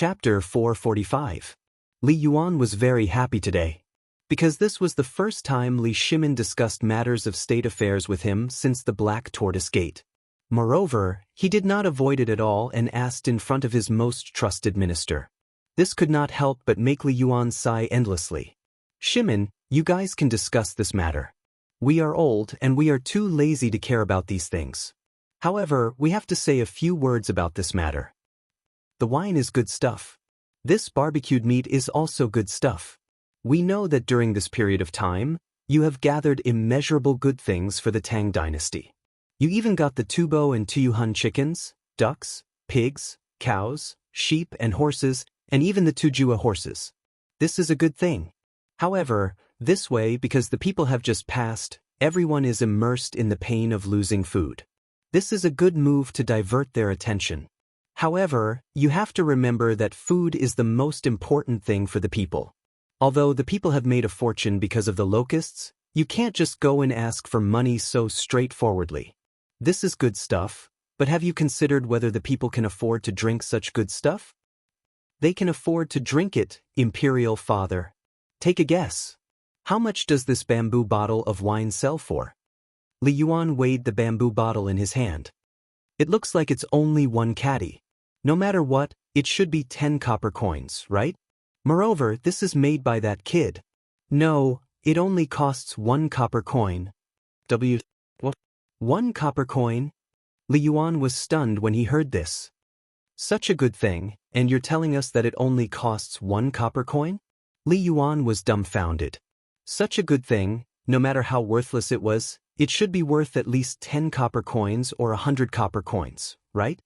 Chapter 445. Li Yuan was very happy today, because this was the first time Li Shimin discussed matters of state affairs with him since the Black Tortoise Gate. Moreover, he did not avoid it at all and asked in front of his most trusted minister. This could not help but make Li Yuan sigh endlessly. Shimin, you guys can discuss this matter. We are old and we are too lazy to care about these things. However, we have to say a few words about this matter. The wine is good stuff. This barbecued meat is also good stuff. We know that during this period of time, you have gathered immeasurable good things for the Tang dynasty. You even got the Tubo and Tuyuhun chickens, ducks, pigs, cows, sheep and horses, and even the Tujua horses. This is a good thing. However, this way, because the people have just passed, everyone is immersed in the pain of losing food. This is a good move to divert their attention. However, you have to remember that food is the most important thing for the people. Although the people have made a fortune because of the locusts, you can't just go and ask for money so straightforwardly. This is good stuff, but have you considered whether the people can afford to drink such good stuff? They can afford to drink it, Imperial Father. Take a guess. How much does this bamboo bottle of wine sell for? Li Yuan weighed the bamboo bottle in his hand. It looks like it's only 1 caddy. No matter what, it should be 10 copper coins, right? Moreover, this is made by that kid. No, it only costs 1 copper coin. What? 1 copper coin? Li Yuan was stunned when he heard this. Such a good thing, and you're telling us that it only costs 1 copper coin? Li Yuan was dumbfounded. Such a good thing, no matter how worthless it was, it should be worth at least 10 copper coins or 100 copper coins, right?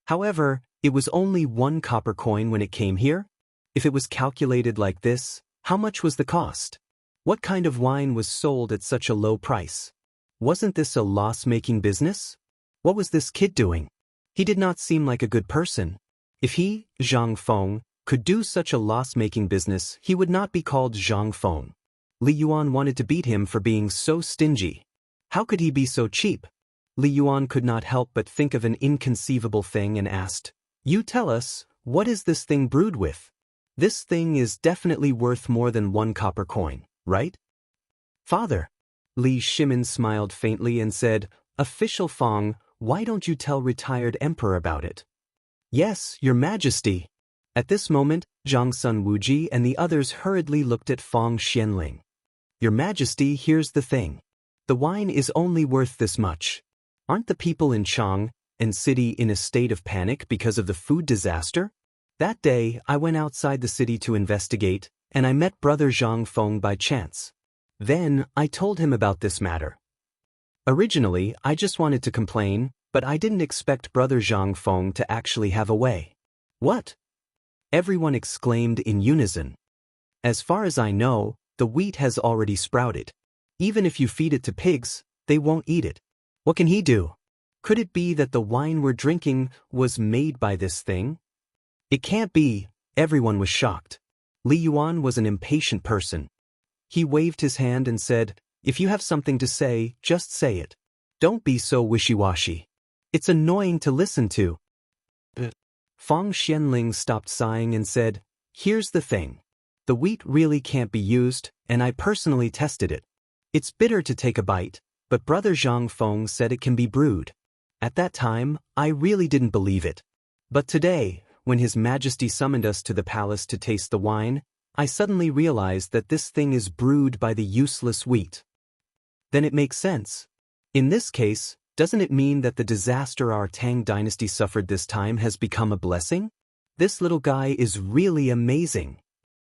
However, it was only 1 copper coin when it came here. If it was calculated like this, how much was the cost? What kind of wine was sold at such a low price? Wasn't this a loss-making business? What was this kid doing? He did not seem like a good person. If he, Zhang Feng, could do such a loss-making business, he would not be called Zhang Feng. Li Yuan wanted to beat him for being so stingy. How could he be so cheap? Li Yuan could not help but think of an inconceivable thing and asked, "You tell us, what is this thing brewed with? This thing is definitely worth more than 1 copper coin, right?" "Father." Li Shimin smiled faintly and said, "Official Feng, why don't you tell retired emperor about it?" "Yes, your majesty." At this moment, Zhang Sun Wuji and the others hurriedly looked at Feng Xianling. "Your majesty, here's the thing. The wine is only worth this much. Aren't the people in Chang'an city in a state of panic because of the food disaster? That day, I went outside the city to investigate, and I met Brother Zhang Feng by chance. Then, I told him about this matter. Originally, I just wanted to complain, but I didn't expect Brother Zhang Feng to actually have a way." "What?" everyone exclaimed in unison. "As far as I know, the wheat has already sprouted. Even if you feed it to pigs, they won't eat it. What can he do? Could it be that the wine we're drinking was made by this thing?" "It can't be." Everyone was shocked. Li Yuan was an impatient person. He waved his hand and said, "If you have something to say, just say it. Don't be so wishy-washy. It's annoying to listen to." Feng Xianling stopped sighing and said, "Here's the thing. The wheat really can't be used, and I personally tested it. It's bitter to take a bite, but Brother Zhang Feng said it can be brewed. At that time, I really didn't believe it. But today, when His Majesty summoned us to the palace to taste the wine, I suddenly realized that this thing is brewed by the useless wheat." "Then it makes sense. In this case, doesn't it mean that the disaster our Tang dynasty suffered this time has become a blessing? This little guy is really amazing."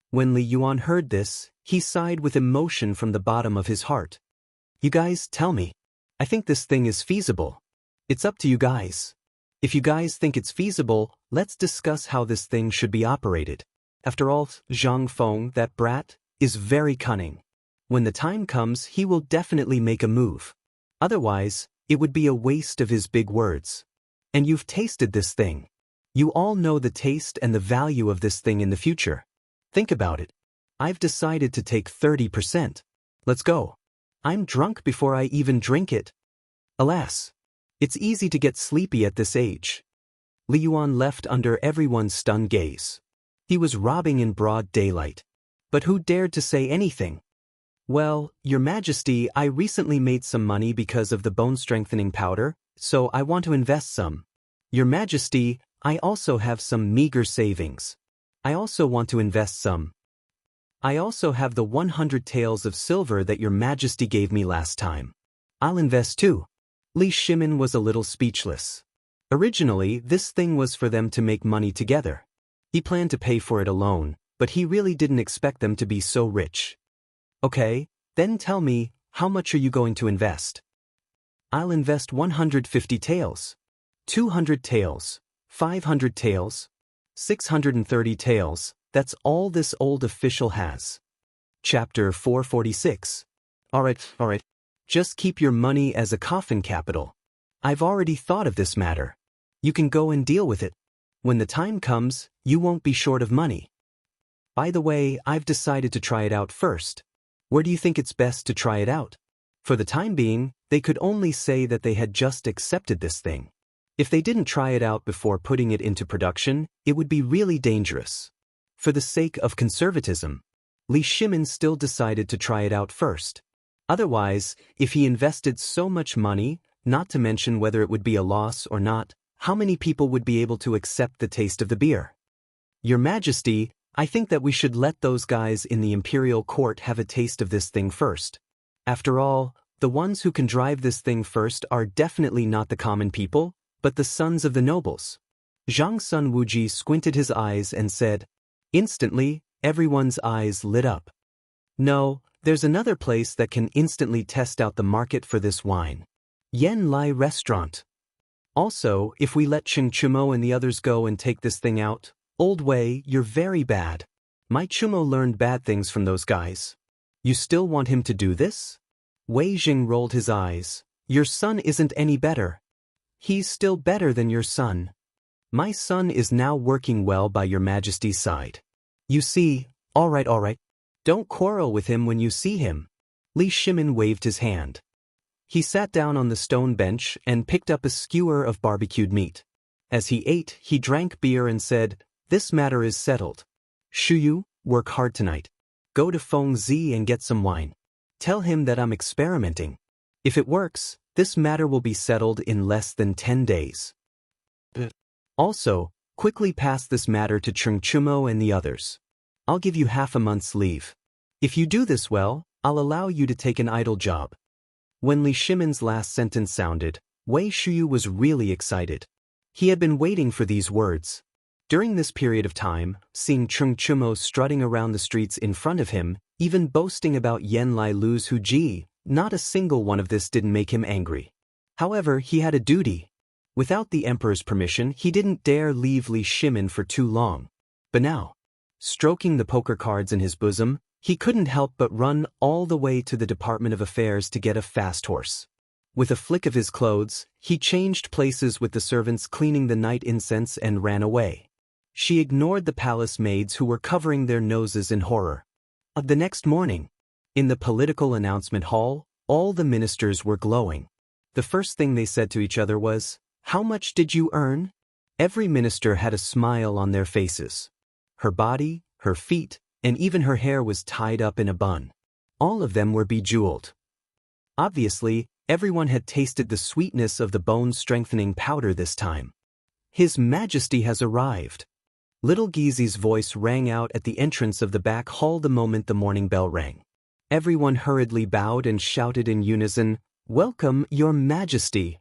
When Li Yuan heard this, he sighed with emotion from the bottom of his heart. "You guys, tell me. I think this thing is feasible. It's up to you guys. If you guys think it's feasible, let's discuss how this thing should be operated. After all, Zhang Feng, that brat, is very cunning. When the time comes, he will definitely make a move. Otherwise, it would be a waste of his big words. And you've tasted this thing. You all know the taste and the value of this thing in the future. Think about it. I've decided to take 30%. Let's go. I'm drunk before I even drink it." Alas, it's easy to get sleepy at this age. Li Yuan left under everyone's stunned gaze. He was robbing in broad daylight. But who dared to say anything? Well, Your Majesty, I recently made some money because of the bone-strengthening powder, so I want to invest some. Your Majesty, I also have some meager savings. I also want to invest some. I also have the 100 taels of silver that Your Majesty gave me last time. I'll invest too. Li Shimin was a little speechless. Originally, this thing was for them to make money together. He planned to pay for it alone, but he really didn't expect them to be so rich. Okay, then tell me, how much are you going to invest? I'll invest 150 taels. 200 taels. 500 taels. 630 taels. That's all this old official has. Chapter 446. Alright. Just keep your money as a coffin capital. I've already thought of this matter. You can go and deal with it. When the time comes, you won't be short of money. By the way, I've decided to try it out first. Where do you think it's best to try it out? For the time being, they could only say that they had just accepted this thing. If they didn't try it out before putting it into production, it would be really dangerous. For the sake of conservatism, Li Shimin still decided to try it out first. Otherwise, if he invested so much money, not to mention whether it would be a loss or not, how many people would be able to accept the taste of the beer? Your Majesty, I think that we should let those guys in the imperial court have a taste of this thing first. After all, the ones who can drive this thing first are definitely not the common people, but the sons of the nobles. Zhang Sun Wuji squinted his eyes and said. Instantly, everyone's eyes lit up. No, there's another place that can instantly test out the market for this wine. Yen Lai Restaurant. Also, if we let Cheng Chumo and the others go and take this thing out, Old Wei, you're very bad. My Chumo learned bad things from those guys. You still want him to do this? Wei Jing rolled his eyes. Your son isn't any better. He's still better than your son. My son is now working well by Your Majesty's side. You see, all right. Don't quarrel with him when you see him. Li Shimin waved his hand. He sat down on the stone bench and picked up a skewer of barbecued meat. As he ate, he drank beer and said, This matter is settled. Shuyu, work hard tonight. Go to Feng Zi and get some wine. Tell him that I'm experimenting. If it works, this matter will be settled in less than 10 days. Also, quickly pass this matter to Cheng Chumo and the others. I'll give you half a month's leave. If you do this well, I'll allow you to take an idle job. When Li Shimin's last sentence sounded, Wei Shuyu was really excited. He had been waiting for these words. During this period of time, seeing Cheng Chumo strutting around the streets in front of him, even boasting about Yen Lai Lu's Huji, not a single one of this didn't make him angry. However, he had a duty. Without the emperor's permission, he didn't dare leave Li Shimin for too long. But now, stroking the poker cards in his bosom, he couldn't help but run all the way to the Department of Affairs to get a fast horse. With a flick of his clothes, he changed places with the servants cleaning the night incense and ran away. She ignored the palace maids who were covering their noses in horror. The next morning, in the political announcement hall, all the ministers were glowing. The first thing they said to each other was, How much did you earn? Every minister had a smile on their faces. Her body, her feet, and even her hair was tied up in a bun. All of them were bejeweled. Obviously, everyone had tasted the sweetness of the bone-strengthening powder this time. His Majesty has arrived. Little Gizi's voice rang out at the entrance of the back hall the moment the morning bell rang. Everyone hurriedly bowed and shouted in unison, Welcome, Your Majesty.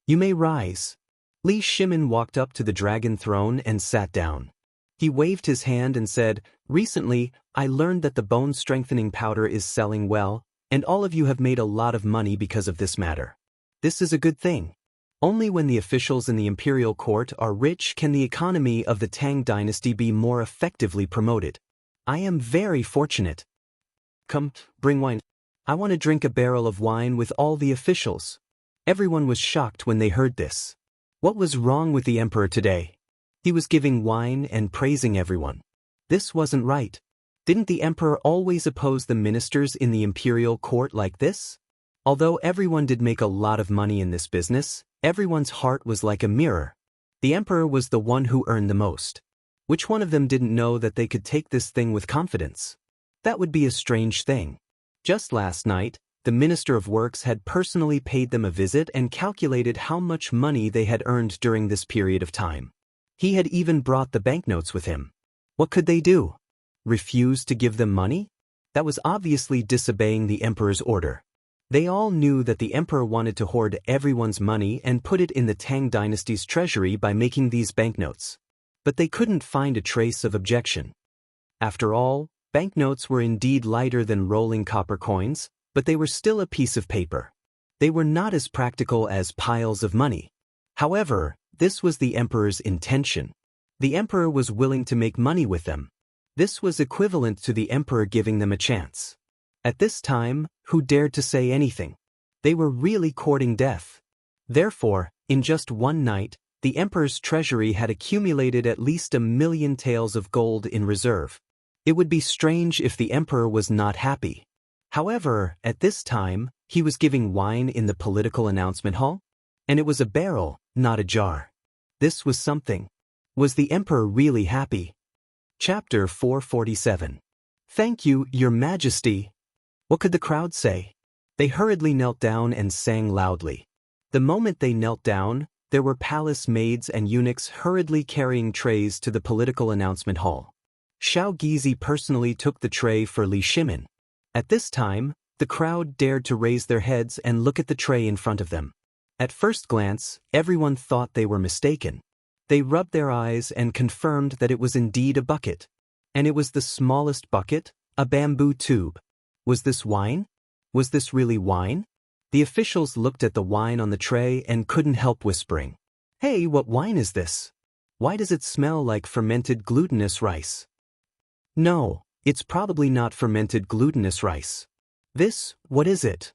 You may rise. Li Shimin walked up to the dragon throne and sat down. He waved his hand and said, Recently, I learned that the bone-strengthening powder is selling well, and all of you have made a lot of money because of this matter. This is a good thing. Only when the officials in the imperial court are rich can the economy of the Tang dynasty be more effectively promoted. I am very fortunate. Come, bring wine. I want to drink a barrel of wine with all the officials. Everyone was shocked when they heard this. What was wrong with the emperor today? He was giving wine and praising everyone. This wasn't right. Didn't the emperor always oppose the ministers in the imperial court like this? Although everyone did make a lot of money in this business, everyone's heart was like a mirror. The emperor was the one who earned the most. Which one of them didn't know that they could take this thing with confidence? That would be a strange thing. Just last night, the Minister of Works had personally paid them a visit and calculated how much money they had earned during this period of time. He had even brought the banknotes with him. What could they do? Refuse to give them money? That was obviously disobeying the emperor's order. They all knew that the emperor wanted to hoard everyone's money and put it in the Tang dynasty's treasury by making these banknotes. But they couldn't find a trace of objection. After all, banknotes were indeed lighter than rolling copper coins, but they were still a piece of paper. They were not as practical as piles of money. However, this was the emperor's intention. The emperor was willing to make money with them. This was equivalent to the emperor giving them a chance. At this time, who dared to say anything? They were really courting death. Therefore, in just one night, the emperor's treasury had accumulated at least 1,000,000 taels of gold in reserve. It would be strange if the emperor was not happy. However, at this time, he was giving wine in the political announcement hall, and it was a barrel, not a jar. This was something. Was the emperor really happy? Chapter 447. Thank you, Your Majesty. What could the crowd say? They hurriedly knelt down and sang loudly. The moment they knelt down, there were palace maids and eunuchs hurriedly carrying trays to the political announcement hall. Xiao Gizi personally took the tray for Li Shimin. At this time, the crowd dared to raise their heads and look at the tray in front of them. At first glance, everyone thought they were mistaken. They rubbed their eyes and confirmed that it was indeed a bucket. And it was the smallest bucket, a bamboo tube. Was this wine? Was this really wine? The officials looked at the wine on the tray and couldn't help whispering, "Hey, what wine is this? Why does it smell like fermented glutinous rice?" No, it's probably not fermented glutinous rice. What is it?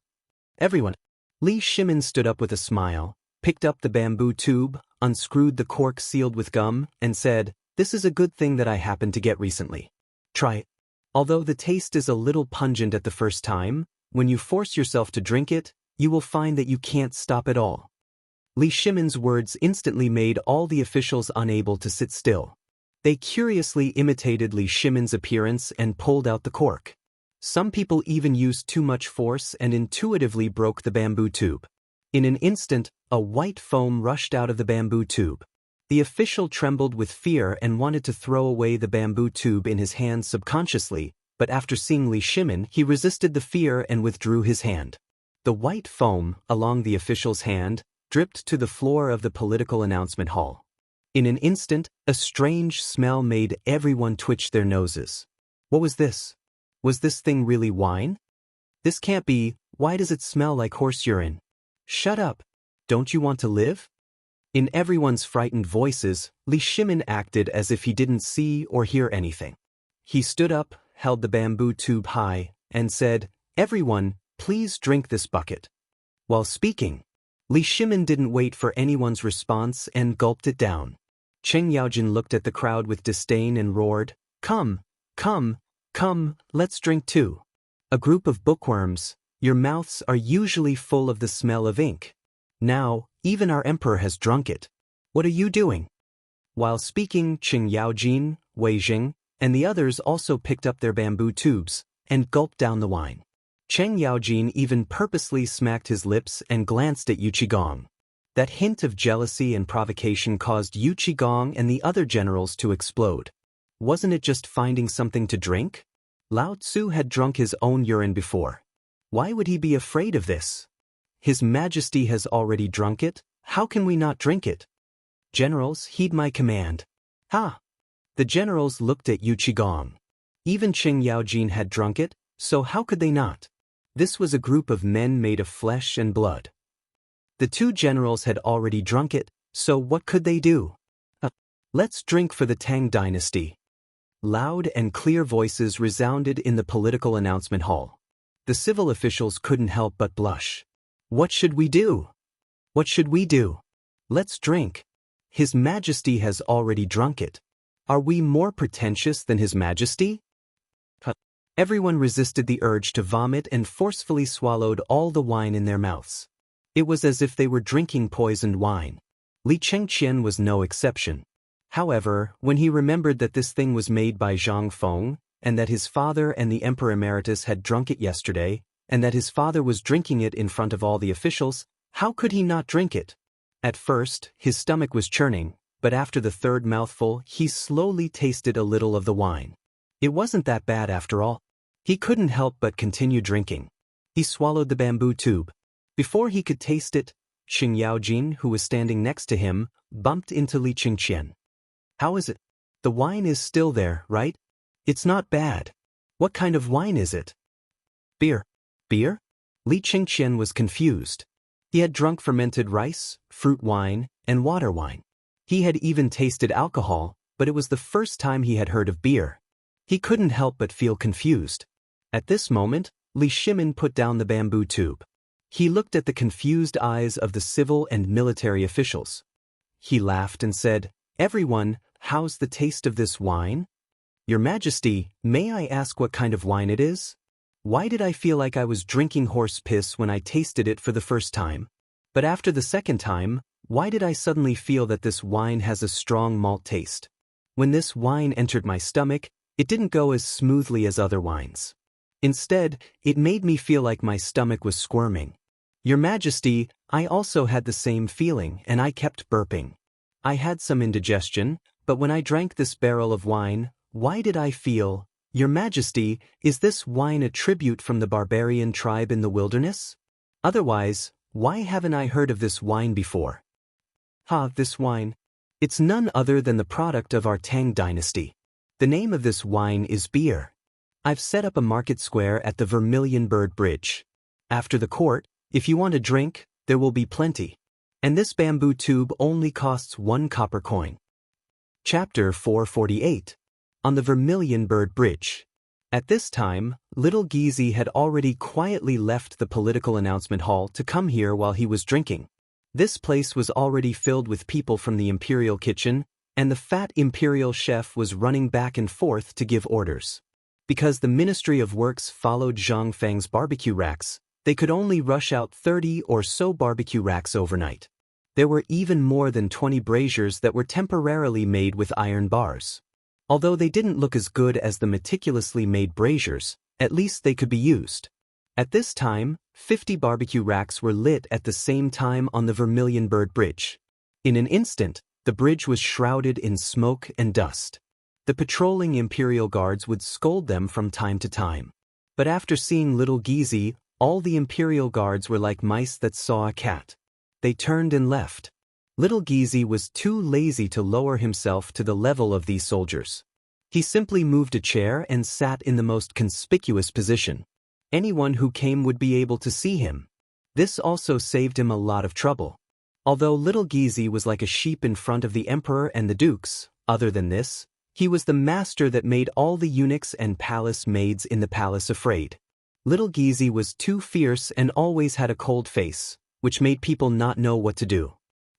Everyone. Li Shimin stood up with a smile, picked up the bamboo tube, unscrewed the cork sealed with gum, and said, "This is a good thing that I happened to get recently. Try it." Although the taste is a little pungent at the first time, when you force yourself to drink it, you will find that you can't stop at all. Li Shimin's words instantly made all the officials unable to sit still. They curiously imitated Li Shimin's appearance and pulled out the cork. Some people even used too much force and intuitively broke the bamboo tube. In an instant, a white foam rushed out of the bamboo tube. The official trembled with fear and wanted to throw away the bamboo tube in his hand subconsciously, but after seeing Li Shimin, he resisted the fear and withdrew his hand. The white foam, along the official's hand, dripped to the floor of the political announcement hall. In an instant, a strange smell made everyone twitch their noses. What was this? Was this thing really wine? This can't be. Why does it smell like horse urine? Shut up. Don't you want to live? In everyone's frightened voices, Li Shimin acted as if he didn't see or hear anything. He stood up, held the bamboo tube high, and said, "Everyone, please drink this bucket." While speaking, Li Shimin didn't wait for anyone's response and gulped it down. Cheng Yaojin looked at the crowd with disdain and roared, "Come, come, come, let's drink too. A group of bookworms, your mouths are usually full of the smell of ink. Now, even our emperor has drunk it. What are you doing?" While speaking, Cheng Yaojin, Wei Jing, and the others also picked up their bamboo tubes and gulped down the wine. Cheng Yaojin even purposely smacked his lips and glanced at Yu Qigong. That hint of jealousy and provocation caused Yu Qigong and the other generals to explode. Wasn't it just finding something to drink? Lao Tzu had drunk his own urine before. Why would he be afraid of this? His Majesty has already drunk it. How can we not drink it? Generals, heed my command. Ha! The generals looked at Yu Qigong. Even Cheng Yaojin had drunk it, so how could they not? This was a group of men made of flesh and blood. The two generals had already drunk it, so what could they do? Let's drink for the Tang dynasty. Loud and clear voices resounded in the political announcement hall. The civil officials couldn't help but blush. What should we do? What should we do? Let's drink. His Majesty has already drunk it. Are we more pretentious than His Majesty? Everyone resisted the urge to vomit and forcefully swallowed all the wine in their mouths. It was as if they were drinking poisoned wine. Li Chengqian was no exception. However, when he remembered that this thing was made by Zhang Feng, and that his father and the Emperor Emeritus had drunk it yesterday, and that his father was drinking it in front of all the officials, how could he not drink it? At first, his stomach was churning, but after the third mouthful he slowly tasted a little of the wine. It wasn't that bad after all. He couldn't help but continue drinking. He swallowed the bamboo tube. Before he could taste it, Xing Yaojin, who was standing next to him, bumped into Li Qingqian. "How is it? The wine is still there, right? It's not bad. What kind of wine is it?" "Beer." "Beer?" Li Qingqian was confused. He had drunk fermented rice, fruit wine, and water wine. He had even tasted alcohol, but it was the first time he had heard of beer. He couldn't help but feel confused. At this moment, Li Shimin put down the bamboo tube. He looked at the confused eyes of the civil and military officials. He laughed and said, "Everyone, how's the taste of this wine?" "Your Majesty, may I ask what kind of wine it is? Why did I feel like I was drinking horse piss when I tasted it for the first time? But after the second time, why did I suddenly feel that this wine has a strong malt taste? When this wine entered my stomach, it didn't go as smoothly as other wines. Instead, it made me feel like my stomach was squirming. Your Majesty, I also had the same feeling and I kept burping. I had some indigestion, but when I drank this barrel of wine, why did I feel, Your Majesty, is this wine a tribute from the barbarian tribe in the wilderness? Otherwise, why haven't I heard of this wine before?" This wine. It's none other than the product of our Tang dynasty. The name of this wine is beer. I've set up a market square at the Vermilion Bird Bridge. After the court, if you want a drink, there will be plenty. And this bamboo tube only costs 1 copper coin. Chapter 448. On the Vermilion Bird Bridge. At this time, little Gizi had already quietly left the political announcement hall to come here while he was drinking. This place was already filled with people from the imperial kitchen, and the fat imperial chef was running back and forth to give orders. Because the Ministry of Works followed Zhang Feng's barbecue racks, they could only rush out 30 or so barbecue racks overnight. There were even more than 20 braziers that were temporarily made with iron bars. Although they didn't look as good as the meticulously made braziers, at least they could be used. At this time, 50 barbecue racks were lit at the same time on the Vermilion Bird Bridge. In an instant, the bridge was shrouded in smoke and dust. The patrolling imperial guards would scold them from time to time. But after seeing little Gizi, all the imperial guards were like mice that saw a cat. They turned and left. Little Gizi was too lazy to lower himself to the level of these soldiers. He simply moved a chair and sat in the most conspicuous position. Anyone who came would be able to see him. This also saved him a lot of trouble. Although little Gizi was like a sheep in front of the emperor and the dukes, other than this, he was the master that made all the eunuchs and palace maids in the palace afraid. Little Gizi was too fierce and always had a cold face, which made people not know what to do.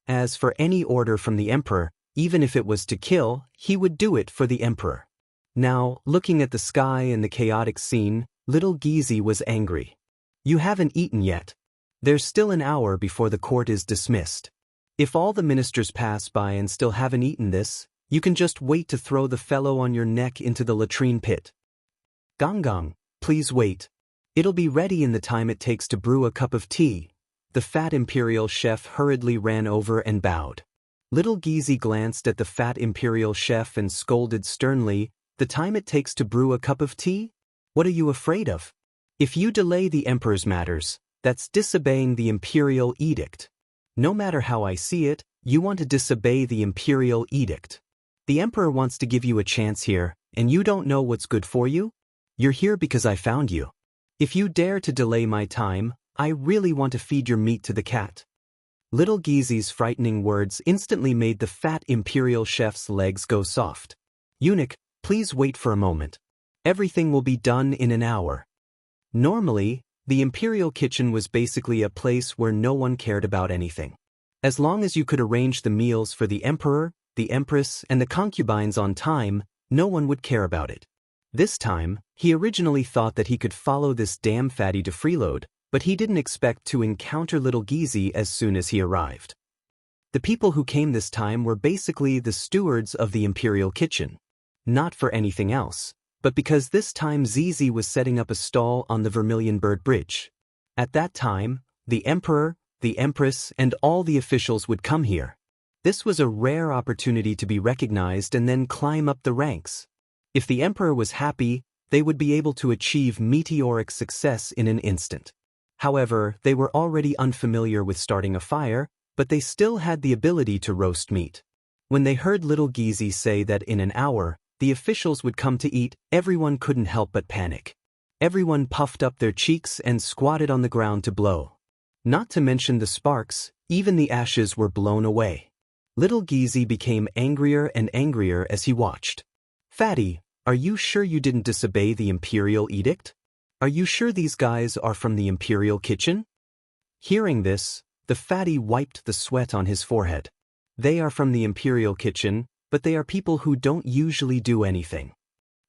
As for any order from the emperor, even if it was to kill, he would do it for the emperor. Now, looking at the sky and the chaotic scene, little Gizi was angry. "You haven't eaten yet. There's still an hour before the court is dismissed. If all the ministers pass by and still haven't eaten this, you can just wait to throw the fellow on your neck into the latrine pit." "Gong Gong, please wait. It'll be ready in the time it takes to brew a cup of tea." The fat imperial chef hurriedly ran over and bowed. Little Gizi glanced at the fat imperial chef and scolded sternly, "The time it takes to brew a cup of tea? What are you afraid of? If you delay the emperor's matters, that's disobeying the imperial edict. No matter how I see it, you want to disobey the imperial edict. The emperor wants to give you a chance here, and you don't know what's good for you? You're here because I found you. If you dare to delay my time, I really want to feed your meat to the cat." Little Gizi's frightening words instantly made the fat imperial chef's legs go soft. "Eunuch, please wait for a moment. Everything will be done in an hour." Normally, the imperial kitchen was basically a place where no one cared about anything. As long as you could arrange the meals for the emperor, the empress, and the concubines on time, no one would care about it. This time, he originally thought that he could follow this damn fatty to freeload, but he didn't expect to encounter little Gizi as soon as he arrived. The people who came this time were basically the stewards of the imperial kitchen. Not for anything else, but because this time Zizi was setting up a stall on the Vermilion Bird Bridge. At that time, the emperor, the empress, and all the officials would come here. This was a rare opportunity to be recognized and then climb up the ranks. If the emperor was happy, they would be able to achieve meteoric success in an instant. However, they were already unfamiliar with starting a fire, but they still had the ability to roast meat. When they heard little Gizi say that in an hour, the officials would come to eat, everyone couldn't help but panic. Everyone puffed up their cheeks and squatted on the ground to blow. Not to mention the sparks, even the ashes were blown away. Little Gizi became angrier and angrier as he watched. "Fatty, are you sure you didn't disobey the imperial edict? Are you sure these guys are from the imperial kitchen?" Hearing this, the fatty wiped the sweat on his forehead. They are from the imperial kitchen, but they are people who don't usually do anything.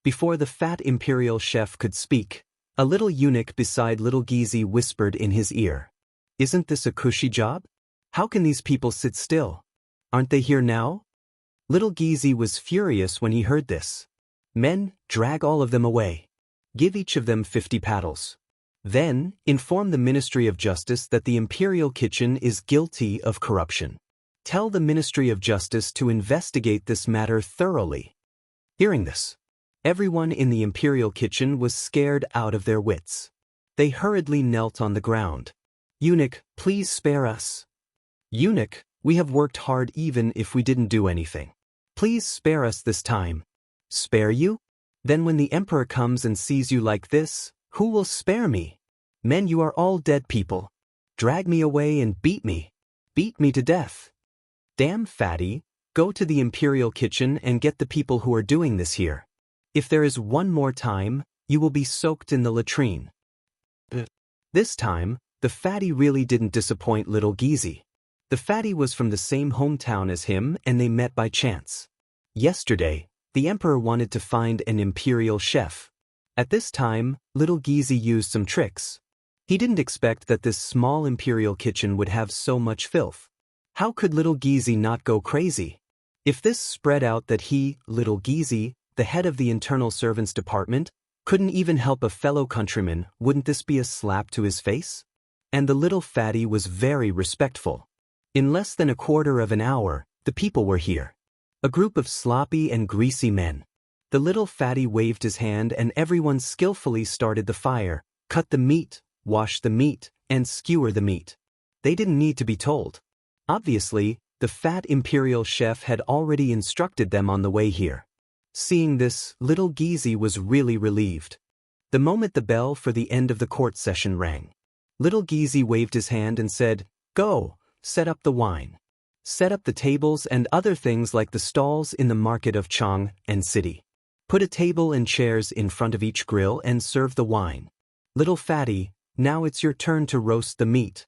Before the fat imperial chef could speak, a little eunuch beside little Gizi whispered in his ear, "Isn't this a cushy job? How can these people sit still? Aren't they here now?" Little Gizi was furious when he heard this. "Men, drag all of them away. Give each of them 50 paddles. Then, inform the Ministry of Justice that the imperial kitchen is guilty of corruption. Tell the Ministry of Justice to investigate this matter thoroughly." Hearing this, everyone in the imperial kitchen was scared out of their wits. They hurriedly knelt on the ground. "Eunuch, please spare us." "Eunuch, we have worked hard even if we didn't do anything. Please spare us this time." "Spare you? Then when the emperor comes and sees you like this, who will spare me? Men, you are all dead people. Drag me away and beat me. Beat me to death." "Damn fatty, go to the imperial kitchen and get the people who are doing this here. If there is one more time, you will be soaked in the latrine." This time, the fatty really didn't disappoint little Gizi. The fatty was from the same hometown as him and they met by chance. Yesterday, the emperor wanted to find an imperial chef. At this time, little Gizi used some tricks. He didn't expect that this small imperial kitchen would have so much filth. How could little Gizi not go crazy? If this spread out that he, little Gizi, the head of the internal servants department, couldn't even help a fellow countryman, wouldn't this be a slap to his face? And the little fatty was very respectful. In less than a quarter of an hour, the people were here. A group of sloppy and greasy men. The little fatty waved his hand and everyone skillfully started the fire, cut the meat, wash the meat, and skewer the meat. They didn't need to be told. Obviously, the fat imperial chef had already instructed them on the way here. Seeing this, little Gizi was really relieved. The moment the bell for the end of the court session rang, little Gizi waved his hand and said, "Go, set up the wine. Set up the tables and other things like the stalls in the market of Chang'an city. Put a table and chairs in front of each grill and serve the wine. Little fatty, now it's your turn to roast the meat."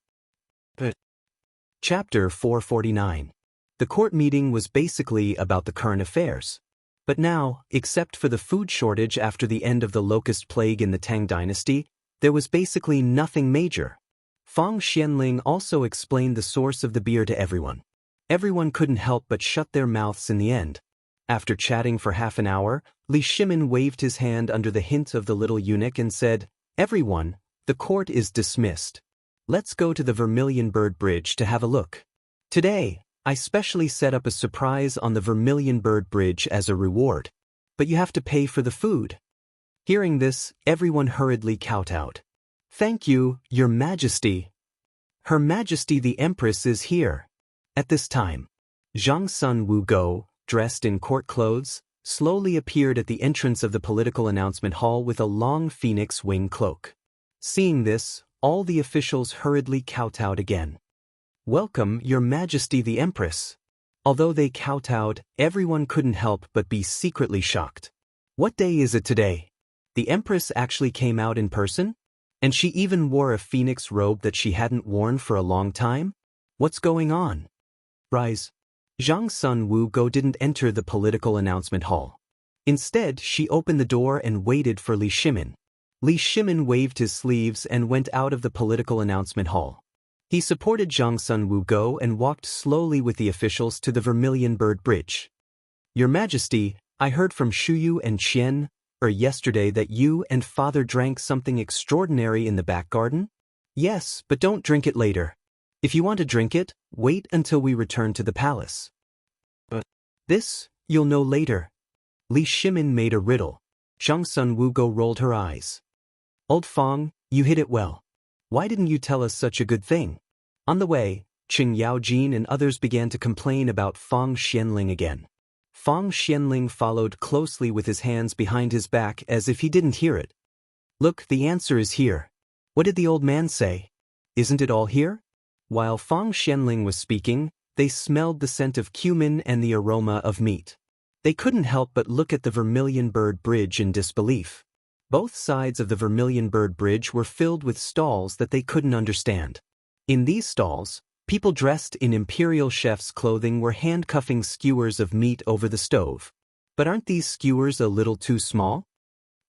Chapter 449. The court meeting was basically about the current affairs. But now, except for the food shortage after the end of the locust plague in the Tang dynasty, there was basically nothing major. Fang Xianling also explained the source of the beer to everyone. Everyone couldn't help but shut their mouths in the end. After chatting for half an hour, Li Shimin waved his hand under the hint of the little eunuch and said, "Everyone, the court is dismissed. Let's go to the Vermilion Bird Bridge to have a look. Today, I specially set up a surprise on the Vermilion Bird Bridge as a reward. But you have to pay for the food." Hearing this, everyone hurriedly kowtowed. "Thank you, Your Majesty." "Her Majesty the Empress is here." At this time, Zhang Sun Wu Go, dressed in court clothes, slowly appeared at the entrance of the political announcement hall with a long phoenix wing cloak. Seeing this, all the officials hurriedly kowtowed again. "Welcome, Your Majesty the Empress." Although they kowtowed, everyone couldn't help but be secretly shocked. What day is it today? The Empress actually came out in person? And she even wore a phoenix robe that she hadn't worn for a long time? What's going on? Rise. Zhang Sun Wu Go didn't enter the political announcement hall. Instead, she opened the door and waited for Li Shimin. Li Shimin waved his sleeves and went out of the political announcement hall. He supported Zhangsun Wugo and walked slowly with the officials to the Vermilion Bird Bridge. Your Majesty, I heard from Shuyu and Qian yesterday that you and father drank something extraordinary in the back garden? Yes, but don't drink it later. If you want to drink it, wait until we return to the palace. But this, you'll know later. Li Shimin made a riddle. Zhangsun Wugo rolled her eyes. Old Fong, you hit it well. Why didn't you tell us such a good thing? On the way, Qing Yaojin and others began to complain about Fong Xianling again. Fong Xianling followed closely with his hands behind his back as if he didn't hear it. Look, the answer is here. What did the old man say? Isn't it all here? While Fong Xianling was speaking, they smelled the scent of cumin and the aroma of meat. They couldn't help but look at the Vermilion Bird Bridge in disbelief. Both sides of the Vermilion Bird Bridge were filled with stalls that they couldn't understand. In these stalls, people dressed in imperial chef's clothing were handcuffing skewers of meat over the stove. But aren't these skewers a little too small?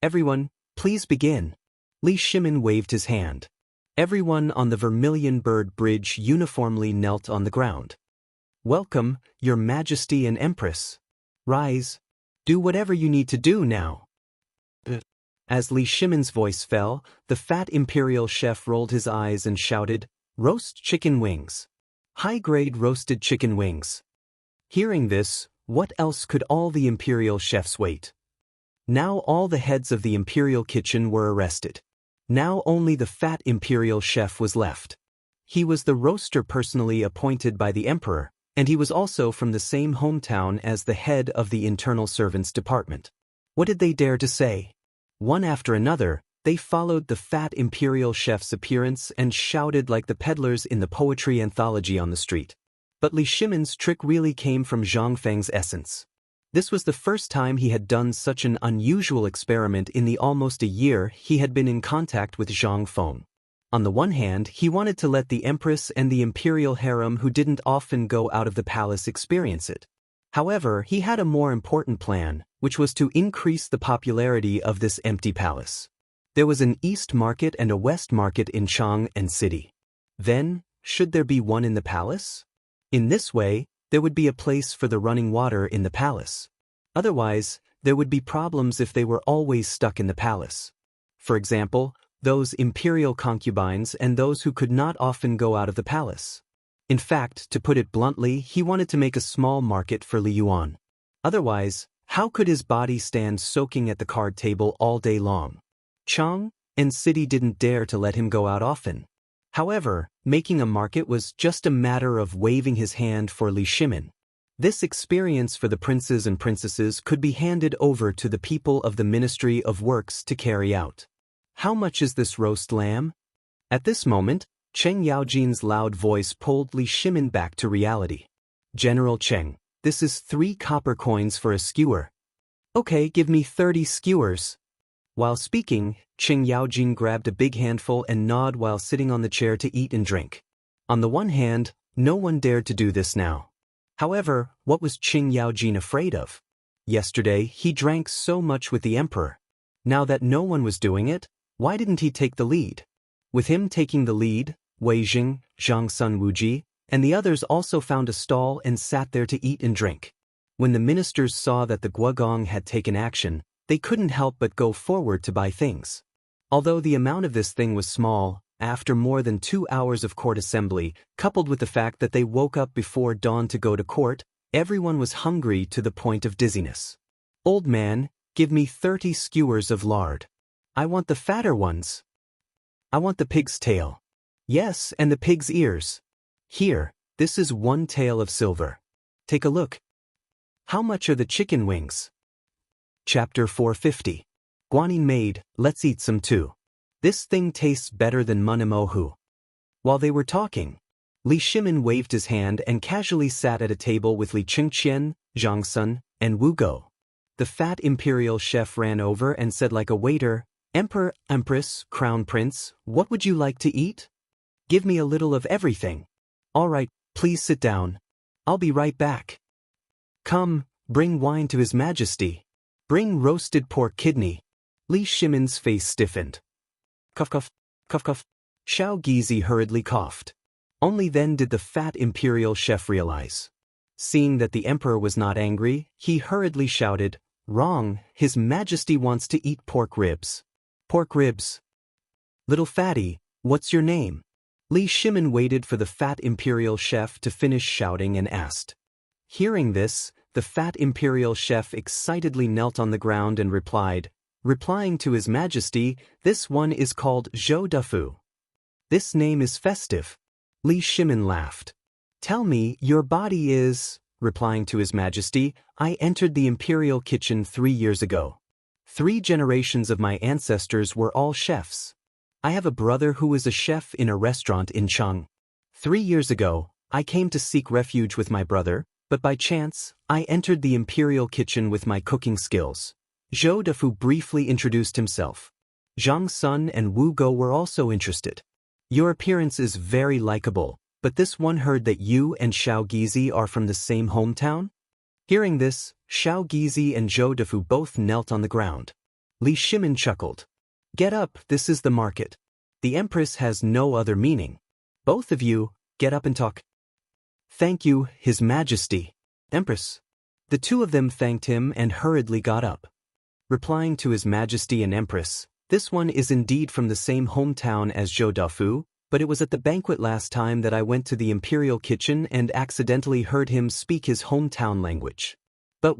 Everyone, please begin. Li Shimin waved his hand. Everyone on the Vermilion Bird Bridge uniformly knelt on the ground. Welcome, Your Majesty and Empress. Rise. Do whatever you need to do now. As Li Shimin's voice fell, the fat imperial chef rolled his eyes and shouted, Roast chicken wings. High-grade roasted chicken wings. Hearing this, what else could all the imperial chefs wait? Now all the heads of the imperial kitchen were arrested. Now only the fat imperial chef was left. He was the roaster personally appointed by the emperor, and he was also from the same hometown as the head of the internal servants department. What did they dare to say? One after another, they followed the fat imperial chef's appearance and shouted like the peddlers in the poetry anthology on the street. But Li Shimin's trick really came from Zhang Feng's essence. This was the first time he had done such an unusual experiment in the almost a year he had been in contact with Zhang Feng. On the one hand, he wanted to let the empress and the imperial harem who didn't often go out of the palace experience it. However, he had a more important plan, which was to increase the popularity of this empty palace. There was an east market and a west market in Chang'an city. Then, should there be one in the palace? In this way, there would be a place for the running water in the palace. Otherwise, there would be problems if they were always stuck in the palace. For example, those imperial concubines and those who could not often go out of the palace. In fact, to put it bluntly, he wanted to make a small market for Li Yuan. Otherwise, how could his body stand soaking at the card table all day long? Chang'an city didn't dare to let him go out often. However, making a market was just a matter of waving his hand for Li Shimin. This experience for the princes and princesses could be handed over to the people of the Ministry of Works to carry out. How much is this roast lamb? At this moment, Cheng Yaojin's loud voice pulled Li Shimin back to reality. General Cheng, this is 3 copper coins for a skewer. Okay, give me 30 skewers. While speaking, Cheng Yaojin grabbed a big handful and gnawed while sitting on the chair to eat and drink. On the one hand, no one dared to do this now. However, what was Cheng Yaojin afraid of? Yesterday, he drank so much with the emperor. Now that no one was doing it, why didn't he take the lead? With him taking the lead, Wei Jing, Zhangsun Wuji, and the others also found a stall and sat there to eat and drink. When the ministers saw that the Guogong had taken action, they couldn't help but go forward to buy things. Although the amount of this thing was small, after more than 2 hours of court assembly, coupled with the fact that they woke up before dawn to go to court, everyone was hungry to the point of dizziness. Old man, give me 30 skewers of lard. I want the fatter ones. I want the pig's tail. Yes, and the pig's ears. Here, this is 1 tael of silver. Take a look. How much are the chicken wings? Chapter 450. Guanyin maid, let's eat some too. This thing tastes better than munimohu. While they were talking, Li Shimin waved his hand and casually sat at a table with Li Qingqian, Zhangsun, and Wu Go. The fat imperial chef ran over and said like a waiter, Emperor, Empress, Crown Prince, what would you like to eat? Give me a little of everything. All right, please sit down. I'll be right back. Come, bring wine to His Majesty. Bring roasted pork kidney. Li Shimin's face stiffened. Cough cough, cough cough. Xiao Gizi hurriedly coughed. Only then did the fat imperial chef realize. Seeing that the emperor was not angry, he hurriedly shouted, "Wrong, His Majesty wants to eat pork ribs." "Pork ribs? Little fatty, what's your name?" Li Shimin waited for the fat imperial chef to finish shouting and asked. Hearing this, the fat imperial chef excitedly knelt on the ground and replying to His Majesty, "This one is called Zhou Dufu." "This name is festive." Li Shimin laughed. "Tell me, your body is..." Replying to His Majesty, "I entered the imperial kitchen 3 years ago. 3 generations of my ancestors were all chefs. I have a brother who is a chef in a restaurant in Chang'an. 3 years ago, I came to seek refuge with my brother, but by chance, I entered the imperial kitchen with my cooking skills." Zhou Dufu briefly introduced himself. Zhang Sun and Wu Go were also interested. "Your appearance is very likable, but this one heard that you and Xiao Gizi are from the same hometown?" Hearing this, Xiao Gizi and Zhou Dufu both knelt on the ground. Li Shimin chuckled. "Get up, this is the market. The Empress has no other meaning. Both of you, get up and talk." "Thank you, His Majesty." "Empress." The two of them thanked him and hurriedly got up. Replying to His Majesty and Empress, "This one is indeed from the same hometown as Zhou Dufu, but it was at the banquet last time that I went to the imperial kitchen and accidentally heard him speak his hometown language. But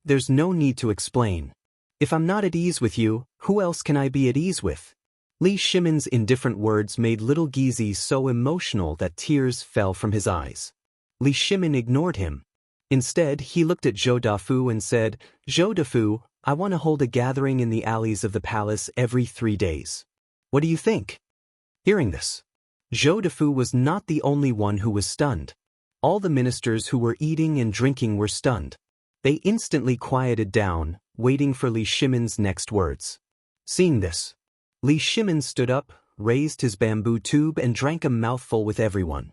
there's no need to explain. If I'm not at ease with you, who else can I be at ease with?" Li Shimin's indifferent words made little Gizi so emotional that tears fell from his eyes. Li Shimin ignored him. Instead, he looked at Zhou Dufu and said, "Zhou Dufu, I want to hold a gathering in the alleys of the palace every 3 days. What do you think?" Hearing this, Zhou Dufu was not the only one who was stunned. All the ministers who were eating and drinking were stunned. They instantly quieted down, waiting for Li Shimin's next words. Seeing this, Li Shimin stood up, raised his bamboo tube and drank a mouthful with everyone.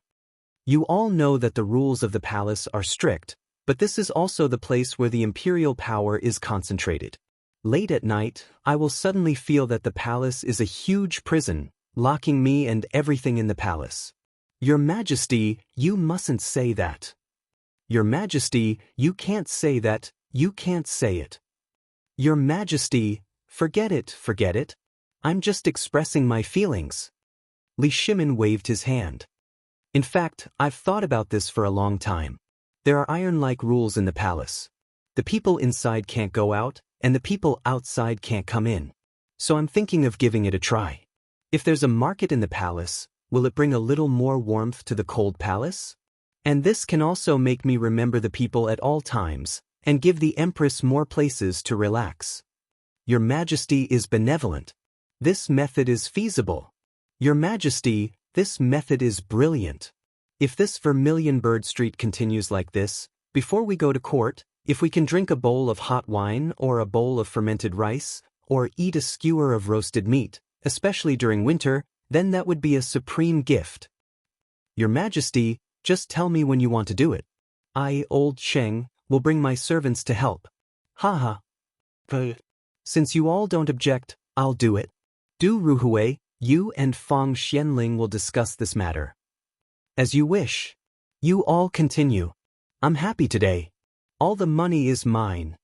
"You all know that the rules of the palace are strict, but this is also the place where the imperial power is concentrated. Late at night, I will suddenly feel that the palace is a huge prison, locking me and everything in the palace. Your Majesty, you mustn't say that. Your Majesty, you can't say that, you can't say it. Your Majesty, forget it. I'm just expressing my feelings." Li Shimin waved his hand. "In fact, I've thought about this for a long time. There are iron-like rules in the palace. The people inside can't go out, and the people outside can't come in. So I'm thinking of giving it a try. If there's a market in the palace, will it bring a little more warmth to the cold palace? And this can also make me remember the people at all times, and give the Empress more places to relax. Your Majesty is benevolent. This method is feasible. Your Majesty, this method is brilliant. If this Vermilion Bird Street continues like this, before we go to court, if we can drink a bowl of hot wine or a bowl of fermented rice, or eat a skewer of roasted meat, especially during winter, then that would be a supreme gift. Your Majesty, just tell me when you want to do it. I, Old Sheng, will bring my servants to help." "Ha ha. Since you all don't object, I'll do it. Du Ruhui, you and Fang Xianling will discuss this matter." "As you wish. You all continue. I'm happy today. All the money is mine."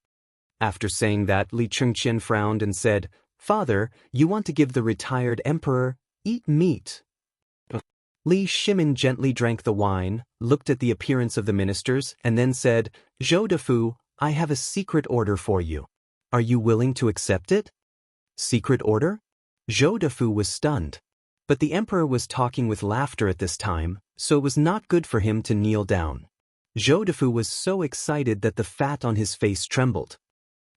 After saying that, Li Chengqian frowned and said, "Father, you want to give the retired emperor, eat meat." Li Shimin gently drank the wine, looked at the appearance of the ministers, and then said, "Zhou Dufu, I have a secret order for you. Are you willing to accept it?" "Secret order?" Zhou Dufu was stunned. But the emperor was talking with laughter at this time, so it was not good for him to kneel down. Zhou Dufu was so excited that the fat on his face trembled.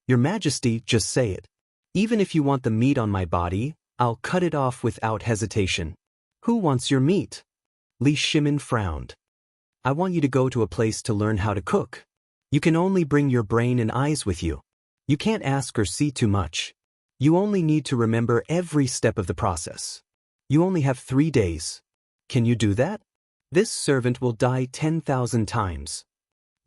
"Your Majesty, just say it. Even if you want the meat on my body, I'll cut it off without hesitation." "Who wants your meat?" Li Shimin frowned. "I want you to go to a place to learn how to cook. You can only bring your brain and eyes with you. You can't ask or see too much. You only need to remember every step of the process. You only have 3 days. Can you do that? This servant will die 10,000 times.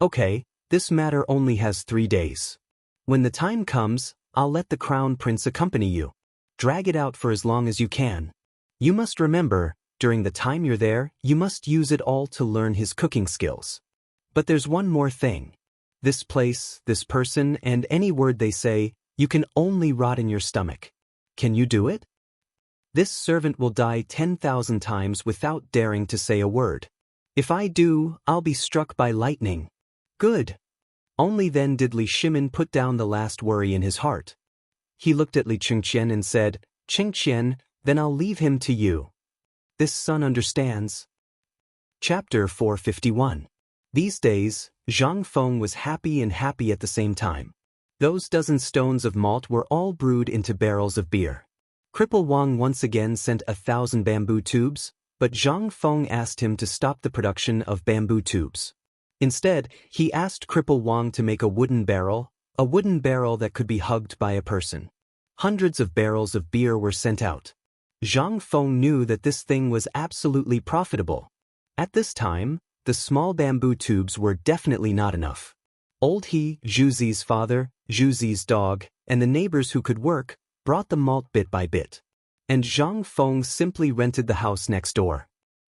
Okay, this matter only has 3 days. When the time comes, I'll let the crown prince accompany you. Drag it out for as long as you can. You must remember, During the time you're there, you must use it all to learn his cooking skills. But there's one more thing. This place, this person, and any word they say, you can only rot in your stomach. Can you do it? This servant will die 10,000 times without daring to say a word. If I do, I'll be struck by lightning. Good. Only then did Li Shimin put down the last worry in his heart. He looked at Li Chengqian and said, Chengqian, then I'll leave him to you. This son understands. Chapter 451. These days, Zhang Feng was happy and happy at the same time. Those dozen stones of malt were all brewed into barrels of beer. Cripple Wang once again sent 1,000 bamboo tubes, but Zhang Feng asked him to stop the production of bamboo tubes. Instead, he asked Cripple Wang to make a wooden barrel that could be hugged by a person. Hundreds of barrels of beer were sent out. Zhang Feng knew that this thing was absolutely profitable. At this time, the small bamboo tubes were definitely not enough. Old He, Zhuzi's father, Zhuzi's dog, and the neighbors who could work, brought the malt bit by bit. And Zhang Feng simply rented the house next door.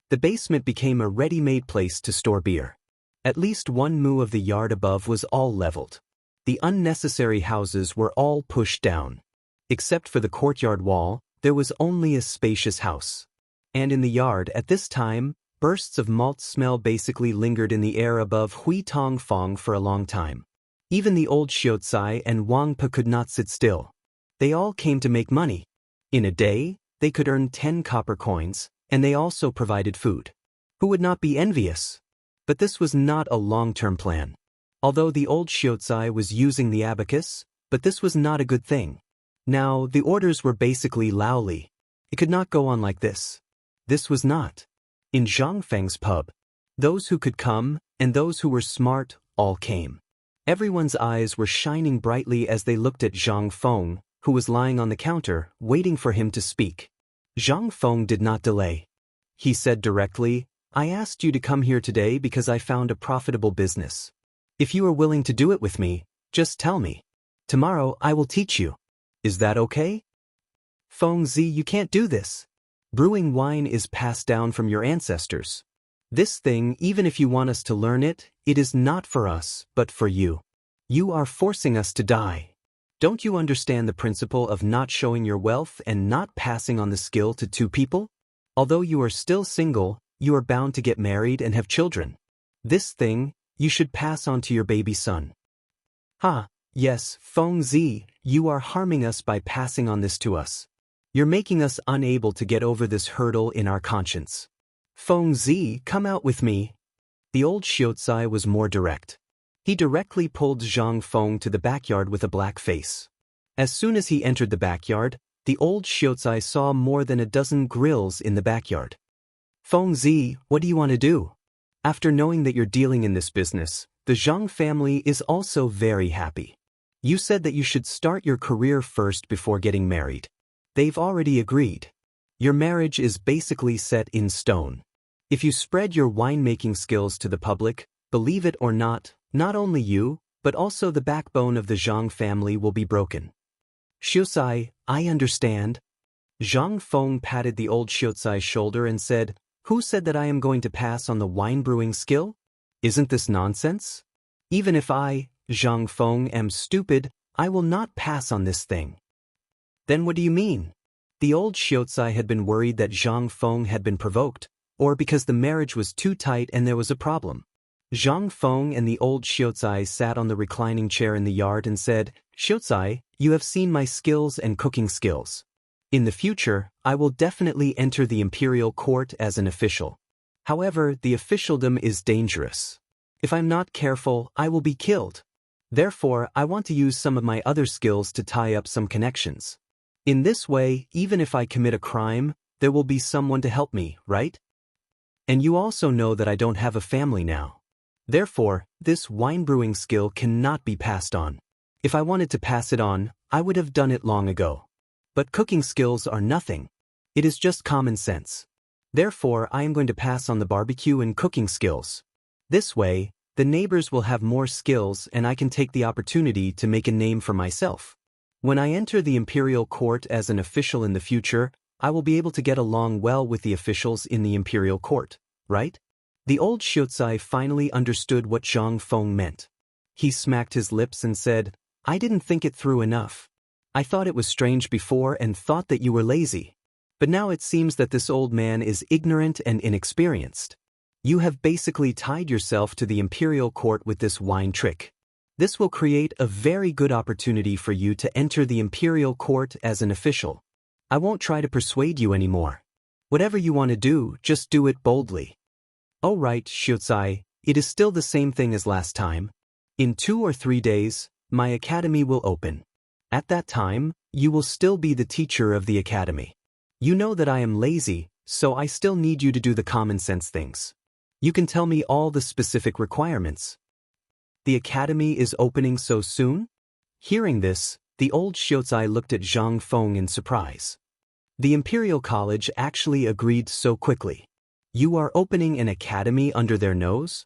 The basement became a ready-made place to store beer. At least 1 mu of the yard above was all leveled. The unnecessary houses were all pushed down. Except for the courtyard wall, there was only a spacious house. And in the yard at this time, bursts of malt smell basically lingered in the air above Hui Tong Fong for a long time. Even the old Xiaocai and Wang Pe could not sit still. They all came to make money. In a day, they could earn 10 copper coins, and they also provided food. Who would not be envious? But this was not a long-term plan. Although the old Xiaocai was using the abacus, but this was not a good thing. Now, the orders were basically Laoli. It could not go on like this. This was not. In Zhang Feng's pub, those who could come, and those who were smart, all came. Everyone's eyes were shining brightly as they looked at Zhang Feng, who was lying on the counter, waiting for him to speak. Zhang Feng did not delay. He said directly, I asked you to come here today because I found a profitable business. If you are willing to do it with me, just tell me. Tomorrow I will teach you. Is that okay? Feng Zi, you can't do this. Brewing wine is passed down from your ancestors. This thing, even if you want us to learn it, it is not for us, but for you. You are forcing us to die. Don't you understand the principle of not showing your wealth and not passing on the skill to 2 people? Although you are still single, you are bound to get married and have children. This thing, you should pass on to your baby son. Yes, Feng Zi, you are harming us by passing on this to us. You're making us unable to get over this hurdle in our conscience. Feng Zi, come out with me. The old Xiaocai was more direct. He directly pulled Zhang Feng to the backyard with a black face. As soon as he entered the backyard, the old Xiaocai saw more than a dozen grills in the backyard. Feng Zi, what do you want to do? After knowing that you're dealing in this business, the Zhang family is also very happy. You said that you should start your career first before getting married. They've already agreed. Your marriage is basically set in stone. If you spread your winemaking skills to the public, believe it or not only you, but also the backbone of the Zhang family will be broken. Xiaocai, I understand. Zhang Feng patted the old Xiaocai's shoulder and said, Who said that I am going to pass on the wine brewing skill? Isn't this nonsense? Even if I, Zhang Feng, am stupid, I will not pass on this thing. Then what do you mean? The old Xiaocai had been worried that Zhang Feng had been provoked, or because the marriage was too tight and there was a problem. Zhang Feng and the old Xiaocai sat on the reclining chair in the yard and said, Xiaocai, you have seen my skills and cooking skills. In the future, I will definitely enter the imperial court as an official. However, the officialdom is dangerous. If I'm not careful, I will be killed. Therefore, I want to use some of my other skills to tie up some connections. In this way, even if I commit a crime, there will be someone to help me, right? And you also know that I don't have a family now. Therefore, this wine brewing skill cannot be passed on. If I wanted to pass it on, I would have done it long ago. But cooking skills are nothing. It is just common sense. Therefore, I am going to pass on the barbecue and cooking skills. This way, the neighbors will have more skills and I can take the opportunity to make a name for myself. When I enter the imperial court as an official in the future, I will be able to get along well with the officials in the imperial court, right? The old Xiuzai finally understood what Zhang Feng meant. He smacked his lips and said, I didn't think it through enough. I thought it was strange before and thought that you were lazy. But now it seems that this old man is ignorant and inexperienced. You have basically tied yourself to the imperial court with this wine trick. This will create a very good opportunity for you to enter the imperial court as an official. I won't try to persuade you anymore. Whatever you want to do, just do it boldly. Oh right, Xiuzai, it is still the same thing as last time. In 2 or 3 days, my academy will open. At that time, you will still be the teacher of the academy. You know that I am lazy, so I still need you to do the common sense things. You can tell me all the specific requirements. The academy is opening so soon? Hearing this, the old Xiuzai looked at Zhang Feng in surprise. The Imperial College actually agreed so quickly. You are opening an academy under their nose?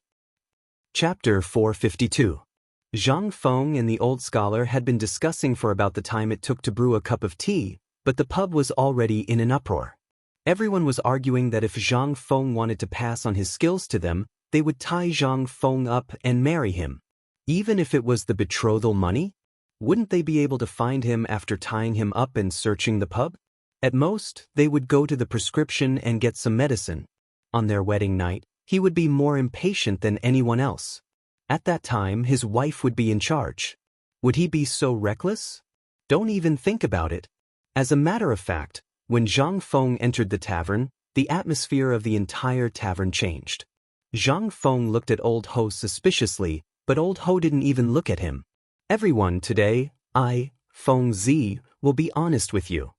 Chapter 452. Zhang Feng and the old scholar had been discussing for about the time it took to brew a cup of tea, but the pub was already in an uproar. Everyone was arguing that if Zhang Feng wanted to pass on his skills to them, they would tie Zhang Feng up and marry him. Even if it was the betrothal money? Wouldn't they be able to find him after tying him up and searching the pub? At most, they would go to the prescription and get some medicine. On their wedding night, he would be more impatient than anyone else. At that time, his wife would be in charge. Would he be so reckless? Don't even think about it. As a matter of fact, when Zhang Feng entered the tavern, the atmosphere of the entire tavern changed. Zhang Feng looked at Old Ho suspiciously, but Old Ho didn't even look at him. Everyone today, Feng Zi, will be honest with you.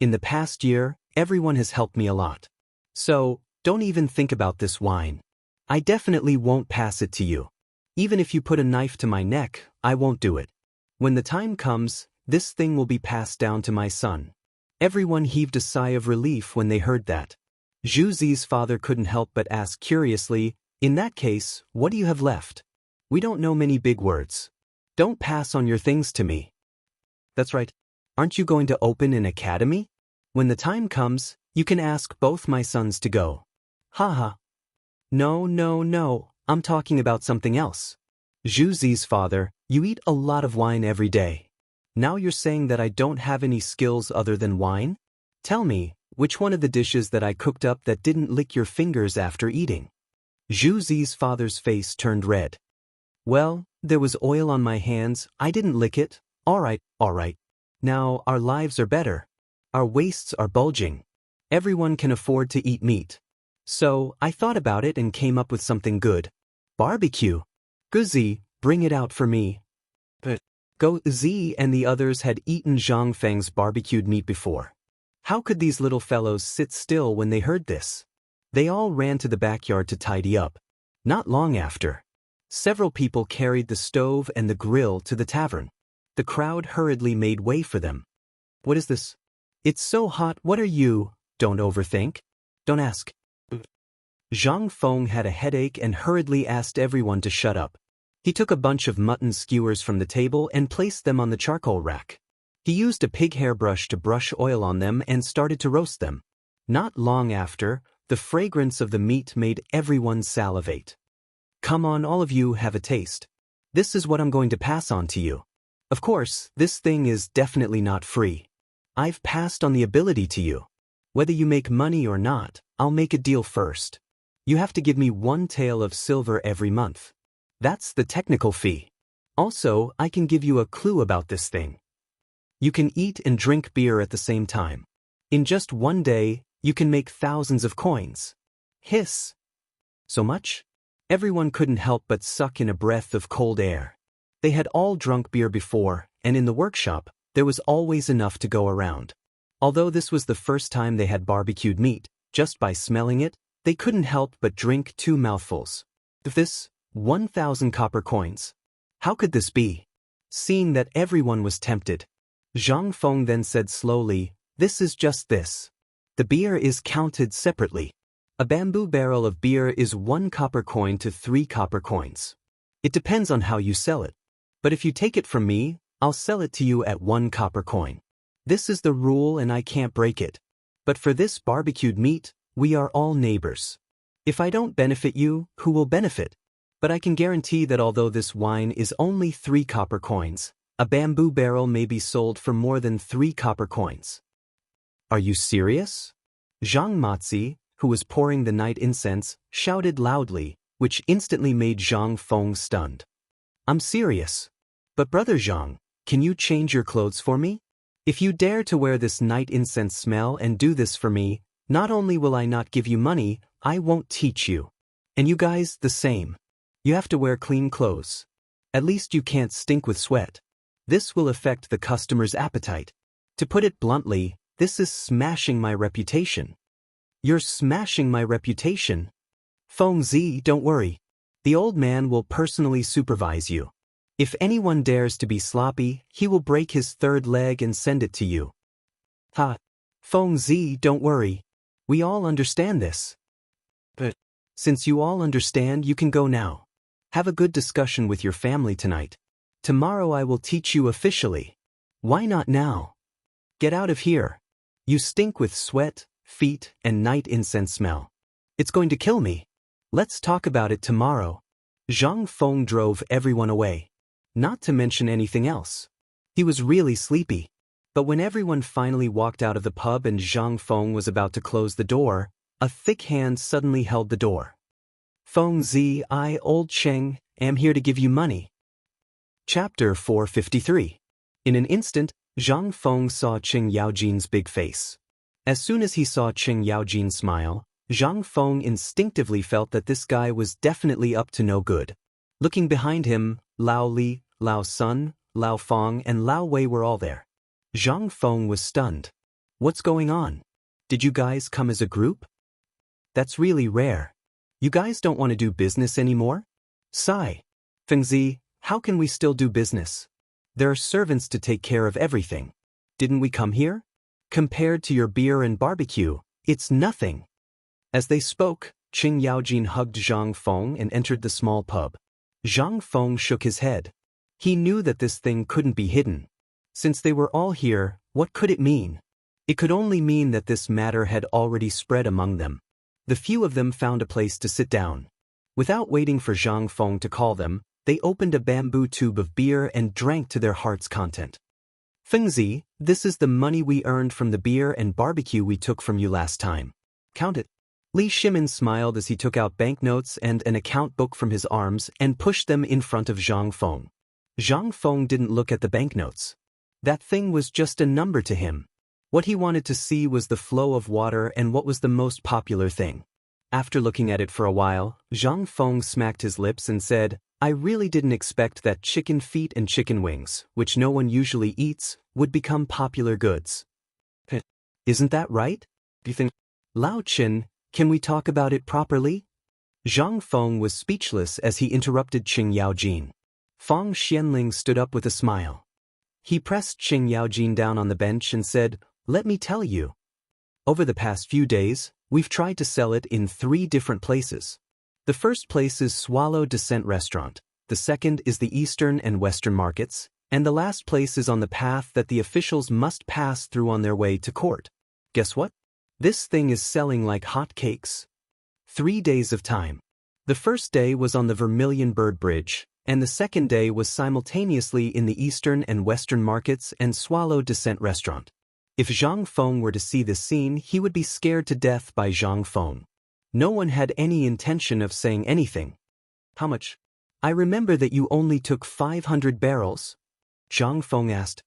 In the past year, everyone has helped me a lot. So, don't even think about this wine. I definitely won't pass it to you. Even if you put a knife to my neck, I won't do it. When the time comes, this thing will be passed down to my son. Everyone heaved a sigh of relief when they heard that. Zhu Zi's father couldn't help but ask curiously, in that case, what do you have left? We don't know many big words. Don't pass on your things to me. That's right. Aren't you going to open an academy? When the time comes, you can ask both my sons to go. Haha. No, I'm talking about something else. Zhu Zi's father, you eat a lot of wine every day. Now you're saying that I don't have any skills other than wine? Tell me, which one of the dishes that I cooked up that didn't lick your fingers after eating? Zhu Zi's father's face turned red. Well, there was oil on my hands, I didn't lick it. All right. Now, our lives are better. Our waists are bulging. Everyone can afford to eat meat. So, I thought about it and came up with something good. Barbecue. Guzi, bring it out for me. But Go Zi and the others had eaten Zhang Feng's barbecued meat before. How could these little fellows sit still when they heard this? They all ran to the backyard to tidy up. Not long after, several people carried the stove and the grill to the tavern. The crowd hurriedly made way for them. What is this? It's so hot, what are you? Don't overthink. Don't ask. Zhang Feng had a headache and hurriedly asked everyone to shut up. He took a bunch of mutton skewers from the table and placed them on the charcoal rack. He used a pig hairbrush to brush oil on them and started to roast them. Not long after, the fragrance of the meat made everyone salivate. Come on, all of you, have a taste. This is what I'm going to pass on to you. Of course, this thing is definitely not free. I've passed on the ability to you. Whether you make money or not, I'll make a deal first. You have to give me 1 tael of silver every month. That's the technical fee. Also, I can give you a clue about this thing. You can eat and drink beer at the same time. In just 1 day, you can make thousands of coins. Hiss. So much? Everyone couldn't help but suck in a breath of cold air. They had all drunk beer before, and in the workshop, there was always enough to go around. Although this was the first time they had barbecued meat, just by smelling it, they couldn't help but drink 2 mouthfuls. This, 1,000 copper coins. How could this be? Seeing that everyone was tempted, Zhang Feng then said slowly, this is just this. The beer is counted separately. A bamboo barrel of beer is 1 copper coin to 3 copper coins. It depends on how you sell it. But if you take it from me, I'll sell it to you at 1 copper coin. This is the rule and I can't break it. But for this barbecued meat, we are all neighbors. If I don't benefit you, who will benefit? But I can guarantee that although this wine is only 3 copper coins, a bamboo barrel may be sold for more than 3 copper coins. Are you serious? Zhang Matzi, who was pouring the night incense, shouted loudly, which instantly made Zhang Feng stunned. I'm serious. But Brother Zhang, can you change your clothes for me? If you dare to wear this night incense smell and do this for me, not only will I not give you money, I won't teach you. And you guys, the same. You have to wear clean clothes. At least you can't stink with sweat. This will affect the customer's appetite. To put it bluntly, this is smashing my reputation. You're smashing my reputation. Feng Zi, don't worry. The old man will personally supervise you. If anyone dares to be sloppy, he will break his 3rd leg and send it to you. Ha! Feng Zi, don't worry. We all understand this. But since you all understand, you can go now. Have a good discussion with your family tonight. Tomorrow I will teach you officially. Why not now? Get out of here. You stink with sweat, feet, and night incense smell. It's going to kill me. Let's talk about it tomorrow. Zhang Feng drove everyone away. Not to mention anything else. He was really sleepy. But when everyone finally walked out of the pub and Zhang Feng was about to close the door, a thick hand suddenly held the door. Feng Zi, I, Old Cheng, am here to give you money. Chapter 453. In an instant, Zhang Feng saw Qing Yaojin's big face. As soon as he saw Qing Yaojin smile, Zhang Feng instinctively felt that this guy was definitely up to no good. Looking behind him, Lao Li, Lao Sun, Lao Feng, and Lao Wei were all there. Zhang Feng was stunned. What's going on? Did you guys come as a group? That's really rare. You guys don't want to do business anymore? Sigh. Feng Zi, how can we still do business? There are servants to take care of everything. Didn't we come here? Compared to your beer and barbecue, it's nothing. As they spoke, Qing Yaojin hugged Zhang Feng and entered the small pub. Zhang Feng shook his head. He knew that this thing couldn't be hidden. Since they were all here, what could it mean? It could only mean that this matter had already spread among them. The few of them found a place to sit down. Without waiting for Zhang Feng to call them, they opened a bamboo tube of beer and drank to their heart's content. Feng Zi, this is the money we earned from the beer and barbecue we took from you last time. Count it. Li Shimin smiled as he took out banknotes and an account book from his arms and pushed them in front of Zhang Feng. Zhang Feng didn't look at the banknotes. That thing was just a number to him. What he wanted to see was the flow of water and what was the most popular thing. After looking at it for a while, Zhang Feng smacked his lips and said, I really didn't expect that chicken feet and chicken wings, which no one usually eats, would become popular goods. Isn't that right? Do you think? Lao Qin, can we talk about it properly? Zhang Feng was speechless as he interrupted Qing Yaojin. Fang Xianling stood up with a smile. He pressed Qing Yaojin down on the bench and said, Let me tell you. Over the past few days, we've tried to sell it in 3 different places. The first place is Swallow Descent Restaurant, the second is the Eastern and Western markets, and the last place is on the path that the officials must pass through on their way to court. Guess what? This thing is selling like hotcakes. 3 days of time. The first day was on the Vermilion Bird Bridge, and the second day was simultaneously in the Eastern and Western markets and Swallow Descent Restaurant. If Zhang Feng were to see this scene, he would be scared to death by Zhang Feng. No one had any intention of saying anything. How much? I remember that you only took 500 barrels. Zhang Feng asked.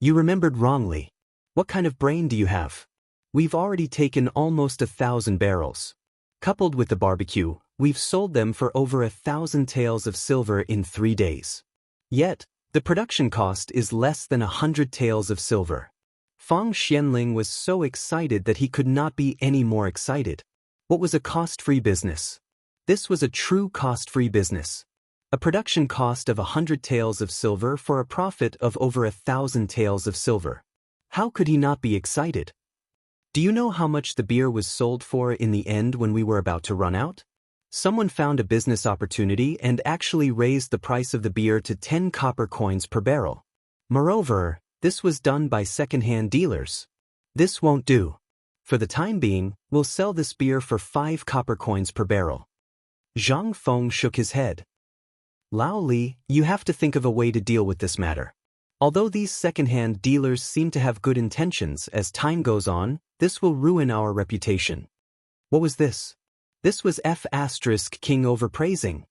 You remembered wrongly. What kind of brain do you have? We've already taken almost 1,000 barrels. Coupled with the barbecue, we've sold them for over 1,000 taels of silver in 3 days. Yet, the production cost is less than 100 taels of silver. Fang Xianling was so excited that he could not be any more excited. What was a cost-free business? This was a true cost-free business. A production cost of 100 taels of silver for a profit of over 1,000 taels of silver. How could he not be excited? Do you know how much the beer was sold for in the end when we were about to run out? Someone found a business opportunity and actually raised the price of the beer to 10 copper coins per barrel. Moreover, this was done by second-hand dealers. This won't do. For the time being, we'll sell this beer for 5 copper coins per barrel. Zhang Feng shook his head. Lao Li, you have to think of a way to deal with this matter. Although these second-hand dealers seem to have good intentions, as time goes on, this will ruin our reputation. What was this? This was King overpraising.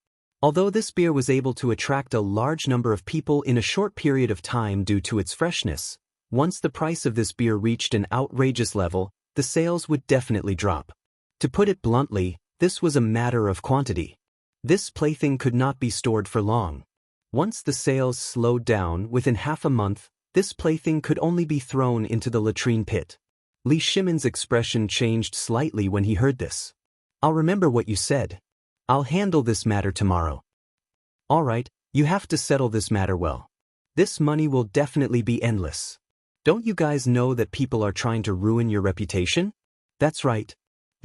Although this beer was able to attract a large number of people in a short period of time due to its freshness, once the price of this beer reached an outrageous level, the sales would definitely drop. To put it bluntly, this was a matter of quantity. This plaything could not be stored for long. Once the sales slowed down, within half a month, this plaything could only be thrown into the latrine pit. Li Shimin's expression changed slightly when he heard this. I'll remember what you said. I'll handle this matter tomorrow. All right, you have to settle this matter well. This money will definitely be endless. Don't you guys know that people are trying to ruin your reputation? That's right.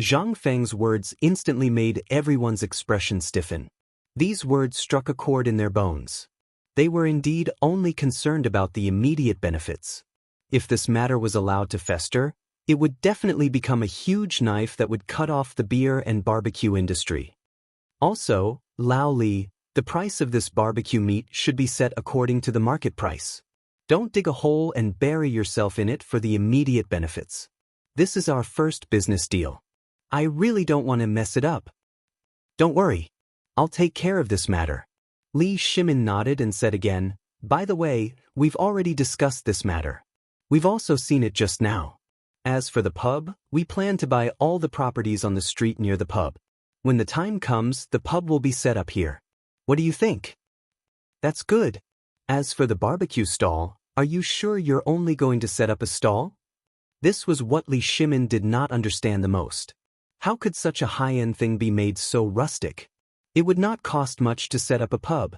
Zhang Feng's words instantly made everyone's expression stiffen. These words struck a chord in their bones. They were indeed only concerned about the immediate benefits. If this matter was allowed to fester, it would definitely become a huge knife that would cut off the beer and barbecue industry. Also, Lao Li, the price of this barbecue meat should be set according to the market price. Don't dig a hole and bury yourself in it for the immediate benefits. This is our first business deal. I really don't want to mess it up. Don't worry. I'll take care of this matter. Li Shimin nodded and said again, by the way, we've already discussed this matter. We've also seen it just now. As for the pub, we plan to buy all the properties on the street near the pub. When the time comes, the pub will be set up here. What do you think? That's good. As for the barbecue stall, are you sure you're only going to set up a stall? This was what Li Shimin did not understand the most. How could such a high-end thing be made so rustic? It would not cost much to set up a pub.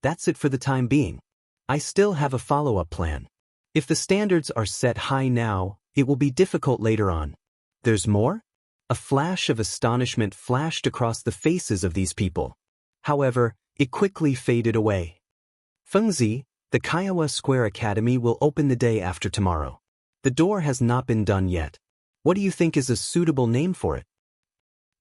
That's it for the time being. I still have a follow-up plan. If the standards are set high now, it will be difficult later on. There's more? A flash of astonishment flashed across the faces of these people. However, it quickly faded away. Fengzi, the Kiowa Square Academy will open the day after tomorrow. The door has not been done yet. What do you think is a suitable name for it?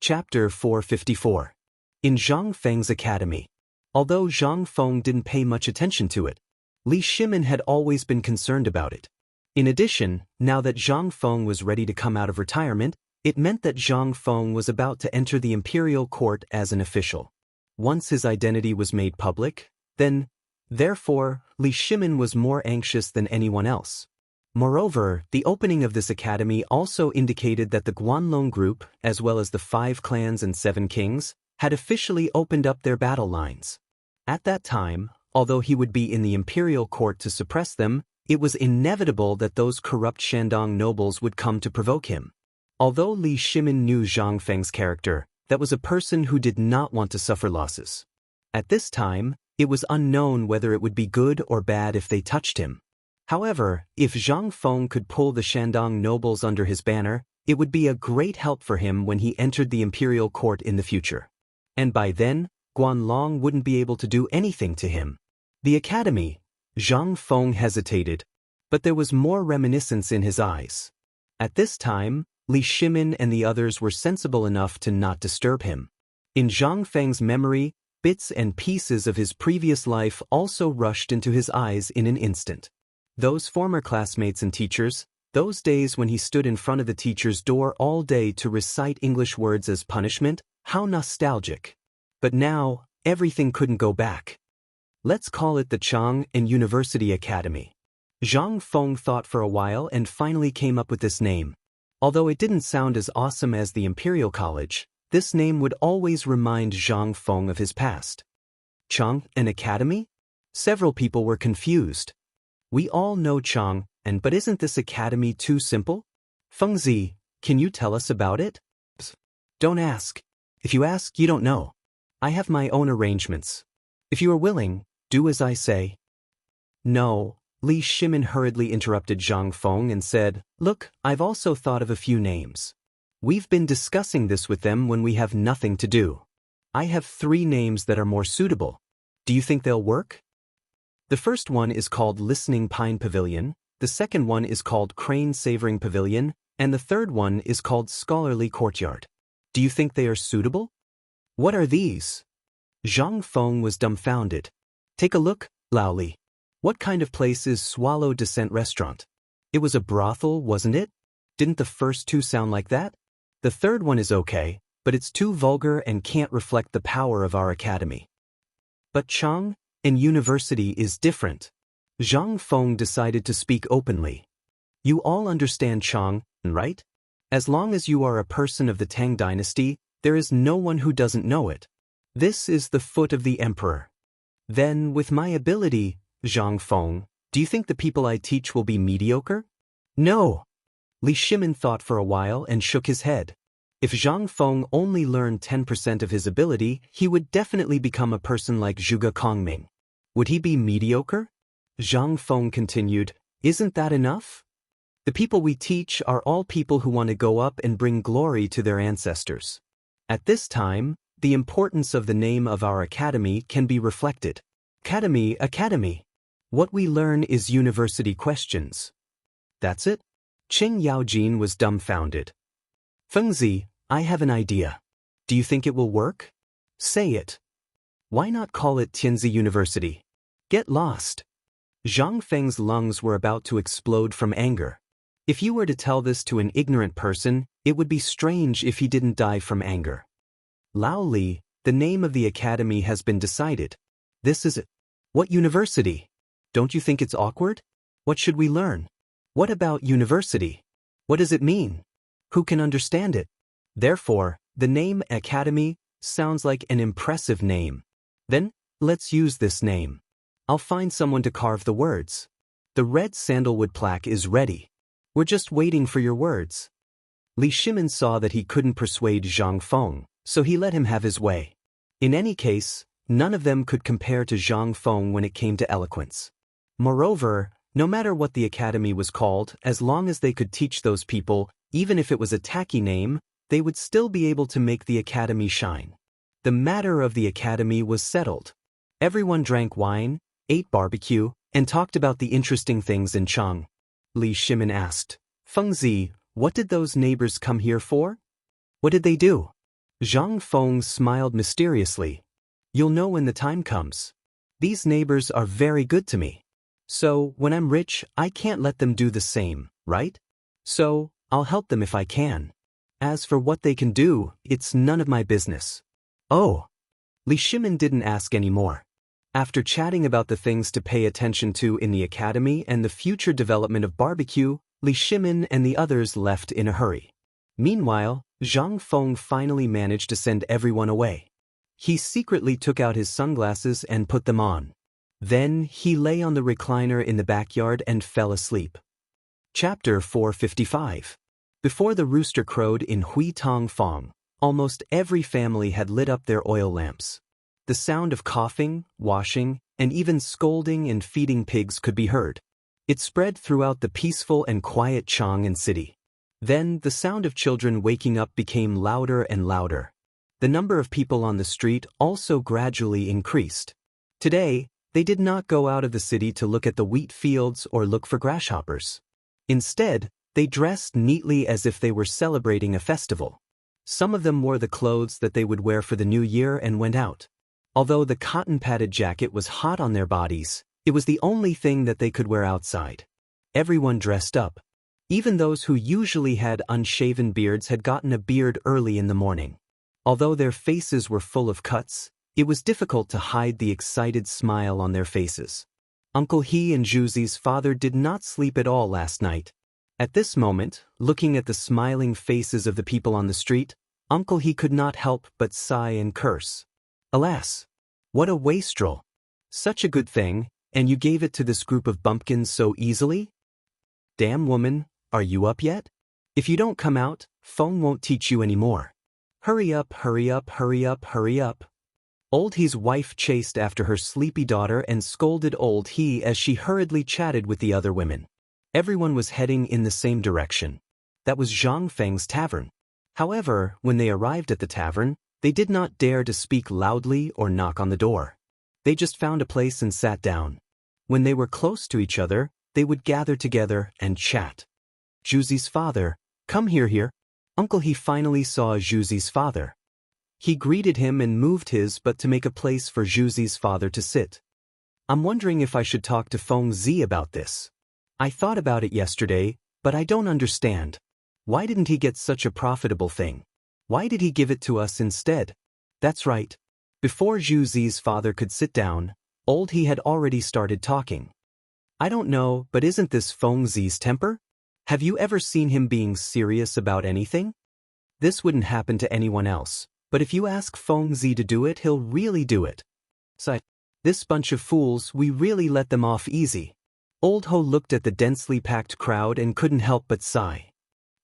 Chapter 454. In Zhang Feng's academy. Although Zhang Feng didn't pay much attention to it, Li Shimin had always been concerned about it. In addition, now that Zhang Feng was ready to come out of retirement, it meant that Zhang Feng was about to enter the imperial court as an official. Once his identity was made public, then, therefore, Li Shimin was more anxious than anyone else. Moreover, the opening of this academy also indicated that the Guanlong group, as well as the 5 clans and 7 kings, had officially opened up their battle lines. At that time, although he would be in the imperial court to suppress them, it was inevitable that those corrupt Shandong nobles would come to provoke him. Although Li Shimin knew Zhang Feng's character, that was a person who did not want to suffer losses. At this time, it was unknown whether it would be good or bad if they touched him. However, if Zhang Feng could pull the Shandong nobles under his banner, it would be a great help for him when he entered the imperial court in the future. And by then, Guanlong wouldn't be able to do anything to him. The academy. Zhang Feng hesitated, but there was more reminiscence in his eyes. At this time, Li Shimin and the others were sensible enough to not disturb him. In Zhang Feng's memory, bits and pieces of his previous life also rushed into his eyes in an instant. Those former classmates and teachers, those days when he stood in front of the teacher's door all day to recite English words as punishment, how nostalgic. But now, everything couldn't go back. Let's call it the Chang'an University Academy. Zhang Feng thought for a while and finally came up with this name. Although it didn't sound as awesome as the Imperial College, this name would always remind Zhang Feng of his past. Chang'an Academy? Several people were confused. We all know Chang'an, but isn't this academy too simple? Fengzi, can you tell us about it? Psst, don't ask. If you ask, you don't know. I have my own arrangements. If you are willing, do as I say. No, Li Shimin hurriedly interrupted Zhang Feng and said, look, I've also thought of a few names. We've been discussing this with them when we have nothing to do. I have 3 names that are more suitable. Do you think they'll work? The first one is called Listening Pine Pavilion, the second one is called Crane Savoring Pavilion, and the third one is called Scholarly Courtyard. Do you think they are suitable? What are these? Zhang Feng was dumbfounded. Take a look, Lao Li. What kind of place is Swallow Descent Restaurant? It was a brothel, wasn't it? Didn't the first two sound like that? The third one is okay, but it's too vulgar and can't reflect the power of our academy. But Chang'an University is different. Zhang Feng decided to speak openly. You all understand Chang'an, right? As long as you are a person of the Tang dynasty, there is no one who doesn't know it. This is the foot of the emperor. Then, with my ability, Zhang Feng, do you think the people I teach will be mediocre? No. Li Shimin thought for a while and shook his head. If Zhang Feng only learned 10% of his ability, he would definitely become a person like Zhuge Kongming. Would he be mediocre? Zhang Feng continued, Isn't that enough? The people we teach are all people who want to go up and bring glory to their ancestors. At this time, the importance of the name of our academy can be reflected. Academy. What we learn is university questions. That's it? Qing Yaojin was dumbfounded. Fengzi, I have an idea. Do you think it will work? Say it. Why not call it Tianzi University? Get lost. Zhang Feng's lungs were about to explode from anger. If you were to tell this to an ignorant person, it would be strange if he didn't die from anger. Lao Li, the name of the academy has been decided. This is it. What university? Don't you think it's awkward? What should we learn? What about university? What does it mean? Who can understand it? Therefore, the name Academy sounds like an impressive name. Then, let's use this name. I'll find someone to carve the words. The red sandalwood plaque is ready. We're just waiting for your words. Li Shimin saw that he couldn't persuade Zhang Feng, so he let him have his way. In any case, none of them could compare to Zhang Feng when it came to eloquence. Moreover, no matter what the academy was called, as long as they could teach those people, even if it was a tacky name, they would still be able to make the academy shine. The matter of the academy was settled. Everyone drank wine, ate barbecue, and talked about the interesting things in Chang'an. Li Shimin asked, Fengzi, what did those neighbors come here for? What did they do? Zhang Feng smiled mysteriously. You'll know when the time comes. These neighbors are very good to me. So, when I'm rich, I can't let them do the same, right? So, I'll help them if I can. As for what they can do, it's none of my business. Oh. Li Shimin didn't ask any more. After chatting about the things to pay attention to in the academy and the future development of barbecue, Li Shimin and the others left in a hurry. Meanwhile, Zhang Feng finally managed to send everyone away. He secretly took out his sunglasses and put them on. Then, he lay on the recliner in the backyard and fell asleep. Chapter 455. Before the rooster crowed in Huitong Fong, almost every family had lit up their oil lamps. The sound of coughing, washing, and even scolding and feeding pigs could be heard. It spread throughout the peaceful and quiet Chang'an city. Then, the sound of children waking up became louder and louder. The number of people on the street also gradually increased. Today, they did not go out of the city to look at the wheat fields or look for grasshoppers. Instead, they dressed neatly as if they were celebrating a festival. Some of them wore the clothes that they would wear for the new year and went out. Although the cotton-padded jacket was hot on their bodies, it was the only thing that they could wear outside. Everyone dressed up. Even those who usually had unshaven beards had gotten a beard early in the morning. Although their faces were full of cuts, it was difficult to hide the excited smile on their faces. Uncle He and Zhuzi's father did not sleep at all last night. At this moment, looking at the smiling faces of the people on the street, Uncle He could not help but sigh and curse. Alas! What a wastrel! Such a good thing, and you gave it to this group of bumpkins so easily? Damn woman, are you up yet? If you don't come out, Feng won't teach you anymore. Hurry up, hurry up, hurry up, hurry up. Old He's wife chased after her sleepy daughter and scolded Old He as she hurriedly chatted with the other women. Everyone was heading in the same direction. That was Zhang Feng's tavern. However, when they arrived at the tavern, they did not dare to speak loudly or knock on the door. They just found a place and sat down. When they were close to each other, they would gather together and chat. Zhuzi's father, Come here. Uncle, he finally saw Zhuzi's father. He greeted him and moved his butt to make a place for Zhuzi's father to sit. I'm wondering if I should talk to Feng Zi about this. I thought about it yesterday, but I don't understand. Why didn't he get such a profitable thing? Why did he give it to us instead? That's right. Before Zhuzi's father could sit down, old he had already started talking. I don't know, but isn't this Feng Zi's temper? Have you ever seen him being serious about anything? This wouldn't happen to anyone else, but if you ask Feng Zi to do it, he'll really do it. So, this bunch of fools, we really let them off easy. Old Ho looked at the densely packed crowd and couldn't help but sigh.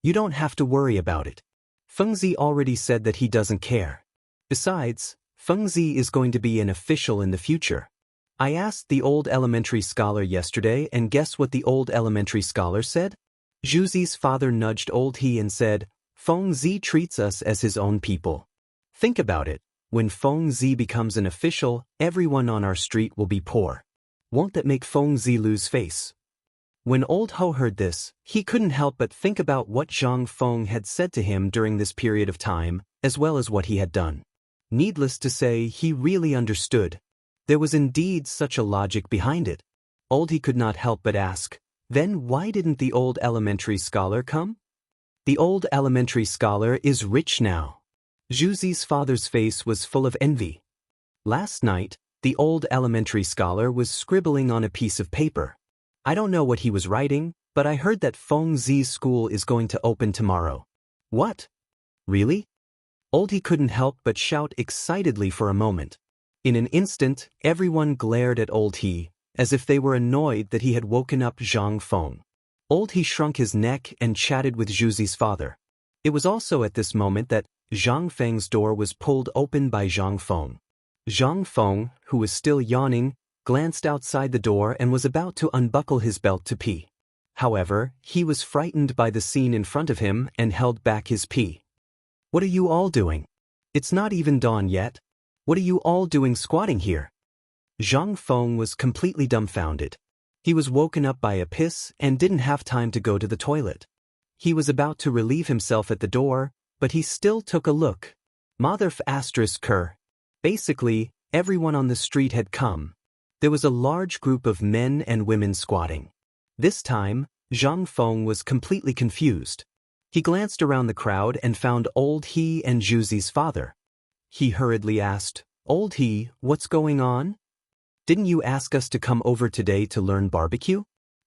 You don't have to worry about it. Feng Zi already said that he doesn't care. Besides, Feng Zi is going to be an official in the future. I asked the old elementary scholar yesterday, and guess what the old elementary scholar said? Zhuzi's father nudged old he and said, Feng Zi treats us as his own people. Think about it. When Feng Zi becomes an official, everyone on our street will be poor. Won't that make Feng Zi lose face? When old Ho heard this, he couldn't help but think about what Zhang Feng had said to him during this period of time, as well as what he had done. Needless to say, he really understood. There was indeed such a logic behind it. Old he could not help but ask, then why didn't the old elementary scholar come? The old elementary scholar is rich now. Zhuzi's father's face was full of envy. Last night, the old elementary scholar was scribbling on a piece of paper. I don't know what he was writing, but I heard that Feng Zi's school is going to open tomorrow. What? Really? Old he couldn't help but shout excitedly for a moment. In an instant, everyone glared at old he, as if they were annoyed that he had woken up Zhang Feng. Old he shrunk his neck and chatted with Zhuzi's father. It was also at this moment that Zhang Feng's door was pulled open by Zhang Feng. Zhang Feng, who was still yawning, glanced outside the door and was about to unbuckle his belt to pee. However, he was frightened by the scene in front of him and held back his pee. What are you all doing? It's not even dawn yet. What are you all doing squatting here? Zhang Feng was completely dumbfounded. He was woken up by a piss and didn't have time to go to the toilet. He was about to relieve himself at the door, but he still took a look. Motherf asterisk cur. Basically, everyone on the street had come. There was a large group of men and women squatting. This time, Zhang Feng was completely confused. He glanced around the crowd and found old he and Zhuzi's father. He hurriedly asked, Old he, what's going on? Didn't you ask us to come over today to learn barbecue?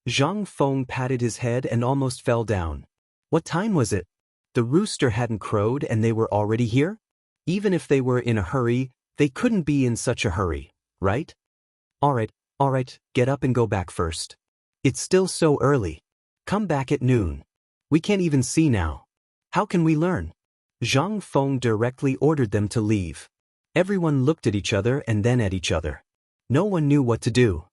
Zhang Feng patted his head and almost fell down. What time was it? The rooster hadn't crowed and they were already here? Even if they were in a hurry, they couldn't be in such a hurry, right? All right, get up and go back first. It's still so early. Come back at noon. We can't even see now. How can we learn? Zhang Feng directly ordered them to leave. Everyone looked at each other and then at each other. No one knew what to do.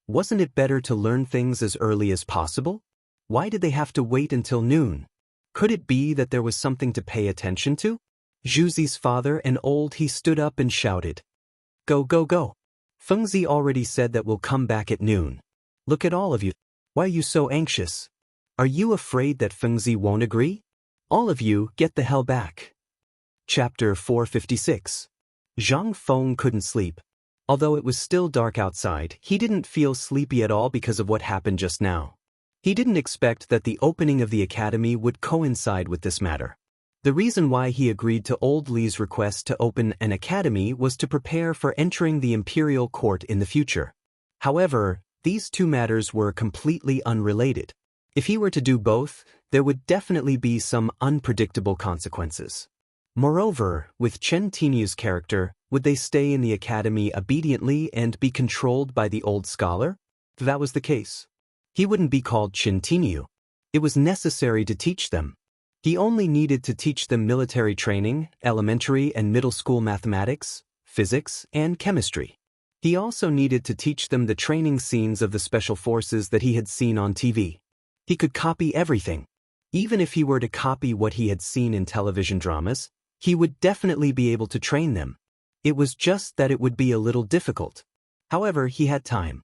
Wasn't it better to learn things as early as possible? Why did they have to wait until noon? Could it be that there was something to pay attention to? Zhuzi's father and old he stood up and shouted. Go. Feng Zi already said that we'll come back at noon. Look at all of you. Why are you so anxious? Are you afraid that Feng Zi won't agree? All of you, get the hell back. Chapter 456. Zhang Feng couldn't sleep. Although it was still dark outside, he didn't feel sleepy at all because of what happened just now. He didn't expect that the opening of the academy would coincide with this matter. The reason why he agreed to Old Li's request to open an academy was to prepare for entering the imperial court in the future. However, these two matters were completely unrelated. If he were to do both, there would definitely be some unpredictable consequences. Moreover, with Chen Tinyu's character, would they stay in the academy obediently and be controlled by the old scholar? If that was the case, he wouldn't be called Chen Tinyu. It was necessary to teach them. He only needed to teach them military training, elementary and middle school mathematics, physics, and chemistry. He also needed to teach them the training scenes of the special forces that he had seen on TV. He could copy everything. Even if he were to copy what he had seen in television dramas, he would definitely be able to train them. It was just that it would be a little difficult. However, he had time.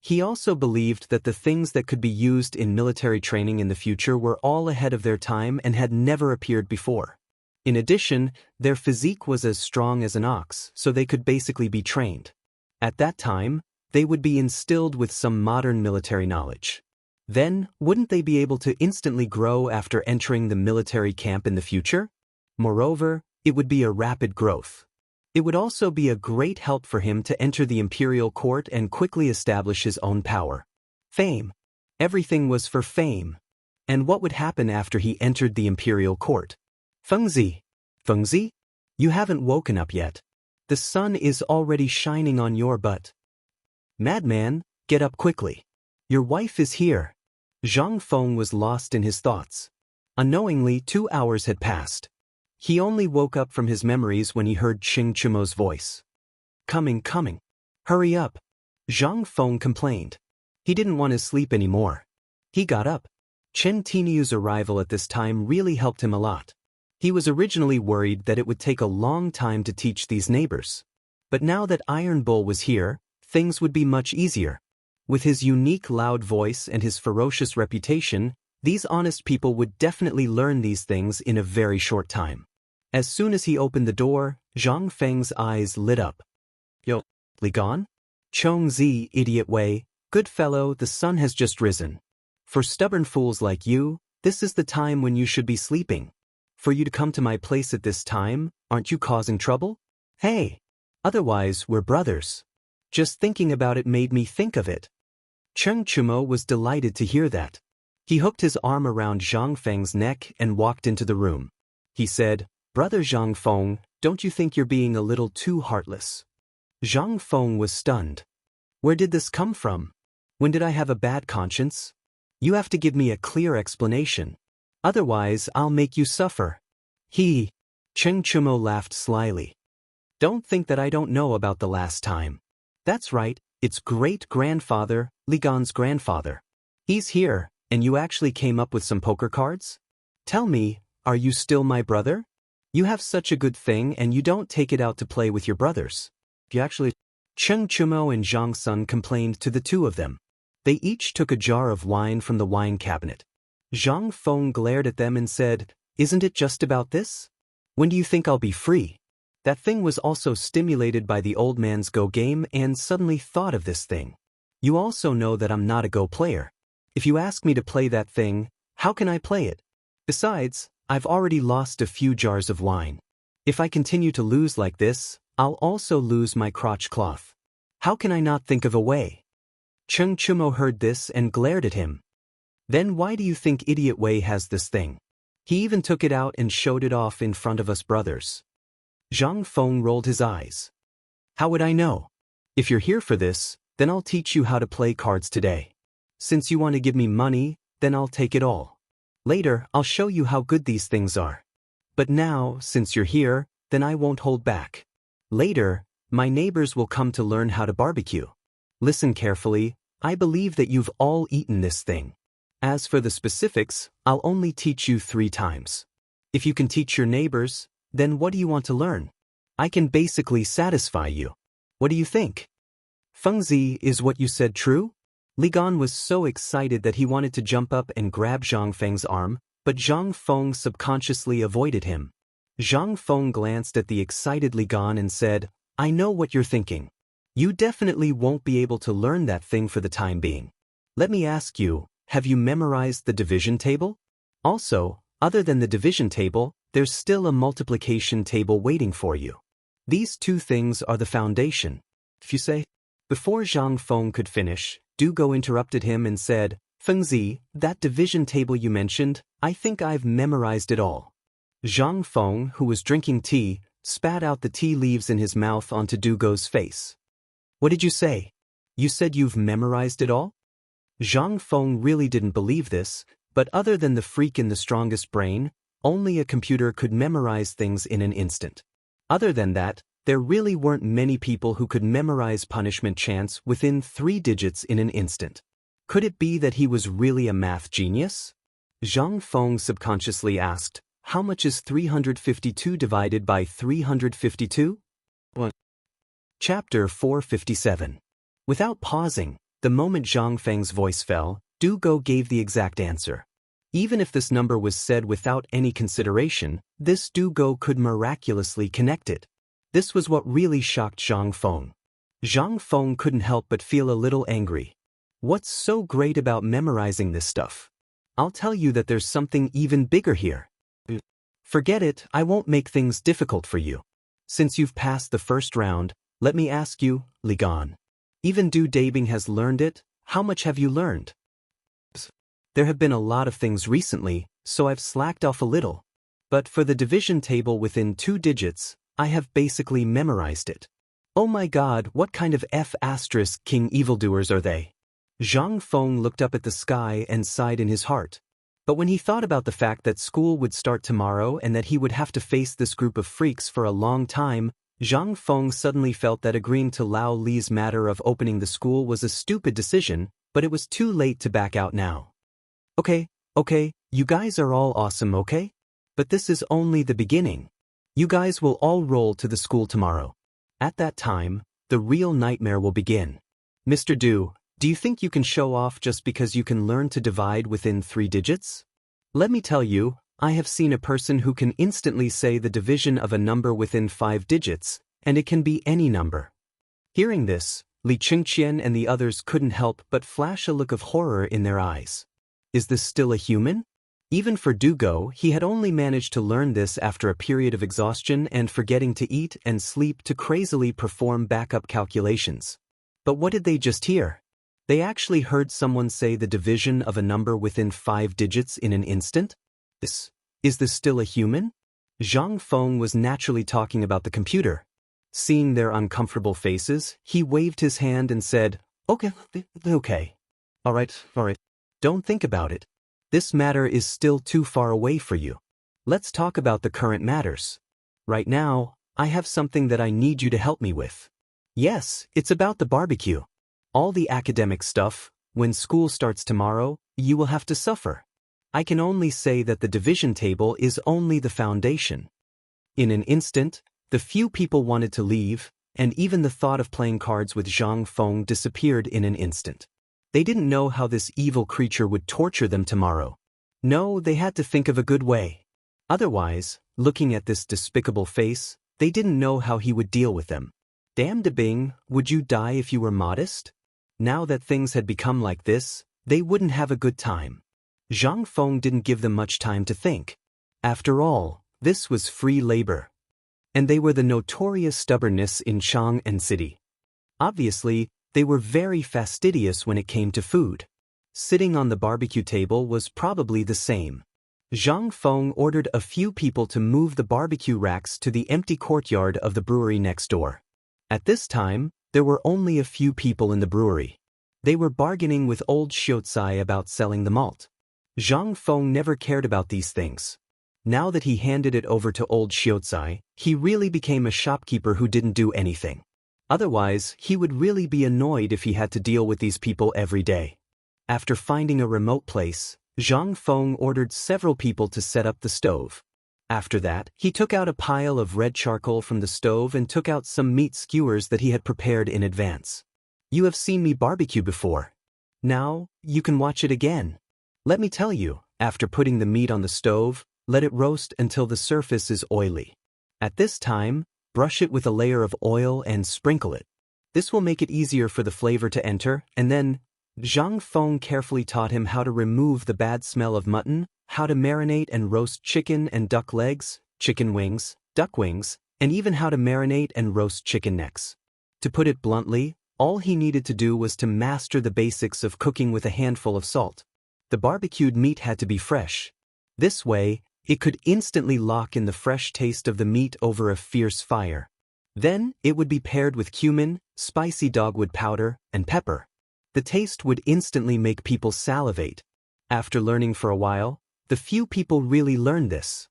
He also believed that the things that could be used in military training in the future were all ahead of their time and had never appeared before. In addition, their physique was as strong as an ox, so they could basically be trained. At that time, they would be instilled with some modern military knowledge. Then, wouldn't they be able to instantly grow after entering the military camp in the future? Moreover, it would be a rapid growth. It would also be a great help for him to enter the imperial court and quickly establish his own power. Fame. Everything was for fame. And what would happen after he entered the imperial court? Fengzi. Fengzi? You haven't woken up yet. The sun is already shining on your butt. Madman, get up quickly. Your wife is here. Zhang Feng was lost in his thoughts. Unknowingly, 2 hours had passed. He only woke up from his memories when he heard Ching Chumo's voice. Coming. Hurry up. Zhang Feng complained. He didn't want to sleep anymore. He got up. Chen Tiniu's arrival at this time really helped him a lot. He was originally worried that it would take a long time to teach these neighbors. But now that Iron Bull was here, things would be much easier. With his unique loud voice and his ferocious reputation, these honest people would definitely learn these things in a very short time. As soon as he opened the door, Zhang Feng's eyes lit up. Yo, Li gone? Chongzi, idiot Wei, good fellow, the sun has just risen. For stubborn fools like you, this is the time when you should be sleeping. For you to come to my place at this time, aren't you causing trouble? Hey! Otherwise, we're brothers. Just thinking about it made me think of it. Cheng Chumo was delighted to hear that. He hooked his arm around Zhang Feng's neck and walked into the room. He said, Brother Zhang Feng, don't you think you're being a little too heartless? Zhang Feng was stunned. Where did this come from? When did I have a bad conscience? You have to give me a clear explanation. Otherwise, I'll make you suffer. Cheng Chumo laughed slyly. Don't think that I don't know about the last time. That's right, it's great-grandfather, Li Gan's grandfather. He's here, and you actually came up with some poker cards? Tell me, are you still my brother? You have such a good thing and you don't take it out to play with your brothers. Cheng Chumo and Zhang Sun complained to the two of them. They each took a jar of wine from the wine cabinet. Zhang Feng glared at them and said, Isn't it just about this? When do you think I'll be free? That thing was also stimulated by the old man's Go game and suddenly thought of this thing. You also know that I'm not a Go player. If you ask me to play that thing, how can I play it? Besides, I've already lost a few jars of wine. If I continue to lose like this, I'll also lose my crotch cloth. How can I not think of a way? Cheng Chumo heard this and glared at him. Then why do you think Idiot Wei has this thing? He even took it out and showed it off in front of us brothers. Zhang Feng rolled his eyes. How would I know? If you're here for this, then I'll teach you how to play cards today. Since you want to give me money, then I'll take it all. Later, I'll show you how good these things are. But now, since you're here, then I won't hold back. Later, my neighbors will come to learn how to barbecue. Listen carefully, I believe that you've all eaten this thing. As for the specifics, I'll only teach you 3 times. If you can teach your neighbors, then what do you want to learn? I can basically satisfy you. What do you think? Fengzi, is what you said true? Li Gan was so excited that he wanted to jump up and grab Zhang Feng's arm, but Zhang Feng subconsciously avoided him. Zhang Feng glanced at the excited Li Gan and said, I know what you're thinking. You definitely won't be able to learn that thing for the time being. Let me ask you, have you memorized the division table? Also, other than the division table, there's still a multiplication table waiting for you. These 2 things are the foundation. If you say, before Zhang Feng could finish, Du Go interrupted him and said, Fengzi, that division table you mentioned, I think I've memorized it all. Zhang Feng, who was drinking tea, spat out the tea leaves in his mouth onto Du Go's face. What did you say? You said you've memorized it all? Zhang Feng really didn't believe this, but other than the freak in the strongest brain, only a computer could memorize things in an instant. Other than that, there really weren't many people who could memorize punishment chants within 3 digits in an instant. Could it be that he was really a math genius? Zhang Feng subconsciously asked, how much is 352 divided by 352? 1. Chapter 457. Without pausing, The moment Zhang Feng's voice fell, Du Go gave the exact answer. Even if this number was said without any consideration, this Du Go could miraculously connect it. This was what really shocked Zhang Feng. Zhang Feng couldn't help but feel a little angry. What's so great about memorizing this stuff? I'll tell you that there's something even bigger here. Forget it, I won't make things difficult for you. Since you've passed the first round, let me ask you, Li Gan. Even Du Dabing has learned it, how much have you learned? There have been a lot of things recently, so I've slacked off a little. But for the division table within 2 digits, I have basically memorized it. Oh my god, what kind of King evildoers are they? Zhang Feng looked up at the sky and sighed in his heart. But when he thought about the fact that school would start tomorrow and that he would have to face this group of freaks for a long time, Zhang Feng suddenly felt that agreeing to Lao Li's matter of opening the school was a stupid decision, but it was too late to back out now. Okay, you guys are all awesome, okay? But this is only the beginning. You guys will all roll to the school tomorrow. At that time, the real nightmare will begin. Mr. Du, do you think you can show off just because you can learn to divide within 3 digits? Let me tell you, I have seen a person who can instantly say the division of a number within 5 digits, and it can be any number. Hearing this, Li Qingqian and the others couldn't help but flash a look of horror in their eyes. Is this still a human? Even for Du Go, he had only managed to learn this after a period of exhaustion and forgetting to eat and sleep to crazily perform backup calculations. But what did they just hear? They actually heard someone say the division of a number within 5 digits in an instant? Is this still a human? Zhang Feng was naturally talking about the computer. Seeing their uncomfortable faces, he waved his hand and said, Okay. All right. Don't think about it. This matter is still too far away for you. Let's talk about the current matters. Right now, I have something that I need you to help me with. Yes, it's about the barbecue. All the academic stuff, when school starts tomorrow, you will have to suffer. I can only say that the division table is only the foundation. In an instant, the few people wanted to leave, and even the thought of playing cards with Zhang Feng disappeared in an instant. They didn't know how this evil creature would torture them tomorrow. No, they had to think of a good way. Otherwise, looking at this despicable face, they didn't know how he would deal with them. Damn Bing, would you die if you were modest? Now that things had become like this, they wouldn't have a good time. Zhang Feng didn't give them much time to think. After all, this was free labor. And they were the notorious stubbornness in Chang'an city. Obviously, they were very fastidious when it came to food. Sitting on the barbecue table was probably the same. Zhang Feng ordered a few people to move the barbecue racks to the empty courtyard of the brewery next door. At this time, there were only a few people in the brewery. They were bargaining with old Xiaotsai about selling the malt. Zhang Feng never cared about these things. Now that he handed it over to old Xiaotsai, he really became a shopkeeper who didn't do anything. Otherwise, he would really be annoyed if he had to deal with these people every day. After finding a remote place, Zhang Feng ordered several people to set up the stove. After that, he took out a pile of red charcoal from the stove and took out some meat skewers that he had prepared in advance. You have seen me barbecue before. Now, you can watch it again. Let me tell you, after putting the meat on the stove, let it roast until the surface is oily. At this time, brush it with a layer of oil and sprinkle it. This will make it easier for the flavor to enter, and then, Zhang Feng carefully taught him how to remove the bad smell of mutton, how to marinate and roast chicken and duck legs, chicken wings, duck wings, and even how to marinate and roast chicken necks. To put it bluntly, all he needed to do was to master the basics of cooking with a handful of salt. The barbecued meat had to be fresh. This way, it could instantly lock in the fresh taste of the meat over a fierce fire. Then, it would be paired with cumin, spicy dogwood powder, and pepper. The taste would instantly make people salivate. After learning for a while, the few people really learned this.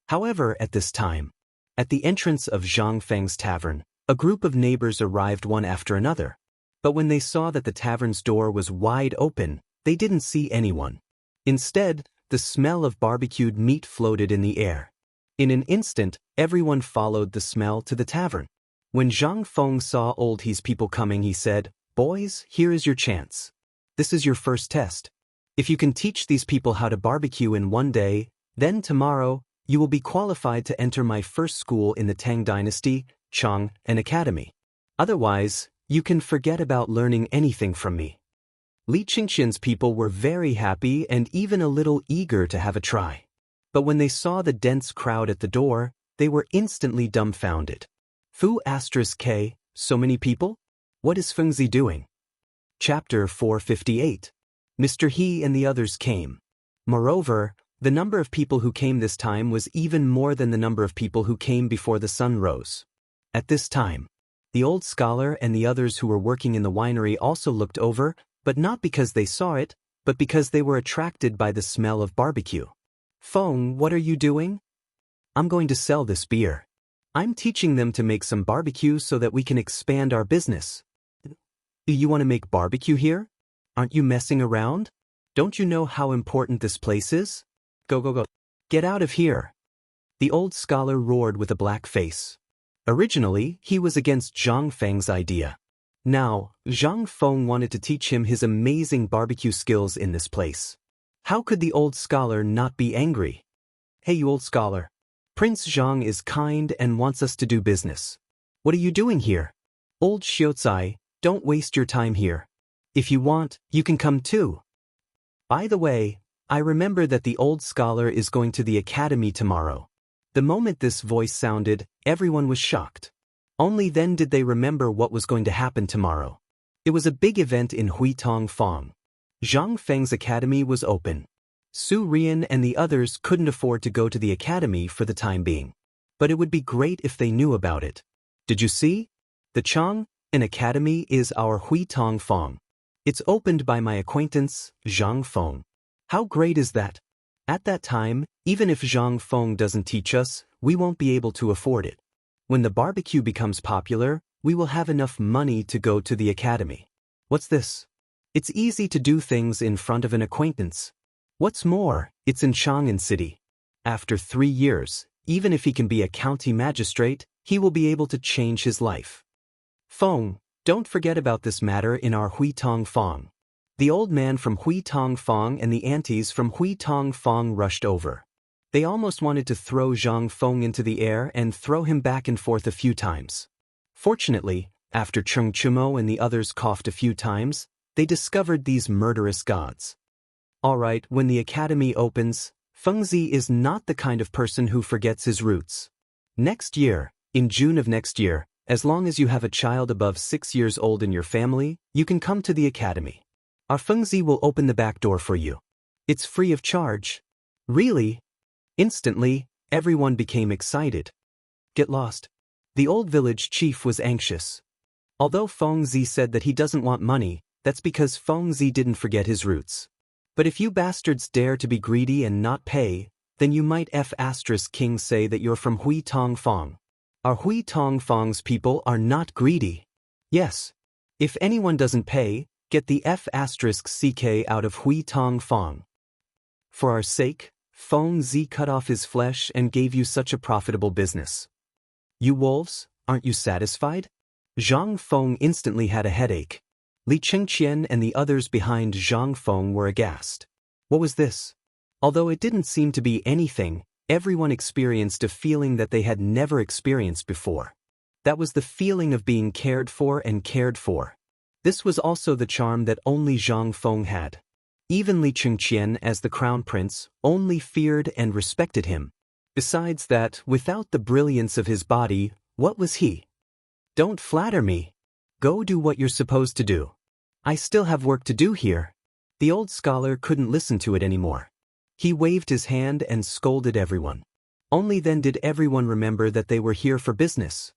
However, at this time, at the entrance of Zhang Feng's tavern, a group of neighbors arrived one after another. But when they saw that the tavern's door was wide open, they didn't see anyone. Instead, the smell of barbecued meat floated in the air. In an instant, everyone followed the smell to the tavern. When Zhang Feng saw old his people coming, he said, Boys, here is your chance. This is your first test. If you can teach these people how to barbecue in one day, then tomorrow, you will be qualified to enter my first school in the Tang Dynasty, Chang'an Academy. Otherwise, you can forget about learning anything from me. Li Qingxian's people were very happy and even a little eager to have a try. But when they saw the dense crowd at the door, they were instantly dumbfounded. Fu*K, so many people? What is Fengzi doing? Chapter 458. Mr. He and the others came. Moreover, the number of people who came this time was even more than the number of people who came before the sun rose. At this time, the old scholar and the others who were working in the winery also looked over, but not because they saw it, but because they were attracted by the smell of barbecue. Feng, what are you doing? I'm going to sell this beer. I'm teaching them to make some barbecue so that we can expand our business. Do you want to make barbecue here? Aren't you messing around? Don't you know how important this place is? Go, go, go. Get out of here. The old scholar roared with a black face. Originally, he was against Zhang Feng's idea. Now, Zhang Feng wanted to teach him his amazing barbecue skills in this place. How could the old scholar not be angry? Hey, you old scholar. Prince Zhang is kind and wants us to do business. What are you doing here? Old Xiaozai, don't waste your time here. If you want, you can come too. By the way, I remember that the old scholar is going to the academy tomorrow. The moment this voice sounded, everyone was shocked. Only then did they remember what was going to happen tomorrow. It was a big event in Huitong Fong. Zhang Feng's academy was open. Su Rian and the others couldn't afford to go to the academy for the time being. But it would be great if they knew about it. Did you see? The Chang'an Academy is our Huitong Fong. It's opened by my acquaintance, Zhang Feng. How great is that? At that time, even if Zhang Feng doesn't teach us, we won't be able to afford it. When the barbecue becomes popular, we will have enough money to go to the academy. What's this? It's easy to do things in front of an acquaintance. What's more, it's in Chang'an City. After 3 years, even if he can be a county magistrate, he will be able to change his life. Feng, don't forget about this matter in our Huitong Fong. The old man from Huitong Fong and the aunties from Huitong Fong rushed over. They almost wanted to throw Zhang Feng into the air and throw him back and forth a few times. Fortunately, after Cheng Chumo and the others coughed a few times, they discovered these murderous gods. Alright, when the academy opens, Fengzi is not the kind of person who forgets his roots. Next year, in June of next year, as long as you have a child above 6 years old in your family, you can come to the academy. Our Fengzi will open the back door for you. It's free of charge. Really? Instantly, everyone became excited. Get lost. The old village chief was anxious. Although Fengzi said that he doesn't want money, that's because Fengzi didn't forget his roots. But if you bastards dare to be greedy and not pay, then you might King say that you're from Huitong Fong. Our Huitong Fong's people are not greedy. Yes. If anyone doesn't pay, get the CK out of Huitong Fong. For our sake, Fengzi cut off his flesh and gave you such a profitable business. You wolves, aren't you satisfied? Zhang Feng instantly had a headache. Li Qingxian and the others behind Zhang Feng were aghast. What was this? Although it didn't seem to be anything, everyone experienced a feeling that they had never experienced before. That was the feeling of being cared for and cared for. This was also the charm that only Zhang Feng had. Even Li Qingxian, as the crown prince, only feared and respected him. Besides that, without the brilliance of his body, what was he? Don't flatter me. Go do what you're supposed to do. I still have work to do here. The old scholar couldn't listen to it anymore. He waved his hand and scolded everyone. Only then did everyone remember that they were here for business.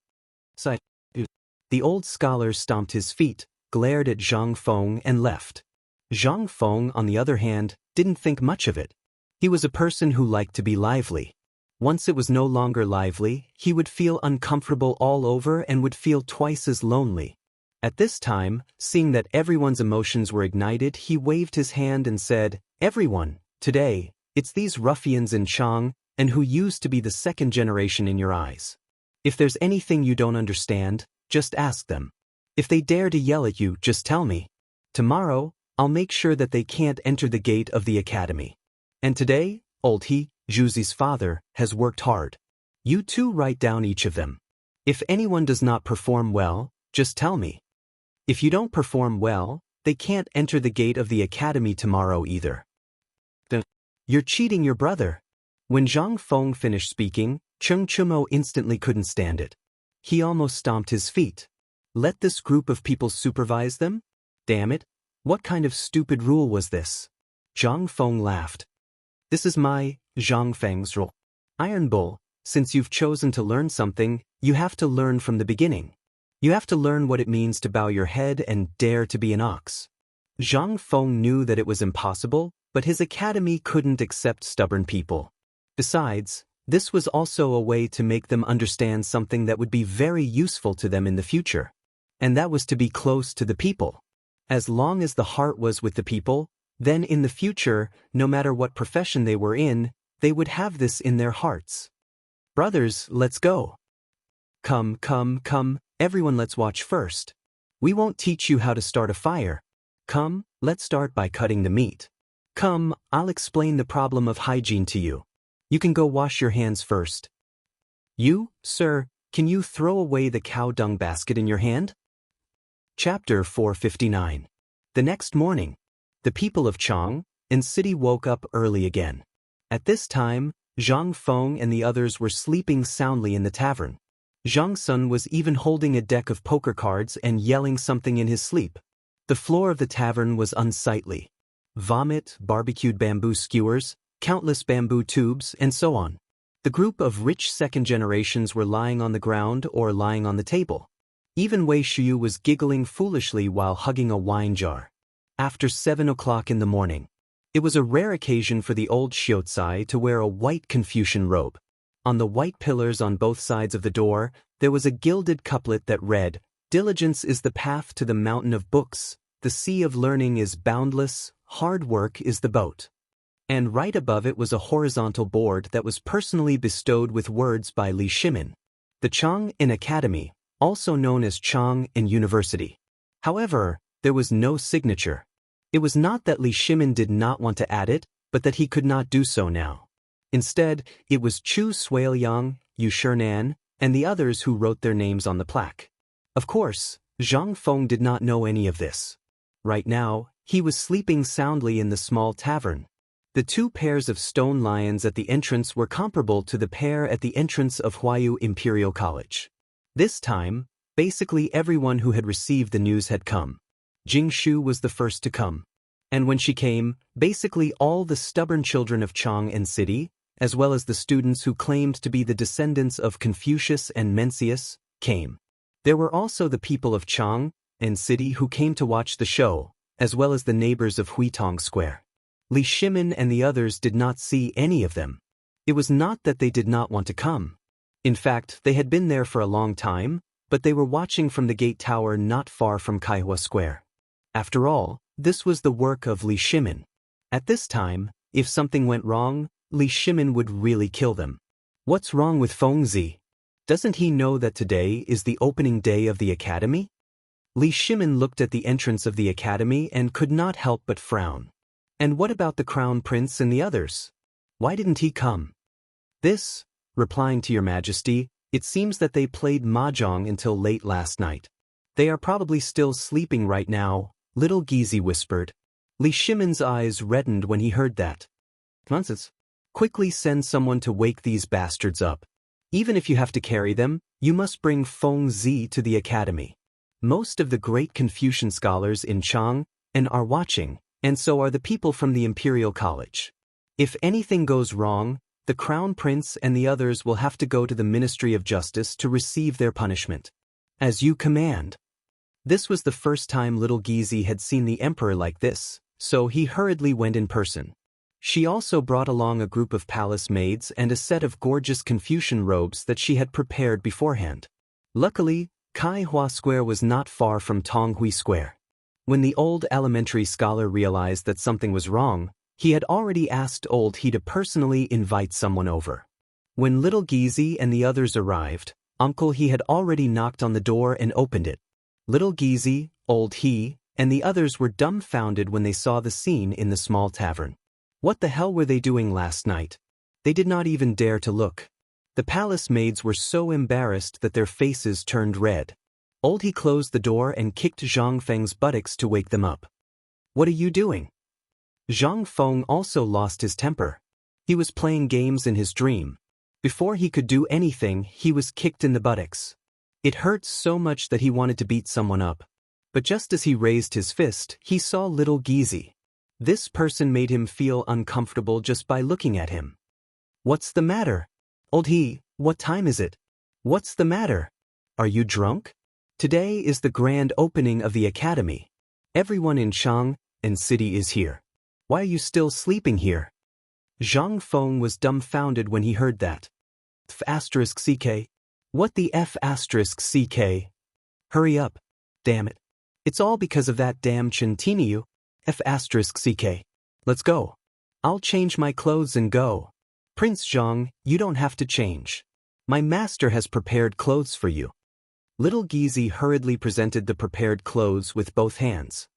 The old scholar stomped his feet, glared at Zhang Feng and left. Zhang Feng, on the other hand, didn't think much of it. He was a person who liked to be lively. Once it was no longer lively, he would feel uncomfortable all over and would feel twice as lonely. At this time, seeing that everyone's emotions were ignited, he waved his hand and said, "Everyone, today, it's these ruffians in Chang'an and who used to be the second generation in your eyes. If there's anything you don't understand, just ask them. If they dare to yell at you, just tell me. Tomorrow, I'll make sure that they can't enter the gate of the academy. And today, old he, Zhuzi's father, has worked hard. You too write down each of them. If anyone does not perform well, just tell me. If you don't perform well, they can't enter the gate of the academy tomorrow either. You're cheating your brother. When Zhang Feng finished speaking, Cheng Chumo instantly couldn't stand it. He almost stomped his feet. Let this group of people supervise them? Damn it, what kind of stupid rule was this? Zhang Feng laughed. This is my, Zhang Feng's rule. Iron Bull, since you've chosen to learn something, you have to learn from the beginning. You have to learn what it means to bow your head and dare to be an ox. Zhang Feng knew that it was impossible, but his academy couldn't accept stubborn people. Besides, this was also a way to make them understand something that would be very useful to them in the future. And that was to be close to the people. As long as the heart was with the people, then in the future, no matter what profession they were in, they would have this in their hearts. Brothers, let's go. Come, everyone, let's watch first. We won't teach you how to start a fire. Come, let's start by cutting the meat. Come, I'll explain the problem of hygiene to you. You can go wash your hands first. You, sir, can you throw away the cow dung basket in your hand? Chapter 459. The next morning, the people of Chang'an city woke up early again. At this time, Zhang Feng and the others were sleeping soundly in the tavern. Zhang Sun was even holding a deck of poker cards and yelling something in his sleep. The floor of the tavern was unsightly. Vomit, barbecued bamboo skewers, countless bamboo tubes, and so on. The group of rich second generations were lying on the ground or lying on the table. Even Wei Shuyu was giggling foolishly while hugging a wine jar. After 7 o'clock in the morning, it was a rare occasion for the old Xiaocai to wear a white Confucian robe. On the white pillars on both sides of the door, there was a gilded couplet that read, "Diligence is the path to the mountain of books, the sea of learning is boundless, hard work is the boat." And right above it was a horizontal board that was personally bestowed with words by Li Shimin. The Chang'an Academy, also known as Chang'an University. However, there was no signature. It was not that Li Shimin did not want to add it, but that he could not do so now. Instead, it was Chu Suiliang, Yu Shernan, and the others who wrote their names on the plaque. Of course, Zhang Feng did not know any of this. Right now, he was sleeping soundly in the small tavern. The two pairs of stone lions at the entrance were comparable to the pair at the entrance of Huayu Imperial College. This time, basically everyone who had received the news had come. Jing Shu was the first to come. And when she came, basically all the stubborn children of Chang'an City, as well as the students who claimed to be the descendants of Confucius and Mencius, came. There were also the people of Chang'an City who came to watch the show, as well as the neighbors of Huitong Square. Li Shimin and the others did not see any of them. It was not that they did not want to come. In fact, they had been there for a long time, but they were watching from the gate tower not far from Kaihua Square. After all, this was the work of Li Shimin. At this time, if something went wrong, Li Shimin would really kill them. What's wrong with Fengzi? Doesn't he know that today is the opening day of the academy? Li Shimin looked at the entrance of the academy and could not help but frown. And what about the crown prince and the others? Why didn't he come? This, replying to your majesty, it seems that they played mahjong until late last night. They are probably still sleeping right now, little Gizi whispered. Li Shimin's eyes reddened when he heard that. Nonsense. Quickly send someone to wake these bastards up. Even if you have to carry them, you must bring Fengzi to the academy. Most of the great Confucian scholars in Chang'an are watching, and so are the people from the Imperial College. If anything goes wrong, the Crown Prince and the others will have to go to the Ministry of Justice to receive their punishment. As you command. This was the first time little Gizi had seen the emperor like this, so he hurriedly went in person. She also brought along a group of palace maids and a set of gorgeous Confucian robes that she had prepared beforehand. Luckily, Kaihua Square was not far from Tonghui Square. When the old elementary scholar realized that something was wrong, he had already asked old he to personally invite someone over. When little Gizi and the others arrived, Uncle he had already knocked on the door and opened it. Little Gizi, Old He, and the others were dumbfounded when they saw the scene in the small tavern. What the hell were they doing last night? They did not even dare to look. The palace maids were so embarrassed that their faces turned red. Old He closed the door and kicked Zhang Feng's buttocks to wake them up. What are you doing? Zhang Feng also lost his temper. He was playing games in his dream. Before he could do anything, he was kicked in the buttocks. It hurt so much that he wanted to beat someone up. But just as he raised his fist, he saw little Gizi. This person made him feel uncomfortable just by looking at him. What's the matter? Old He, what time is it? What's the matter? Are you drunk? Today is the grand opening of the academy. Everyone in Chang'an city is here. Why are you still sleeping here? Zhang Feng was dumbfounded when he heard that. F***ck. What the F***ck? Hurry up. Damn it. It's all because of that damn Chintiniu. F***ck. Let's go. I'll change my clothes and go. Prince Zhang, you don't have to change. My master has prepared clothes for you. Little Gizi hurriedly presented the prepared clothes with both hands.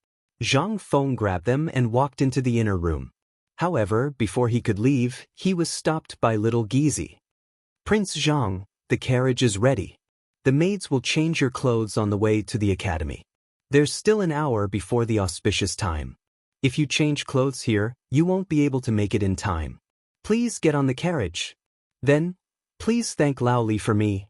Zhang Feng grabbed them and walked into the inner room. However, before he could leave, he was stopped by little Gizi. Prince Zhang, the carriage is ready. The maids will change your clothes on the way to the academy. There's still an hour before the auspicious time. If you change clothes here, you won't be able to make it in time. Please get on the carriage. Then, please thank Lao Li for me.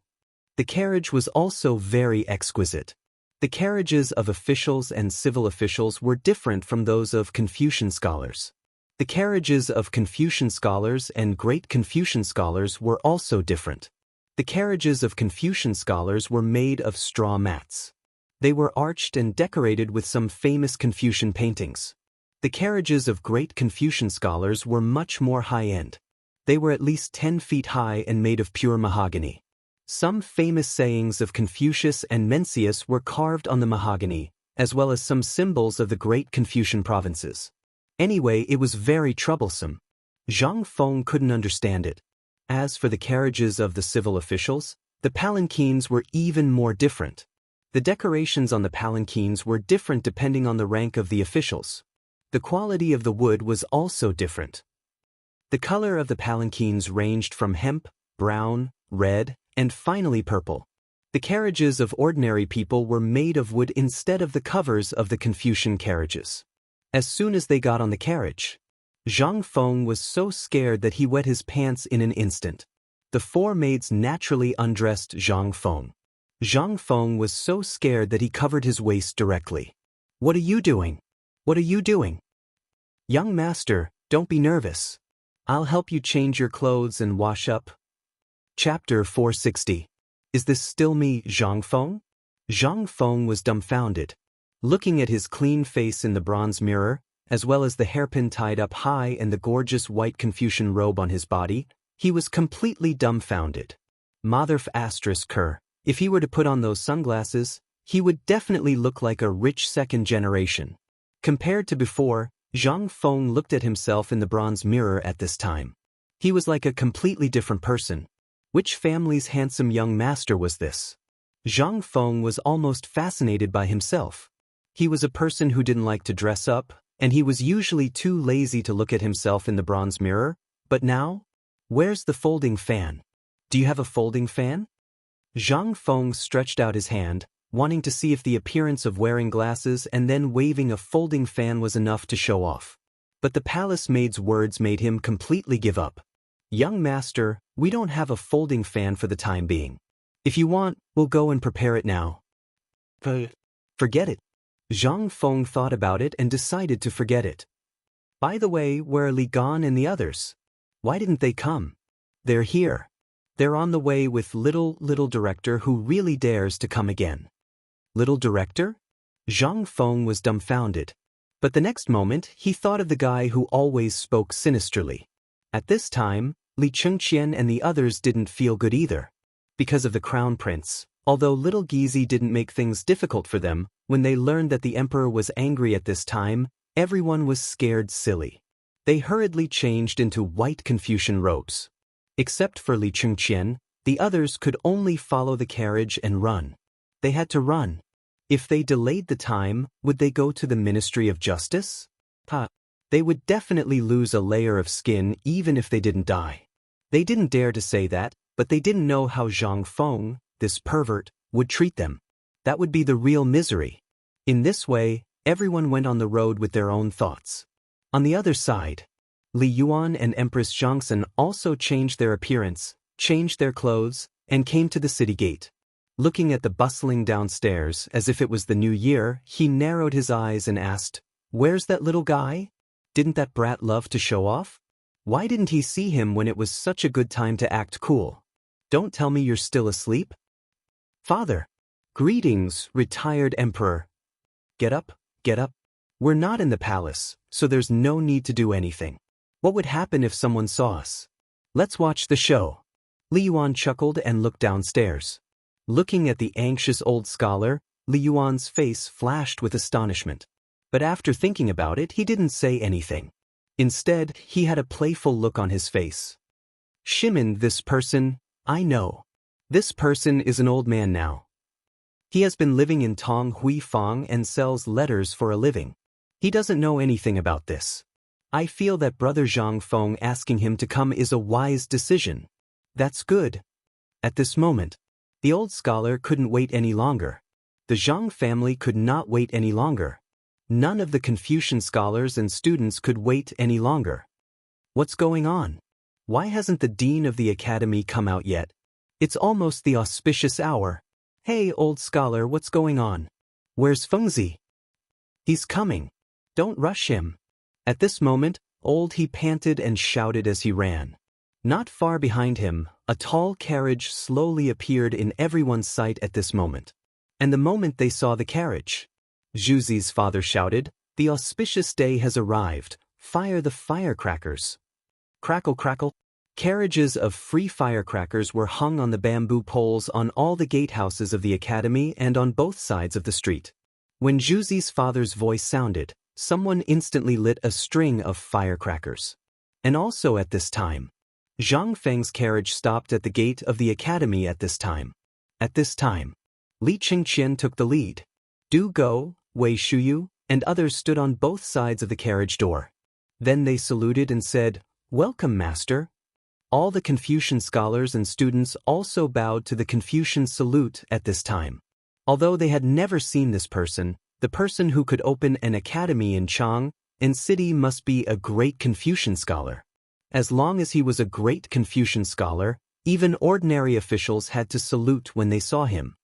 The carriage was also very exquisite. The carriages of officials and civil officials were different from those of Confucian scholars. The carriages of Confucian scholars and great Confucian scholars were also different. The carriages of Confucian scholars were made of straw mats. They were arched and decorated with some famous Confucian paintings. The carriages of great Confucian scholars were much more high-end. They were at least 10 feet high and made of pure mahogany. Some famous sayings of Confucius and Mencius were carved on the mahogany, as well as some symbols of the great Confucian provinces. Anyway, it was very troublesome. Zhang Feng couldn't understand it. As for the carriages of the civil officials, the palanquins were even more different. The decorations on the palanquins were different depending on the rank of the officials. The quality of the wood was also different. The color of the palanquins ranged from hemp, brown, red, and finally purple. The carriages of ordinary people were made of wood instead of the covers of the Confucian carriages. As soon as they got on the carriage, Zhang Feng was so scared that he wet his pants in an instant. The four maids naturally undressed Zhang Feng. Zhang Feng was so scared that he covered his waist directly. What are you doing? What are you doing? Young master, don't be nervous. I'll help you change your clothes and wash up. Chapter 460. Is this still me, Zhang Feng? Zhang Feng was dumbfounded. Looking at his clean face in the bronze mirror, as well as the hairpin tied up high and the gorgeous white Confucian robe on his body, he was completely dumbfounded. Mother****, if he were to put on those sunglasses, he would definitely look like a rich second generation. Compared to before, Zhang Feng looked at himself in the bronze mirror at this time. He was like a completely different person. Which family's handsome young master was this? Zhang Feng was almost fascinated by himself. He was a person who didn't like to dress up, and he was usually too lazy to look at himself in the bronze mirror, but now? Where's the folding fan? Do you have a folding fan? Zhang Feng stretched out his hand, wanting to see if the appearance of wearing glasses and then waving a folding fan was enough to show off. But the palace maid's words made him completely give up. Young master, we don't have a folding fan for the time being. If you want, we'll go and prepare it now. Forget it. Zhang Feng thought about it and decided to forget it. By the way, where are Li Gan and the others? Why didn't they come? They're here. They're on the way with little director who really dares to come again. Little director? Zhang Feng was dumbfounded. But the next moment, he thought of the guy who always spoke sinisterly. At this time, Li Chengqian and the others didn't feel good either. Because of the crown prince, although little Gizi didn't make things difficult for them, when they learned that the emperor was angry at this time, everyone was scared silly. They hurriedly changed into white Confucian robes. Except for Li Chengqian, the others could only follow the carriage and run. They had to run. If they delayed the time, would they go to the Ministry of Justice? They would definitely lose a layer of skin even if they didn't die. They didn't dare to say that, but they didn't know how Zhang Feng, this pervert, would treat them. That would be the real misery. In this way, everyone went on the road with their own thoughts. On the other side, Li Yuan and Empress Zhangxin also changed their appearance, changed their clothes, and came to the city gate. Looking at the bustling downstairs as if it was the new year, he narrowed his eyes and asked, "Where's that little guy? Didn't that brat love to show off? Why didn't he see him when it was such a good time to act cool? Don't tell me you're still asleep?" "Father." "Greetings, retired emperor." Get up, get up. We're not in the palace, so there's no need to do anything. What would happen if someone saw us? Let's watch the show." Li Yuan chuckled and looked downstairs. Looking at the anxious old scholar, Li Yuan's face flashed with astonishment. But after thinking about it, he didn't say anything. Instead, he had a playful look on his face. "Ximin, this person, I know. This person is an old man now. He has been living in Tong Hui Fang and sells letters for a living. He doesn't know anything about this. I feel that Brother Zhang Feng asking him to come is a wise decision. That's good." At this moment, the old scholar couldn't wait any longer. The Zhang family could not wait any longer. None of the Confucian scholars and students could wait any longer. What's going on? Why hasn't the dean of the academy come out yet? It's almost the auspicious hour. Hey, old scholar, what's going on? Where's Fengzi? He's coming. Don't rush him. At this moment, he panted and shouted as he ran. Not far behind him, a tall carriage slowly appeared in everyone's sight at this moment. And the moment they saw the carriage, Zhuzi's father shouted, "The auspicious day has arrived. Fire the firecrackers." Crackle, crackle. Carriages of free firecrackers were hung on the bamboo poles on all the gatehouses of the academy and on both sides of the street. When Zhuzi's father's voice sounded, someone instantly lit a string of firecrackers. And also at this time, Zhang Feng's carriage stopped at the gate of the academy at this time. At this time, Li Qingqian took the lead. Du Go, Wei Shuyu, and others stood on both sides of the carriage door. Then they saluted and said, "Welcome, master." All the Confucian scholars and students also bowed to the Confucian salute at this time. Although they had never seen this person, the person who could open an academy in Chang'an city must be a great Confucian scholar. As long as he was a great Confucian scholar, even ordinary officials had to salute when they saw him.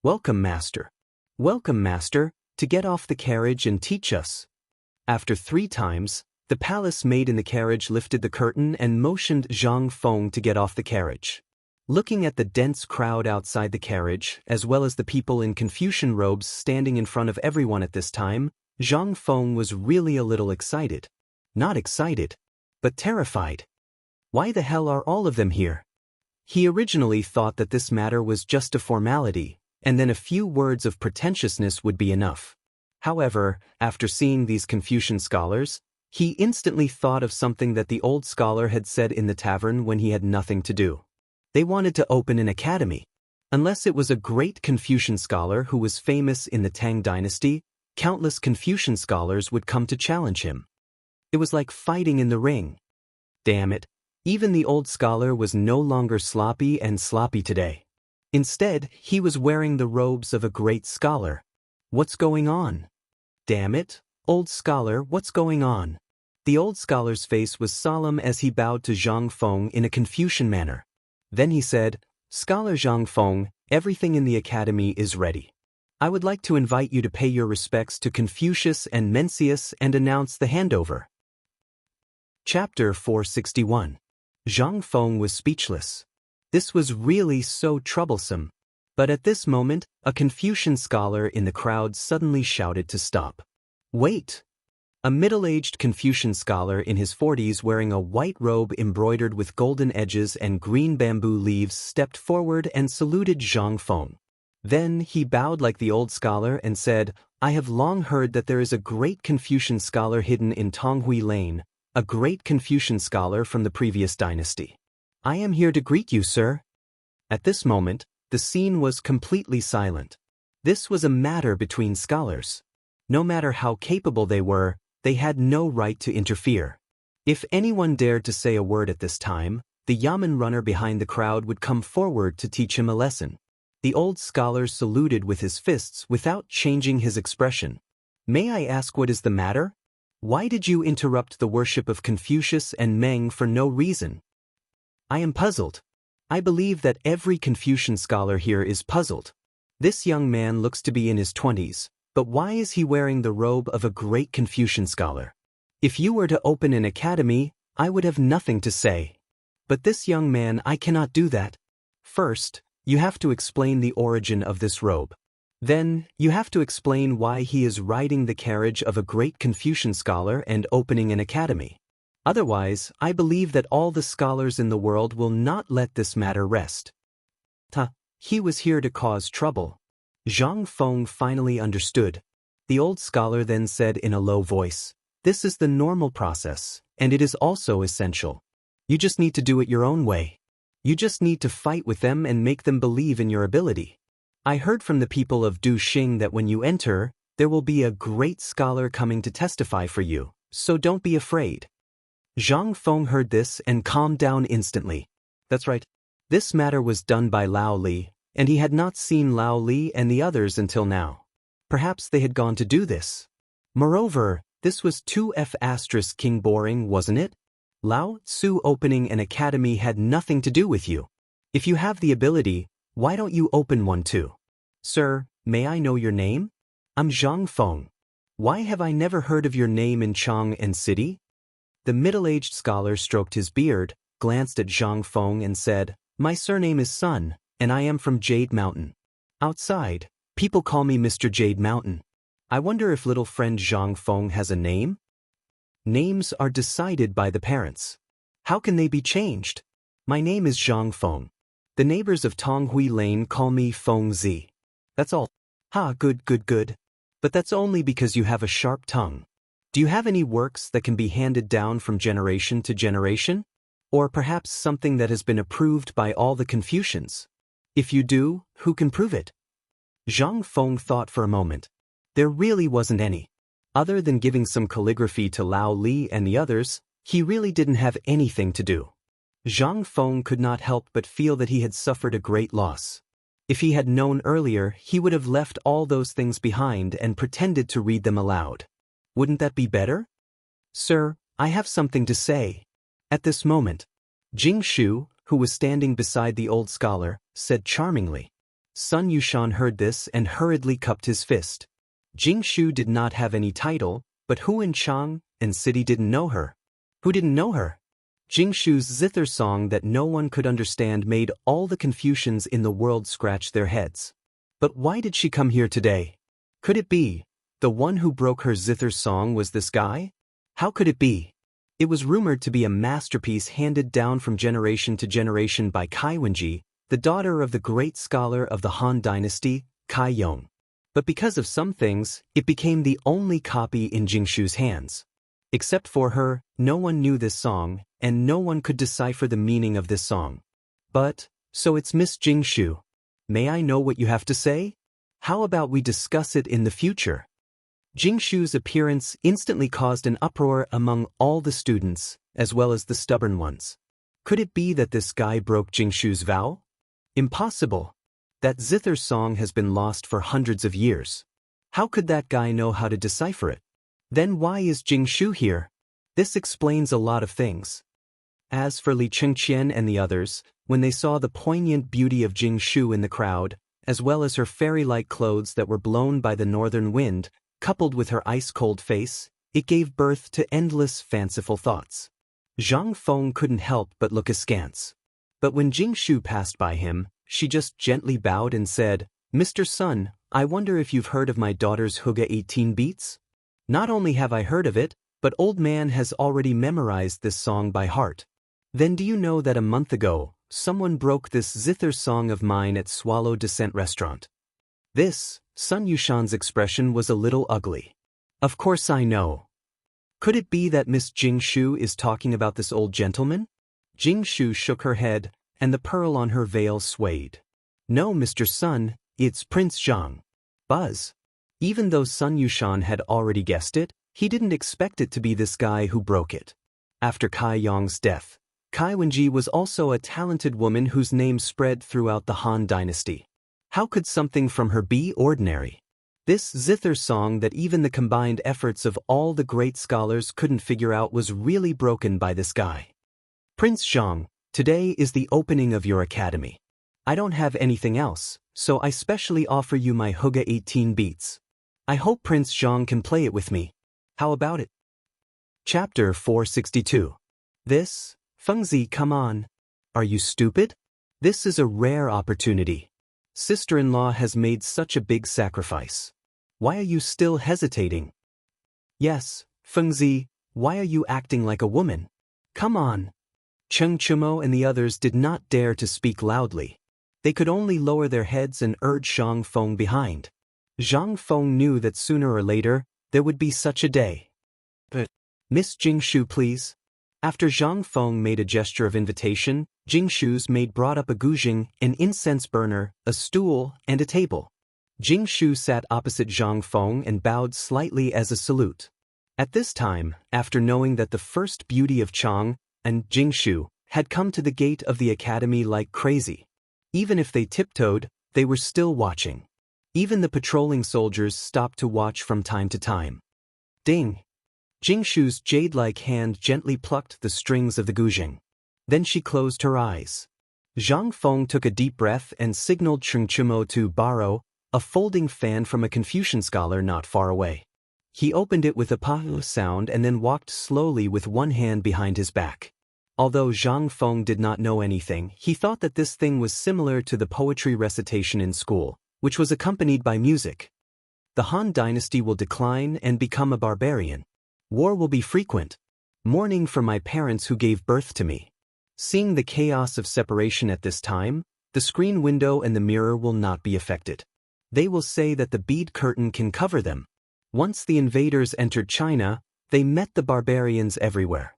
"Welcome, master. Welcome, master, to get off the carriage and teach us." After 3 times, the palace maid in the carriage lifted the curtain and motioned Zhang Feng to get off the carriage. Looking at the dense crowd outside the carriage, as well as the people in Confucian robes standing in front of everyone at this time, Zhang Feng was really a little excited. Not excited, but terrified. Why the hell are all of them here? He originally thought that this matter was just a formality, and then a few words of pretentiousness would be enough. However, after seeing these Confucian scholars, he instantly thought of something that the old scholar had said in the tavern when he had nothing to do. They wanted to open an academy. Unless it was a great Confucian scholar who was famous in the Tang dynasty, countless Confucian scholars would come to challenge him. It was like fighting in the ring. Damn it, even the old scholar was no longer sloppy today. Instead, he was wearing the robes of a great scholar. What's going on? Damn it, old scholar, what's going on? The old scholar's face was solemn as he bowed to Zhang Feng in a Confucian manner. Then he said, "Scholar Zhang Feng, everything in the academy is ready. I would like to invite you to pay your respects to Confucius and Mencius and announce the handover." Chapter 461. Zhang Feng was speechless. This was really so troublesome. But at this moment, a Confucian scholar in the crowd suddenly shouted to stop. "Wait!" A middle-aged Confucian scholar in his 40s wearing a white robe embroidered with golden edges and green bamboo leaves stepped forward and saluted Zhang Feng. Then he bowed like the old scholar and said, "I have long heard that there is a great Confucian scholar hidden in Tonghui Lane, a great Confucian scholar from the previous dynasty. I am here to greet you, sir." At this moment, the scene was completely silent. This was a matter between scholars. No matter how capable they were, they had no right to interfere. If anyone dared to say a word at this time, the yamen runner behind the crowd would come forward to teach him a lesson. The old scholar saluted with his fists without changing his expression. "May I ask what is the matter? Why did you interrupt the worship of Confucius and Meng for no reason?" "I am puzzled. I believe that every Confucian scholar here is puzzled. This young man looks to be in his 20s, but why is he wearing the robe of a great Confucian scholar? If you were to open an academy, I would have nothing to say. But this young man, I cannot do that. First, you have to explain the origin of this robe. Then, you have to explain why he is riding the carriage of a great Confucian scholar and opening an academy. Otherwise, I believe that all the scholars in the world will not let this matter rest." He was here to cause trouble. Zhang Feng finally understood. The old scholar then said in a low voice, "This is the normal process, and it is also essential. You just need to do it your own way. You just need to fight with them and make them believe in your ability. I heard from the people of Du Xing that when you enter, there will be a great scholar coming to testify for you, so don't be afraid." Zhang Feng heard this and calmed down instantly. That's right. This matter was done by Lao Li, and he had not seen Lao Li and the others until now. Perhaps they had gone to do this. Moreover, this was 2F** King boring, wasn't it? Lao Tzu opening an academy had nothing to do with you. If you have the ability, why don't you open one too? "Sir, may I know your name?" "I'm Zhang Feng. Why have I never heard of your name in Chang'an city?" The middle-aged scholar stroked his beard, glanced at Zhang Feng and said, "My surname is Sun, and I am from Jade Mountain. Outside, people call me Mr. Jade Mountain. I wonder if little friend Zhang Feng has a name?" Names are decided by the parents. How can they be changed? My name is Zhang Feng. The neighbors of Tonghui Lane call me Feng Zi. That's all. Ha, good. But that's only because you have a sharp tongue. Do you have any works that can be handed down from generation to generation? Or perhaps something that has been approved by all the Confucians? If you do, who can prove it? Zhang Feng thought for a moment. There really wasn't any. Other than giving some calligraphy to Lao Li and the others, he really didn't have anything to do. Zhang Feng could not help but feel that he had suffered a great loss. If he had known earlier, he would have left all those things behind and pretended to read them aloud. Wouldn't that be better? "Sir, I have something to say." At this moment, Jing Shu, who was standing beside the old scholar, said charmingly. Sun Yushan heard this and hurriedly cupped his fist. Jing Shu did not have any title, but who in Chang'an city didn't know her? Who didn't know her? Jing Shu's zither song that no one could understand made all the Confucians in the world scratch their heads. But why did she come here today? Could it be the one who broke her zither song was this guy? How could it be? It was rumored to be a masterpiece handed down from generation to generation by Kai Wenji, the daughter of the great scholar of the Han Dynasty, Kai Yong. But because of some things, it became the only copy in Jingshu's hands. Except for her, no one knew this song, and no one could decipher the meaning of this song. But, so it's Miss Jingshu. May I know what you have to say? How about we discuss it in the future? Jingshu's appearance instantly caused an uproar among all the students, as well as the stubborn ones. Could it be that this guy broke Jingshu's vow? Impossible. That zither song has been lost for hundreds of years. How could that guy know how to decipher it? Then why is Jingshu here? This explains a lot of things. As for Li Chengqian and the others, when they saw the poignant beauty of Jingshu in the crowd, as well as her fairy-like clothes that were blown by the northern wind, coupled with her ice-cold face, it gave birth to endless fanciful thoughts. Zhang Feng couldn't help but look askance. But when Jingshu passed by him, she just gently bowed and said, "Mr. Sun, I wonder if you've heard of my daughter's Hygge 18 beats? Not only have I heard of it, but old man has already memorized this song by heart. Then do you know that a month ago, someone broke this zither song of mine at Swallow Descent restaurant?" This, Sun Yushan's expression was a little ugly. "Of course I know. Could it be that Miss Jingshu is talking about this old gentleman?" Jingshu shook her head, and the pearl on her veil swayed. "No, Mr. Sun, it's Prince Zhang. Buzz. Even though Sun Yushan had already guessed it, he didn't expect it to be this guy who broke it. After Kai Yong's death, Kai Wenji was also a talented woman whose name spread throughout the Han dynasty. How could something from her be ordinary? This zither song that even the combined efforts of all the great scholars couldn't figure out was really broken by this guy. Prince Zhang, today is the opening of your academy. I don't have anything else, so I specially offer you my Hygge 18 beats. I hope Prince Zhang can play it with me. How about it? Chapter 462. This, Fengzi, come on. Are you stupid? This is a rare opportunity. Sister-in-law has made such a big sacrifice. Why are you still hesitating? Yes, Fengzi, why are you acting like a woman? Come on. Cheng Chumo and the others did not dare to speak loudly. They could only lower their heads and urge Zhang Feng behind. Zhang Feng knew that sooner or later, there would be such a day. But, Miss Jingshu, please. After Zhang Feng made a gesture of invitation, Jingshu's maid brought up a guzheng, an incense burner, a stool, and a table. Jingshu sat opposite Zhang Feng and bowed slightly as a salute. At this time, after knowing that the first beauty of Chang and Jingshu had come to the gate of the academy like crazy. Even if they tiptoed, they were still watching. Even the patrolling soldiers stopped to watch from time to time. Ding! Jingshu's jade-like hand gently plucked the strings of the guzheng. Then she closed her eyes. Zhang Feng took a deep breath and signaled Cheng Chumo to borrow a folding fan from a Confucian scholar not far away. He opened it with a pa sound and then walked slowly with one hand behind his back. Although Zhang Feng did not know anything, he thought that this thing was similar to the poetry recitation in school, which was accompanied by music. The Han dynasty will decline and become a barbarian. War will be frequent. Mourning for my parents who gave birth to me. Seeing the chaos of separation at this time, the screen window and the mirror will not be affected. They will say that the bead curtain can cover them. Once the invaders entered China, they met the barbarians everywhere.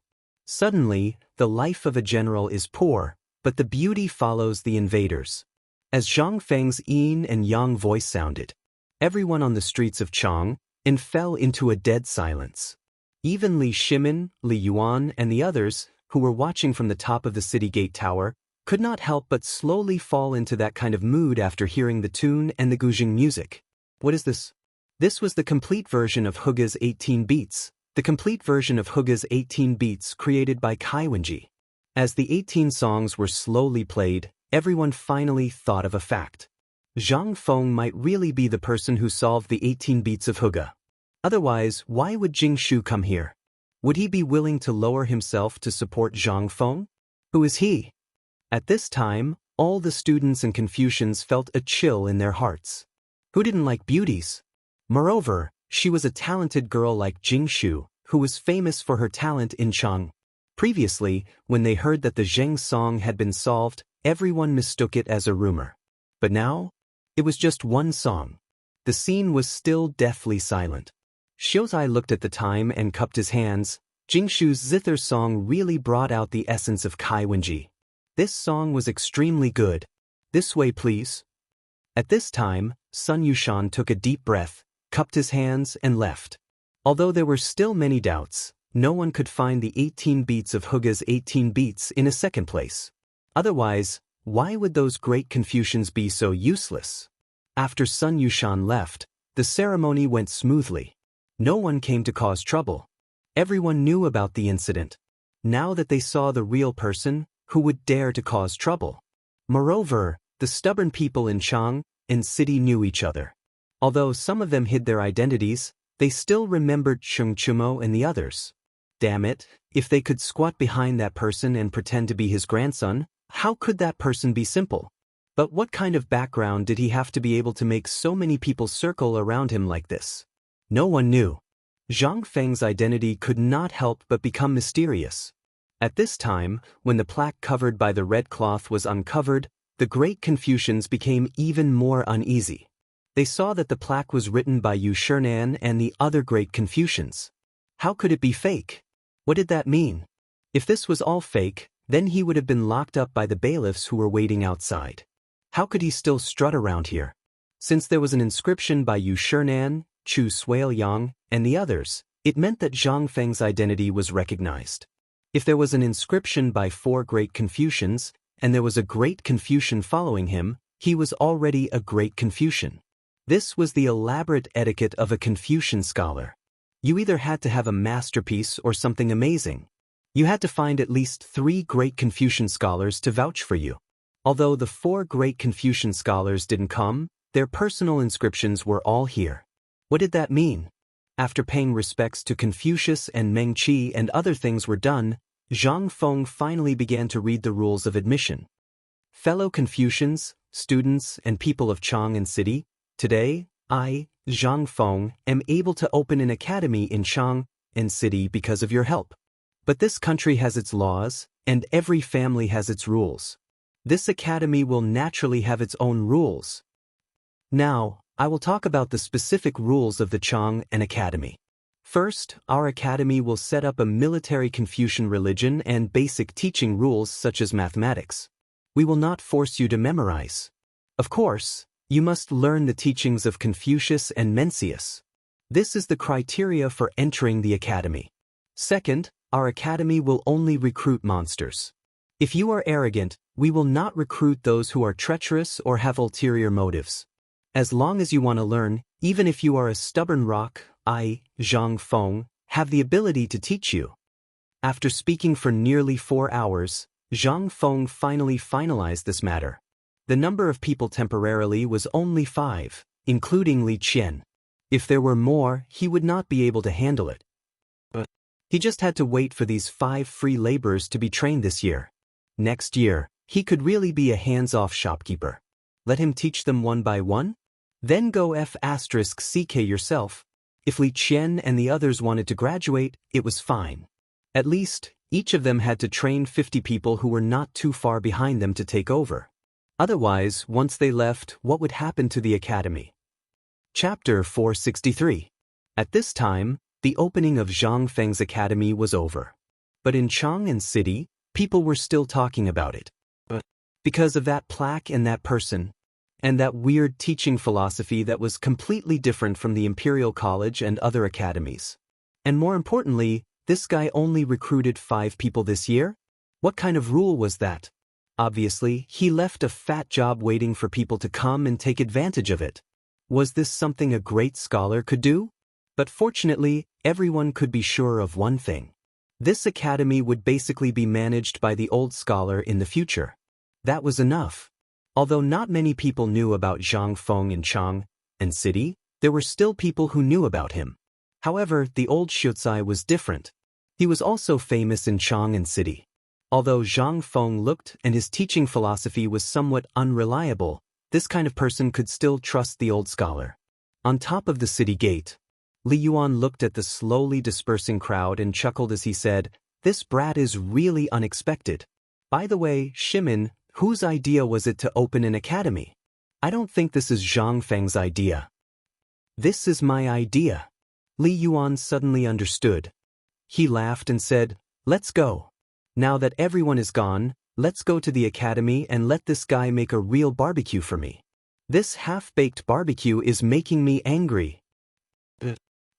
Suddenly, the life of a general is poor, but the beauty follows the invaders. As Zhang Feng's yin and yang voice sounded, everyone on the streets of Chang fell into a dead silence. Even Li Shimin, Li Yuan, and the others, who were watching from the top of the city gate tower, could not help but slowly fall into that kind of mood after hearing the tune and the guzheng music. What is this? This was the complete version of Hygge's 18 beats, the complete version of Hygge's 18 beats created by Kai Wenji. As the 18 songs were slowly played, everyone finally thought of a fact. Zhang Feng might really be the person who solved the 18 beats of Hygge. Otherwise, why would Jingshu come here? Would he be willing to lower himself to support Zhang Feng? Who is he? At this time, all the students and Confucians felt a chill in their hearts. Who didn't like beauties? Moreover, she was a talented girl like Jingshu, who was famous for her talent in Chang. Previously, when they heard that the Zheng song had been solved, everyone mistook it as a rumor. But now, it was just one song. The scene was still deathly silent. Xiuzai looked at the time and cupped his hands. Jingshu's zither song really brought out the essence of Kai Wenji. This song was extremely good. This way, please. At this time, Sun Yushan took a deep breath, cupped his hands, and left. Although there were still many doubts, no one could find the 18 beats of Hygge's 18 beats in a second place. Otherwise, why would those great Confucians be so useless? After Sun Yushan left, the ceremony went smoothly. No one came to cause trouble. Everyone knew about the incident. Now that they saw the real person, who would dare to cause trouble? Moreover, the stubborn people in Chang and city knew each other. Although some of them hid their identities, they still remembered Cheng Chumo and the others. Damn it, if they could squat behind that person and pretend to be his grandson, how could that person be simple? But what kind of background did he have to be able to make so many people circle around him like this? No one knew. Zhang Feng's identity could not help but become mysterious. At this time, when the plaque covered by the red cloth was uncovered, the great Confucians became even more uneasy. They saw that the plaque was written by Yu Shinan and the other great Confucians. How could it be fake? What did that mean? If this was all fake, then he would have been locked up by the bailiffs who were waiting outside. How could he still strut around here? Since there was an inscription by Yu Shinan, Chu Suiliang, and the others, it meant that Zhang Feng's identity was recognized. If there was an inscription by 4 great Confucians, and there was a great Confucian following him, he was already a great Confucian. This was the elaborate etiquette of a Confucian scholar. You either had to have a masterpiece or something amazing. You had to find at least 3 great Confucian scholars to vouch for you. Although the 4 great Confucian scholars didn't come, their personal inscriptions were all here. What did that mean? After paying respects to Confucius and Meng Qi and other things were done, Zhang Feng finally began to read the rules of admission. Fellow Confucians, students, and people of Chang'an City, today, I, Zhang Feng, am able to open an academy in Chang'an City because of your help. But this country has its laws, and every family has its rules. This academy will naturally have its own rules. Now, I will talk about the specific rules of the Chang'an Academy. First, our academy will set up a military Confucian religion and basic teaching rules such as mathematics. We will not force you to memorize. Of course, you must learn the teachings of Confucius and Mencius. This is the criteria for entering the academy. Second, our academy will only recruit monsters. If you are arrogant, we will not recruit those who are treacherous or have ulterior motives. As long as you want to learn, even if you are a stubborn rock, I, Zhang Feng, have the ability to teach you. After speaking for nearly 4 hours, Zhang Feng finally finalized this matter. The number of people temporarily was only 5, including Li Qian. If there were more, he would not be able to handle it. But he just had to wait for these 5 free laborers to be trained this year. Next year, he could really be a hands-off shopkeeper. Let him teach them one by one? Then go F***CK yourself. If Li Qian and the others wanted to graduate, it was fine. At least, each of them had to train 50 people who were not too far behind them to take over. Otherwise, once they left, what would happen to the academy? Chapter 463. At this time, the opening of Zhang Feng's academy was over. But in Chang'an City, people were still talking about it. Because of that plaque and that person, and that weird teaching philosophy that was completely different from the Imperial College and other academies. And more importantly, this guy only recruited 5 people this year? What kind of rule was that? Obviously, he left a fat job waiting for people to come and take advantage of it. Was this something a great scholar could do? But fortunately, everyone could be sure of one thing. This academy would basically be managed by the old scholar in the future. That was enough. Although not many people knew about Zhang Feng in Chang'an City, there were still people who knew about him. However, the old Shucai was different. He was also famous in Chang'an City. Although Zhang Feng looked and his teaching philosophy was somewhat unreliable, this kind of person could still trust the old scholar. On top of the city gate, Li Yuan looked at the slowly dispersing crowd and chuckled as he said, "This brat is really unexpected. By the way, Shimin, whose idea was it to open an academy? I don't think this is Zhang Feng's idea." "This is my idea." Li Yuan suddenly understood. He laughed and said, "Let's go. Now that everyone is gone, let's go to the academy and let this guy make a real barbecue for me. This half-baked barbecue is making me angry."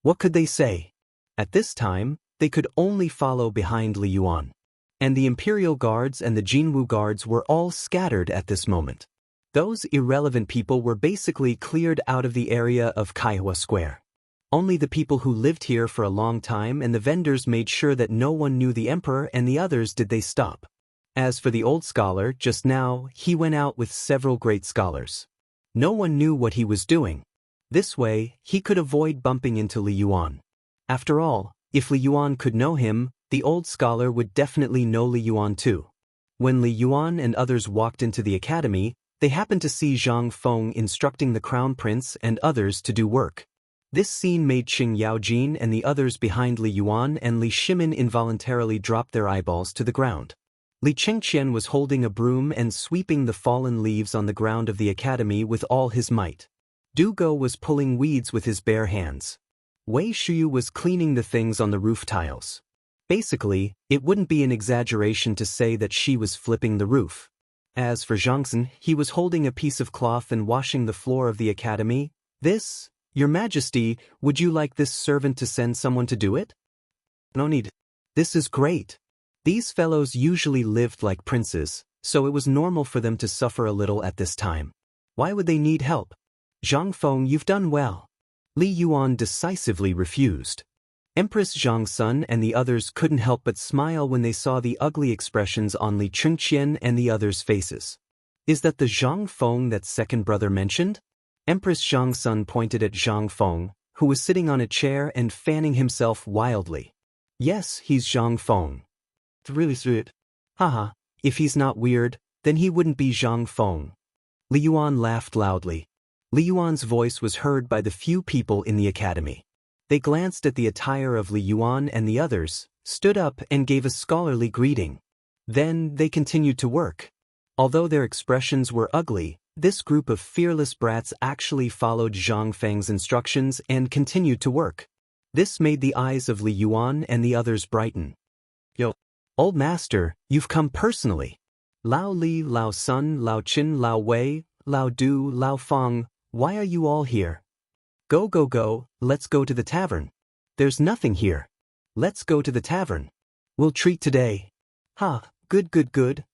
What could they say? At this time, they could only follow behind Li Yuan. And the Imperial Guards and the Jinwu Guards were all scattered at this moment. Those irrelevant people were basically cleared out of the area of Kaihua Square. Only the people who lived here for a long time and the vendors made sure that no one knew the emperor and the others did they stop. As for the old scholar, just now, he went out with several great scholars. No one knew what he was doing. This way, he could avoid bumping into Li Yuan. After all, if Li Yuan could know him, the old scholar would definitely know Li Yuan too. When Li Yuan and others walked into the academy, they happened to see Zhang Feng instructing the crown prince and others to do work. This scene made Qing Yaojin and the others behind Li Yuan and Li Shimin involuntarily drop their eyeballs to the ground. Li Chengqian was holding a broom and sweeping the fallen leaves on the ground of the academy with all his might. Du Go was pulling weeds with his bare hands. Wei Shuyu was cleaning the things on the roof tiles. Basically, it wouldn't be an exaggeration to say that she was flipping the roof. As for Zhangxin, he was holding a piece of cloth and washing the floor of the academy. This, Your Majesty, would you like this servant to send someone to do it? No need. This is great. These fellows usually lived like princes, so it was normal for them to suffer a little at this time. Why would they need help? Zhang Feng, you've done well. Li Yuan decisively refused. Empress Zhangsun and the others couldn't help but smile when they saw the ugly expressions on Li Chengqian and the others' faces. Is that the Zhang Feng that second brother mentioned? Empress Zhangsun pointed at Zhang Feng, who was sitting on a chair and fanning himself wildly. Yes, he's Zhang Feng. Really sweet. Haha, if he's not weird, then he wouldn't be Zhang Feng. Li Yuan laughed loudly. Li Yuan's voice was heard by the few people in the academy. They glanced at the attire of Li Yuan and the others, stood up and gave a scholarly greeting. Then they continued to work. Although their expressions were ugly, this group of fearless brats actually followed Zhang Feng's instructions and continued to work. This made the eyes of Li Yuan and the others brighten. Yo, old master, you've come personally. Lao Li, Lao Sun, Lao Qin, Lao Wei, Lao Du, Lao Feng, why are you all here? Go, go, go, let's go to the tavern. There's nothing here. Let's go to the tavern. We'll treat today. Ha, good, good, good.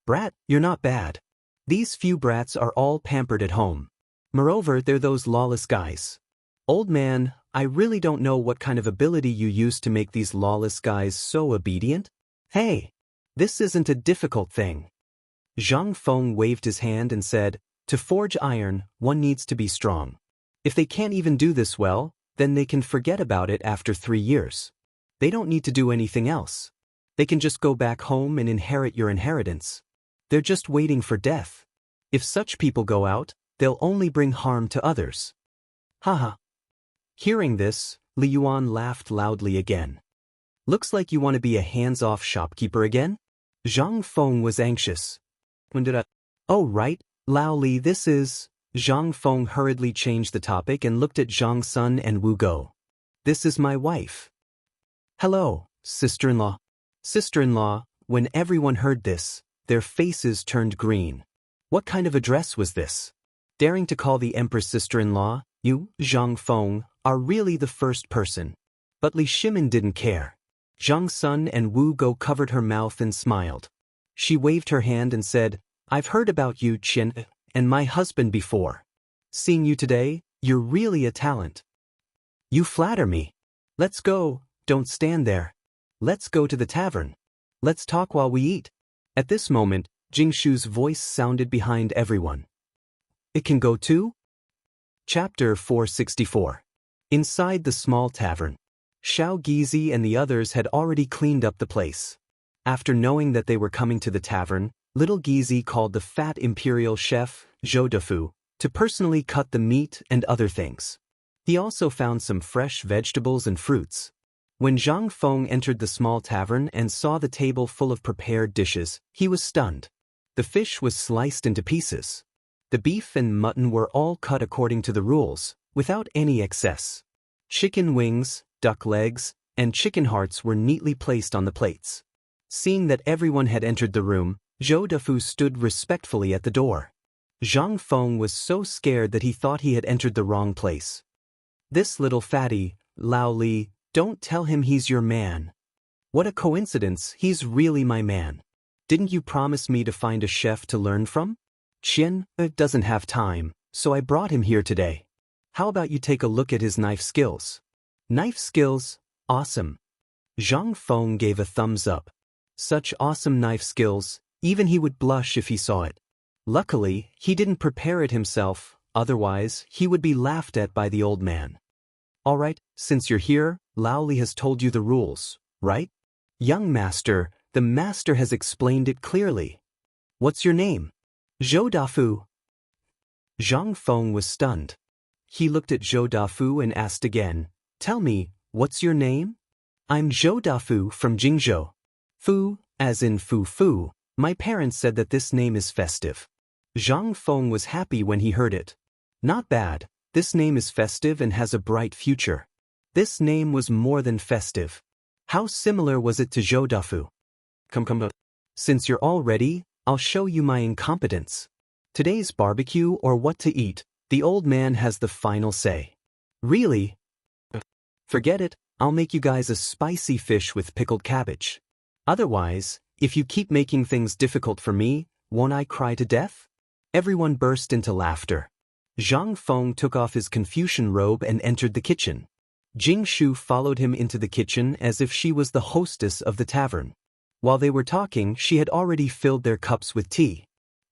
Brat, you're not bad. These few brats are all pampered at home. Moreover, they're those lawless guys. Old man, I really don't know what kind of ability you use to make these lawless guys so obedient. Hey, this isn't a difficult thing. Zhang Feng waved his hand and said, to forge iron, one needs to be strong. If they can't even do this well, then they can forget about it after 3 years. They don't need to do anything else. They can just go back home and inherit your inheritance. They're just waiting for death. If such people go out, they'll only bring harm to others. Haha. Hearing this, Li Yuan laughed loudly again. Looks like you want to be a hands-off shopkeeper again? Zhang Feng was anxious. When did I? Oh right, Lao Li, this is... Zhang Feng hurriedly changed the topic and looked at Zhang Sun and Wu Go. This is my wife. Hello, sister-in-law. Sister-in-law, when everyone heard this, their faces turned green. What kind of address was this? Daring to call the empress sister-in-law, you, Zhang Feng, are really the first person. But Li Shimin didn't care. Zhang Sun and Wu Go covered her mouth and smiled. She waved her hand and said, I've heard about you, Qian, and my husband before. Seeing you today, you're really a talent. You flatter me. Let's go, don't stand there. Let's go to the tavern. Let's talk while we eat. At this moment, Jingshu's voice sounded behind everyone. It can go too? Chapter 464. Inside the small tavern. Xiao Gizi and the others had already cleaned up the place. After knowing that they were coming to the tavern, little Gizi called the fat imperial chef, Zhou Defu, to personally cut the meat and other things. He also found some fresh vegetables and fruits. When Zhang Feng entered the small tavern and saw the table full of prepared dishes, he was stunned. The fish was sliced into pieces. The beef and mutton were all cut according to the rules, without any excess. Chicken wings, duck legs, and chicken hearts were neatly placed on the plates. Seeing that everyone had entered the room, Zhou Defu stood respectfully at the door. Zhang Feng was so scared that he thought he had entered the wrong place. This little fatty, Lao Li, don't tell him he's your man. What a coincidence, he's really my man. Didn't you promise me to find a chef to learn from? Qian doesn't have time, so I brought him here today. How about you take a look at his knife skills? Knife skills? Awesome. Zhang Feng gave a thumbs up. Such awesome knife skills, even he would blush if he saw it. Luckily, he didn't prepare it himself, otherwise he would be laughed at by the old man. Alright, since you're here, Lao Li has told you the rules, right? Young master, the master has explained it clearly. What's your name? Zhou Defu. Zhang Feng was stunned. He looked at Zhou Defu and asked again, tell me, what's your name? I'm Zhou Defu from Jingzhou. Fu, as in Fu. My parents said that this name is festive. Zhang Feng was happy when he heard it. Not bad, this name is festive and has a bright future. This name was more than festive. How similar was it to Zhou Defu? Come. Since you're all ready, I'll show you my incompetence. Today's barbecue or what to eat, the old man has the final say. Really? Forget it, I'll make you guys a spicy fish with pickled cabbage. Otherwise, if you keep making things difficult for me, won't I cry to death? Everyone burst into laughter. Zhang Feng took off his Confucian robe and entered the kitchen. Jing Shu followed him into the kitchen as if she was the hostess of the tavern. While they were talking, she had already filled their cups with tea.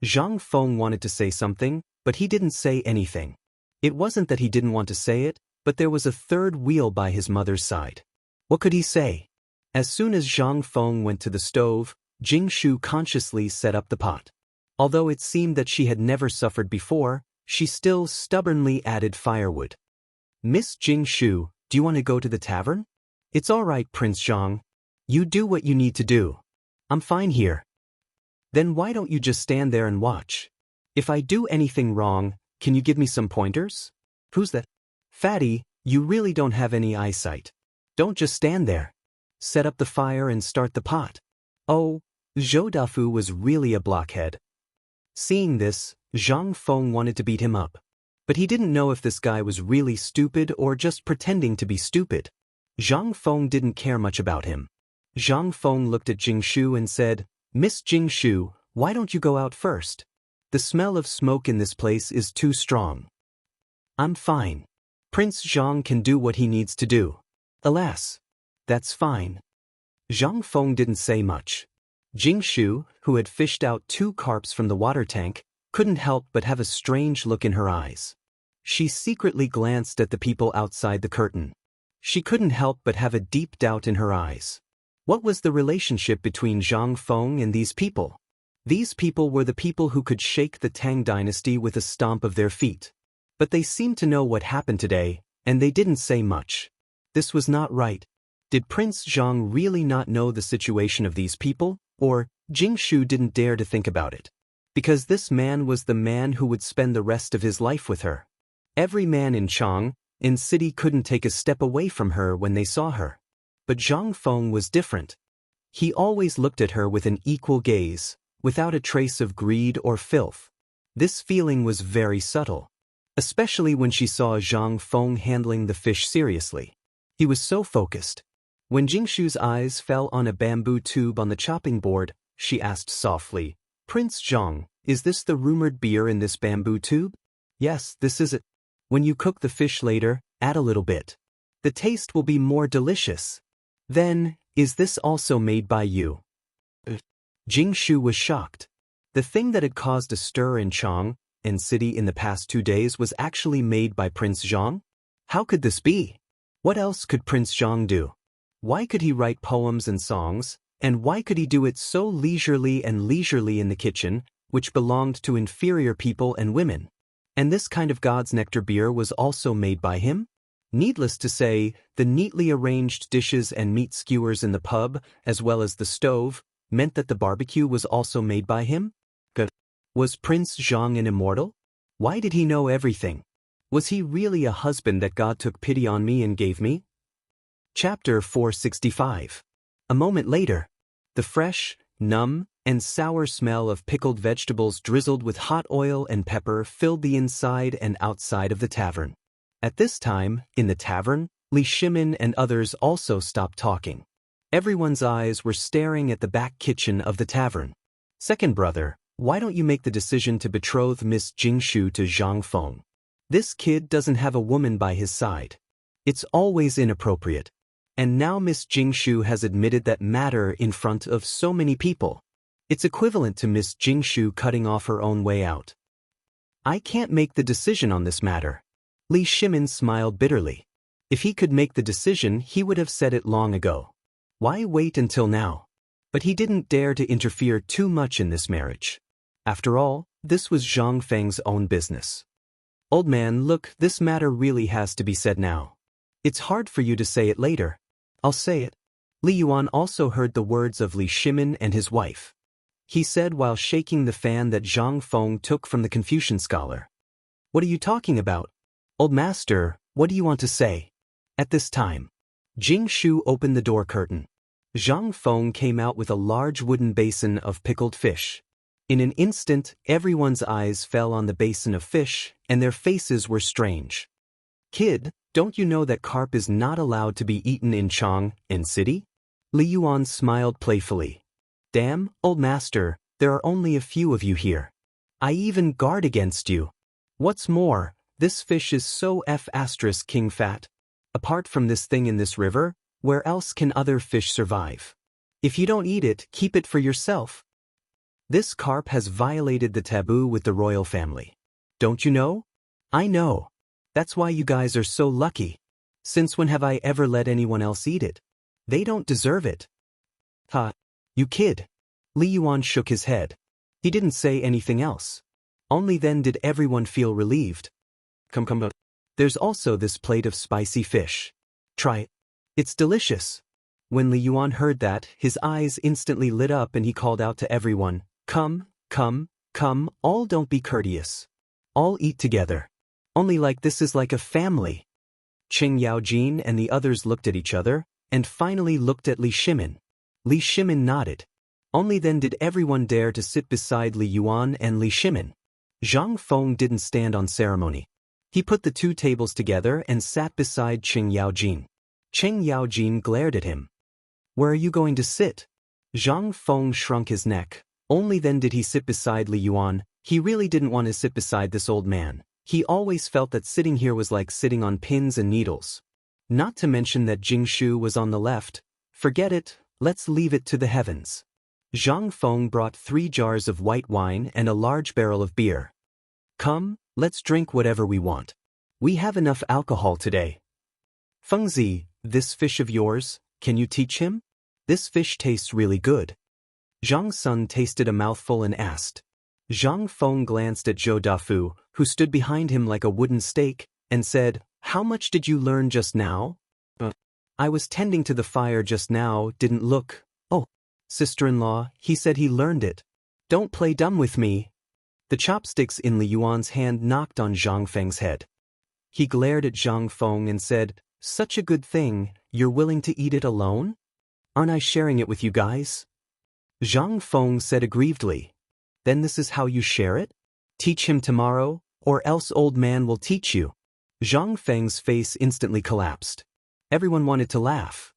Zhang Feng wanted to say something, but he didn't say anything. It wasn't that he didn't want to say it, but there was a third wheel by his mother's side. What could he say? As soon as Zhang Feng went to the stove, Jing Shu consciously set up the pot. Although it seemed that she had never suffered before, she still stubbornly added firewood. Miss Jing Shu, do you want to go to the tavern? It's all right, Prince Zhang. You do what you need to do. I'm fine here. Then why don't you just stand there and watch? If I do anything wrong, can you give me some pointers? Who's that? Fatty, you really don't have any eyesight. Don't just stand there. Set up the fire and start the pot. Oh, Zhou Dafu was really a blockhead. Seeing this, Zhang Feng wanted to beat him up. But he didn't know if this guy was really stupid or just pretending to be stupid. Zhang Feng didn't care much about him. Zhang Feng looked at Jing Shu and said, Miss Jing Shu, why don't you go out first? The smell of smoke in this place is too strong. I'm fine. Prince Zhang can do what he needs to do. Alas. That's fine. Zhang Feng didn't say much. Jing Shu, who had fished out 2 carps from the water tank, couldn't help but have a strange look in her eyes. She secretly glanced at the people outside the curtain. She couldn't help but have a deep doubt in her eyes. What was the relationship between Zhang Feng and these people? These people were the people who could shake the Tang dynasty with a stomp of their feet. But they seemed to know what happened today, and they didn't say much. This was not right. Did Prince Zhang really not know the situation of these people, or Jing Shu didn't dare to think about it? Because this man was the man who would spend the rest of his life with her. Every man in Chang'an city couldn't take a step away from her when they saw her. But Zhang Feng was different. He always looked at her with an equal gaze, without a trace of greed or filth. This feeling was very subtle, especially when she saw Zhang Feng handling the fish seriously. He was so focused. When Jing Shu's eyes fell on a bamboo tube on the chopping board, she asked softly, Prince Zhang, is this the rumored beer in this bamboo tube? Yes, this is it. When you cook the fish later, add a little bit. The taste will be more delicious. Then, is this also made by you? Jing Shu was shocked. The thing that had caused a stir in Chang'an city in the past 2 days was actually made by Prince Zhang? How could this be? What else could Prince Zhang do? Why could he write poems and songs, and why could he do it so leisurely in the kitchen, which belonged to inferior people and women? And this kind of God's nectar beer was also made by him? Needless to say, the neatly arranged dishes and meat skewers in the pub, as well as the stove, meant that the barbecue was also made by him? Was Prince Zhang an immortal? Why did he know everything? Was he really a husband that God took pity on me and gave me? Chapter 465. A moment later, the fresh, numb, and sour smell of pickled vegetables drizzled with hot oil and pepper filled the inside and outside of the tavern. At this time, in the tavern, Li Shimin and others also stopped talking. Everyone's eyes were staring at the back kitchen of the tavern. Second brother, why don't you make the decision to betroth Miss Jing Shu to Zhang Feng? This kid doesn't have a woman by his side. It's always inappropriate. And now Miss Jing Shu has admitted that matter in front of so many people. It's equivalent to Miss Jing Shu cutting off her own way out. I can't make the decision on this matter. Li Shimin smiled bitterly. If he could make the decision, he would have said it long ago. Why wait until now? But he didn't dare to interfere too much in this marriage. After all, this was Zhang Feng's own business. Old man, look, this matter really has to be said now. It's hard for you to say it later. I'll say it. Li Yuan also heard the words of Li Shimin and his wife. He said while shaking the fan that Zhang Feng took from the Confucian scholar. What are you talking about? Old master, what do you want to say? At this time, Jing Shu opened the door curtain. Zhang Feng came out with a large wooden basin of pickled fish. In an instant, everyone's eyes fell on the basin of fish, and their faces were strange. Kid, don't you know that carp is not allowed to be eaten in Chang'an city? Li Yuan smiled playfully. Damn, old master, there are only a few of you here. I even guard against you. What's more, this fish is so king fat. Apart from this thing in this river, where else can other fish survive? If you don't eat it, keep it for yourself. This carp has violated the taboo with the royal family. Don't you know? I know. That's why you guys are so lucky. Since when have I ever let anyone else eat it? They don't deserve it. Ha! You kid. Li Yuan shook his head. He didn't say anything else. Only then did everyone feel relieved. Come. There's also this plate of spicy fish. Try it. It's delicious. When Li Yuan heard that, his eyes instantly lit up and he called out to everyone, Come, all don't be courteous. All eat together. Only like this is like a family. Qing Yaojin and the others looked at each other, and finally looked at Li Shimin. Li Shimin nodded. Only then did everyone dare to sit beside Li Yuan and Li Shimin. Zhang Feng didn't stand on ceremony. He put the two tables together and sat beside Qing Yaojin. Qing Yaojin glared at him. Where are you going to sit? Zhang Feng shrunk his neck. Only then did he sit beside Li Yuan. He really didn't want to sit beside this old man. He always felt that sitting here was like sitting on pins and needles. Not to mention that Jingshu was on the left. Forget it, let's leave it to the heavens. Zhang Feng brought 3 jars of white wine and a large barrel of beer. Come, let's drink whatever we want. We have enough alcohol today. Fengzi, this fish of yours, can you teach him? This fish tastes really good. Zhang Sun tasted a mouthful and asked. Zhang Feng glanced at Zhou Dafu, who stood behind him like a wooden stake, and said, How much did you learn just now? I was tending to the fire just now, didn't look. Oh, sister-in-law, he said he learned it. Don't play dumb with me. The chopsticks in Li Yuan's hand knocked on Zhang Feng's head. He glared at Zhang Feng and said, Such a good thing, you're willing to eat it alone? Aren't I sharing it with you guys? Zhang Feng said aggrievedly. Then this is how you share it? Teach him tomorrow, or else old man will teach you. Zhang Feng's face instantly collapsed. Everyone wanted to laugh.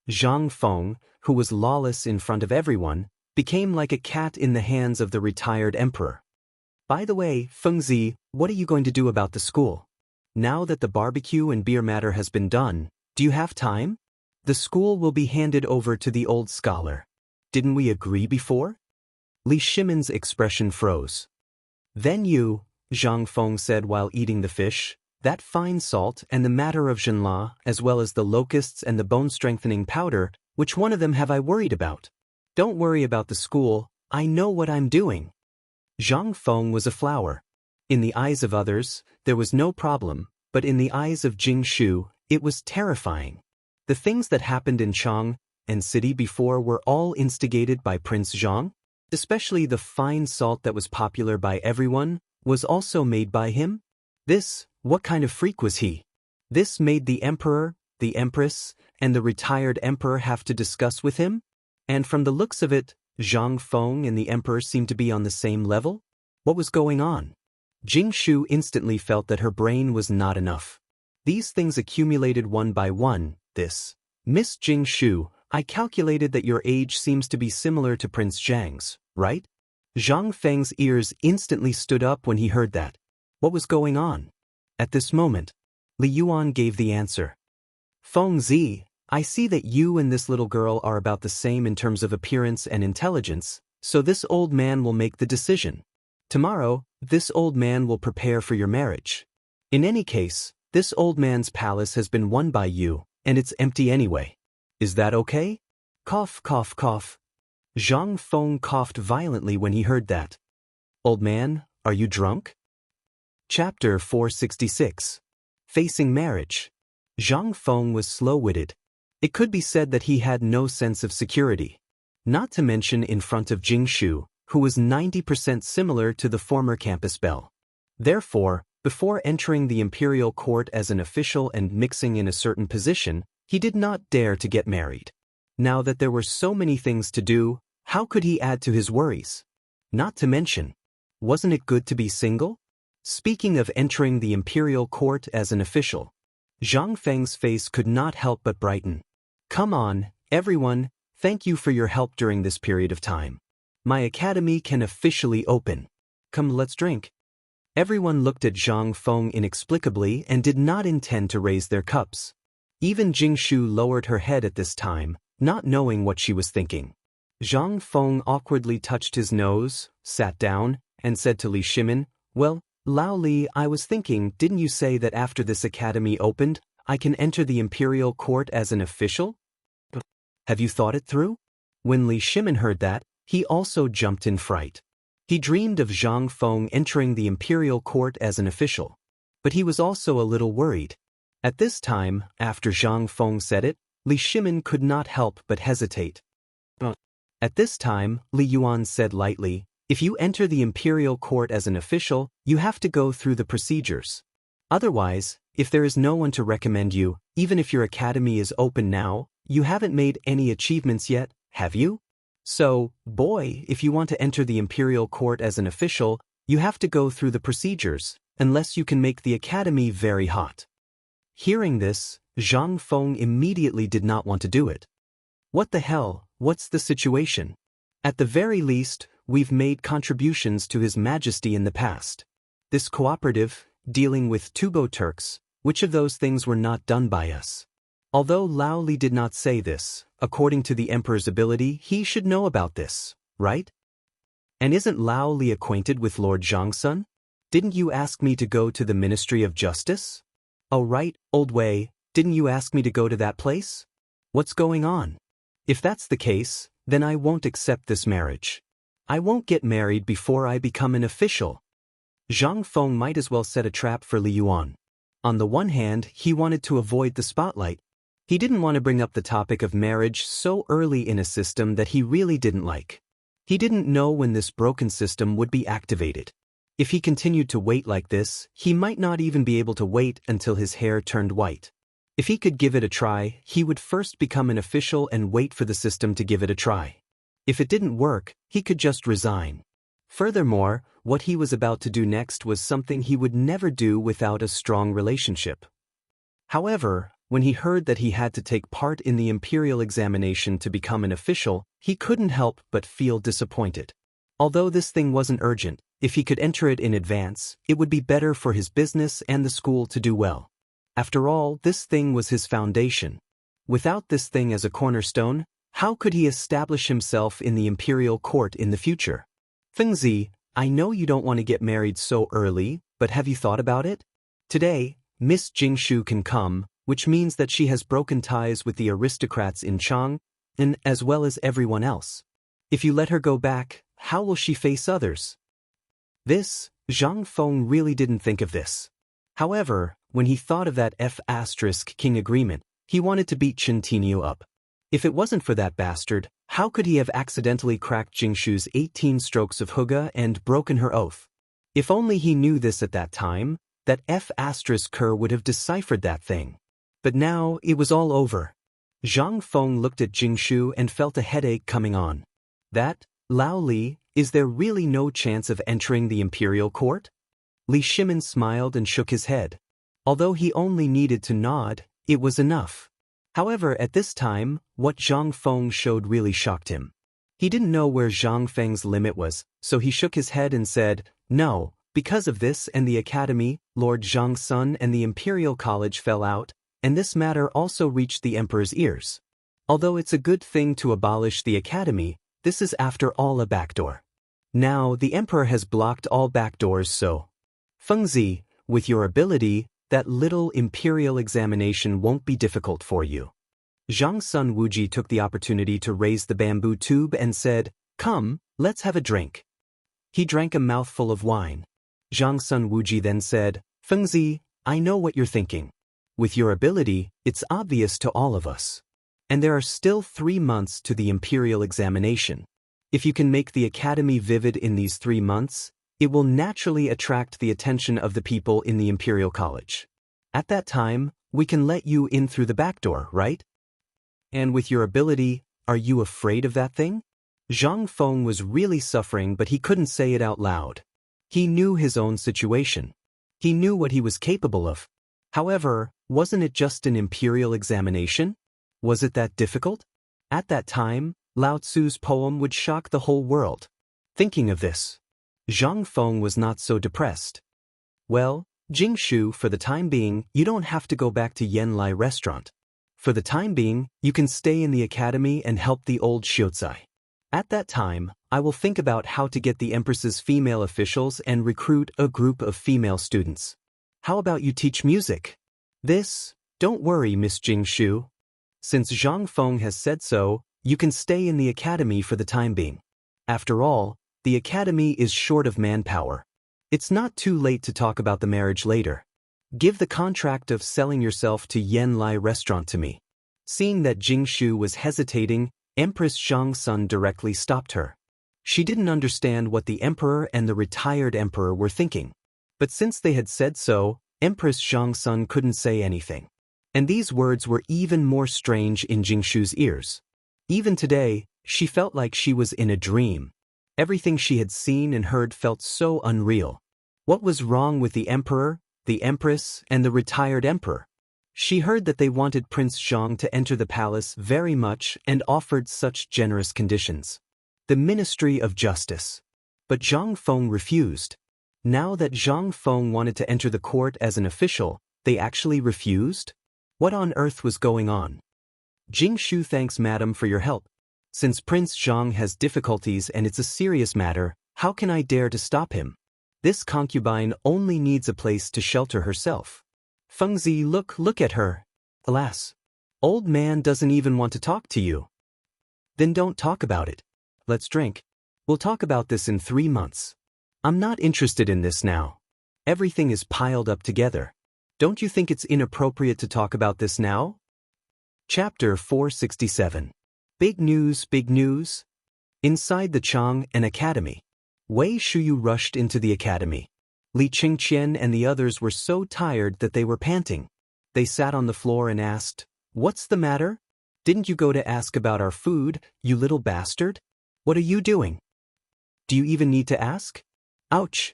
Zhang Feng, who was lawless in front of everyone, became like a cat in the hands of the retired emperor. By the way, Fengzi, what are you going to do about the school? Now that the barbecue and beer matter has been done, do you have time? The school will be handed over to the old scholar. Didn't we agree before? Li Shimin's expression froze. Then you, Zhang Feng said while eating the fish, that fine salt and the matter of Zhenla, as well as the locusts and the bone-strengthening powder, which one of them have I worried about? Don't worry about the school, I know what I'm doing. Zhang Feng was a flower. In the eyes of others, there was no problem, but in the eyes of Jingshu, it was terrifying. The things that happened in Chang'an city before were all instigated by Prince Zhang. Especially the fine salt that was popular by everyone, was also made by him? What kind of freak was he? This made the emperor, the empress, and the retired emperor have to discuss with him? And from the looks of it, Zhang Feng and the emperor seemed to be on the same level? What was going on? Jingshu instantly felt that her brain was not enough. These things accumulated one by one. Miss Jingshu, I calculated that your age seems to be similar to Prince Zhang's, right? Zhang Feng's ears instantly stood up when he heard that. What was going on? At this moment, Li Yuan gave the answer. Fengzi, I see that you and this little girl are about the same in terms of appearance and intelligence, so this old man will make the decision. Tomorrow, this old man will prepare for your marriage. In any case, this old man's palace has been won by you, and it's empty anyway. Is that okay? Cough, cough, cough. Zhang Feng coughed violently when he heard that. Old man, are you drunk? Chapter 466. Facing Marriage. Zhang Feng was slow-witted. It could be said that he had no sense of security. Not to mention in front of Jingshu, who was 90% similar to the former campus belle. Therefore, before entering the imperial court as an official and mixing in a certain position, he did not dare to get married. Now that there were so many things to do, how could he add to his worries? Not to mention, wasn't it good to be single? Speaking of entering the imperial court as an official, Zhang Feng's face could not help but brighten. Come on, everyone, thank you for your help during this period of time. My academy can officially open. Come, let's drink. Everyone looked at Zhang Feng inexplicably and did not intend to raise their cups. Even Jingshu lowered her head at this time, not knowing what she was thinking. Zhang Feng awkwardly touched his nose, sat down, and said to Li Shimin, "Well, Lao Li, I was thinking, didn't you say that after this academy opened, I can enter the imperial court as an official? Have you thought it through?" When Li Shimin heard that, he also jumped in fright. He dreamed of Zhang Feng entering the imperial court as an official. But he was also a little worried. At this time, after Zhang Feng said it, Li Shimin could not help but hesitate. At this time, Li Yuan said lightly, "If you enter the imperial court as an official, you have to go through the procedures. Otherwise, if there is no one to recommend you, even if your academy is open now, you haven't made any achievements yet, have you? So, boy, if you want to enter the imperial court as an official, you have to go through the procedures, unless you can make the academy very hot." Hearing this, Zhang Feng immediately did not want to do it. What the hell, what's the situation? At the very least, we've made contributions to His Majesty in the past. This cooperative, dealing with Tubo Turks, which of those things were not done by us? Although Lao Li did not say this, according to the Emperor's ability, he should know about this, right? And isn't Lao Li acquainted with Lord Zhangsun? Didn't you ask me to go to the Ministry of Justice? Oh right, old Wei, didn't you ask me to go to that place? What's going on? If that's the case, then I won't accept this marriage. I won't get married before I become an official. Zhang Feng might as well set a trap for Li Yuan. On the one hand, he wanted to avoid the spotlight. He didn't want to bring up the topic of marriage so early in a system that he really didn't like. He didn't know when this broken system would be activated. If he continued to wait like this, he might not even be able to wait until his hair turned white. If he could give it a try, he would first become an official and wait for the system to give it a try. If it didn't work, he could just resign. Furthermore, what he was about to do next was something he would never do without a strong relationship. However, when he heard that he had to take part in the imperial examination to become an official, he couldn't help but feel disappointed. Although this thing wasn't urgent, if he could enter it in advance, it would be better for his business and the school to do well. After all, this thing was his foundation. Without this thing as a cornerstone, how could he establish himself in the imperial court in the future? Fengzi, I know you don't want to get married so early, but have you thought about it? Today, Miss Jingshu can come, which means that she has broken ties with the aristocrats in Chang'an, as well as everyone else. If you let her go back, how will she face others? This, Zhang Feng really didn't think of this. However, when he thought of that F***king agreement, he wanted to beat Chen Tinyu up. If it wasn't for that bastard, how could he have accidentally cracked Jingshu's 18 strokes of Huga and broken her oath? If only he knew this at that time, that F***er would have deciphered that thing. But now, it was all over. Zhang Feng looked at Jingshu and felt a headache coming on. That, Lao Li, is there really no chance of entering the imperial court? Li Shimin smiled and shook his head. Although he only needed to nod, it was enough. However, at this time, what Zhang Feng showed really shocked him. He didn't know where Zhang Feng's limit was, so he shook his head and said, "No, because of this and the academy, Lord Zhangsun and the Imperial College fell out, and this matter also reached the Emperor's ears. Although it's a good thing to abolish the academy, this is after all a backdoor. Now, the Emperor has blocked all backdoors, so Fengzi, with your ability, that little imperial examination won't be difficult for you." Zhang Sun Wuji took the opportunity to raise the bamboo tube and said, "Come, let's have a drink." He drank a mouthful of wine. Zhang Sun Wuji then said, "Fengzi, I know what you're thinking. With your ability, it's obvious to all of us. And there are still 3 months to the imperial examination. If you can make the academy vivid in these 3 months, it will naturally attract the attention of the people in the Imperial College. At that time, we can let you in through the back door, right? And with your ability, are you afraid of that thing?" Zhang Feng was really suffering, but he couldn't say it out loud. He knew his own situation. He knew what he was capable of. However, wasn't it just an imperial examination? Was it that difficult? At that time, Lao Tzu's poem would shock the whole world. Thinking of this, Zhang Feng was not so depressed. Well, Jingshu, for the time being, you don't have to go back to Yanlai restaurant. For the time being, you can stay in the academy and help the old Shiozai. At that time, I will think about how to get the Empress's female officials and recruit a group of female students. How about you teach music? Don't worry, Miss Jingshu. Since Zhang Feng has said so, you can stay in the academy for the time being. After all, the academy is short of manpower. It's not too late to talk about the marriage later. Give the contract of selling yourself to Yanlai restaurant to me. Seeing that Jingshu was hesitating, Empress Zhangsun directly stopped her. She didn't understand what the emperor and the retired emperor were thinking. But since they had said so, Empress Zhangsun couldn't say anything. And these words were even more strange in Jingshu's ears. Even today, she felt like she was in a dream. Everything she had seen and heard felt so unreal. What was wrong with the emperor, the empress, and the retired emperor? She heard that they wanted Prince Zhang to enter the palace very much and offered such generous conditions. The Ministry of Justice. But Zhang Feng refused. Now that Zhang Feng wanted to enter the court as an official, they actually refused? What on earth was going on? Jingshu thanks madam for your help. Since Prince Zhang has difficulties and it's a serious matter, how can I dare to stop him? This concubine only needs a place to shelter herself. Fengzi, look at her. Alas, old man doesn't even want to talk to you. Then don't talk about it. Let's drink. We'll talk about this in 3 months. I'm not interested in this now. Everything is piled up together. Don't you think it's inappropriate to talk about this now? Chapter 467. Big news, big news. Inside the Chang'an Academy. Wei Shuyu rushed into the academy. Li Qingqian and the others were so tired that they were panting. They sat on the floor and asked, "What's the matter? Didn't you go to ask about our food, you little bastard? What are you doing? Do you even need to ask?" Ouch!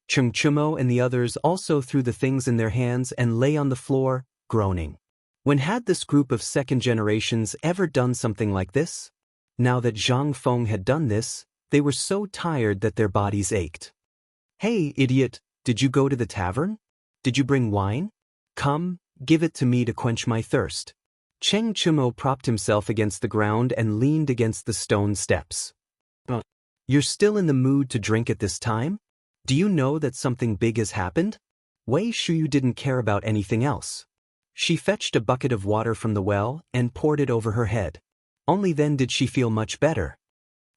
Chung Chumo and the others also threw the things in their hands and lay on the floor, groaning. When had this group of second generations ever done something like this? Now that Zhang Feng had done this, they were so tired that their bodies ached. "Hey, idiot, did you go to the tavern? Did you bring wine? Come, give it to me to quench my thirst." Cheng Chumo propped himself against the ground and leaned against the stone steps. "You're still in the mood to drink at this time? Do you know that something big has happened?" Wei Shuyu didn't care about anything else. She fetched a bucket of water from the well and poured it over her head. Only then did she feel much better.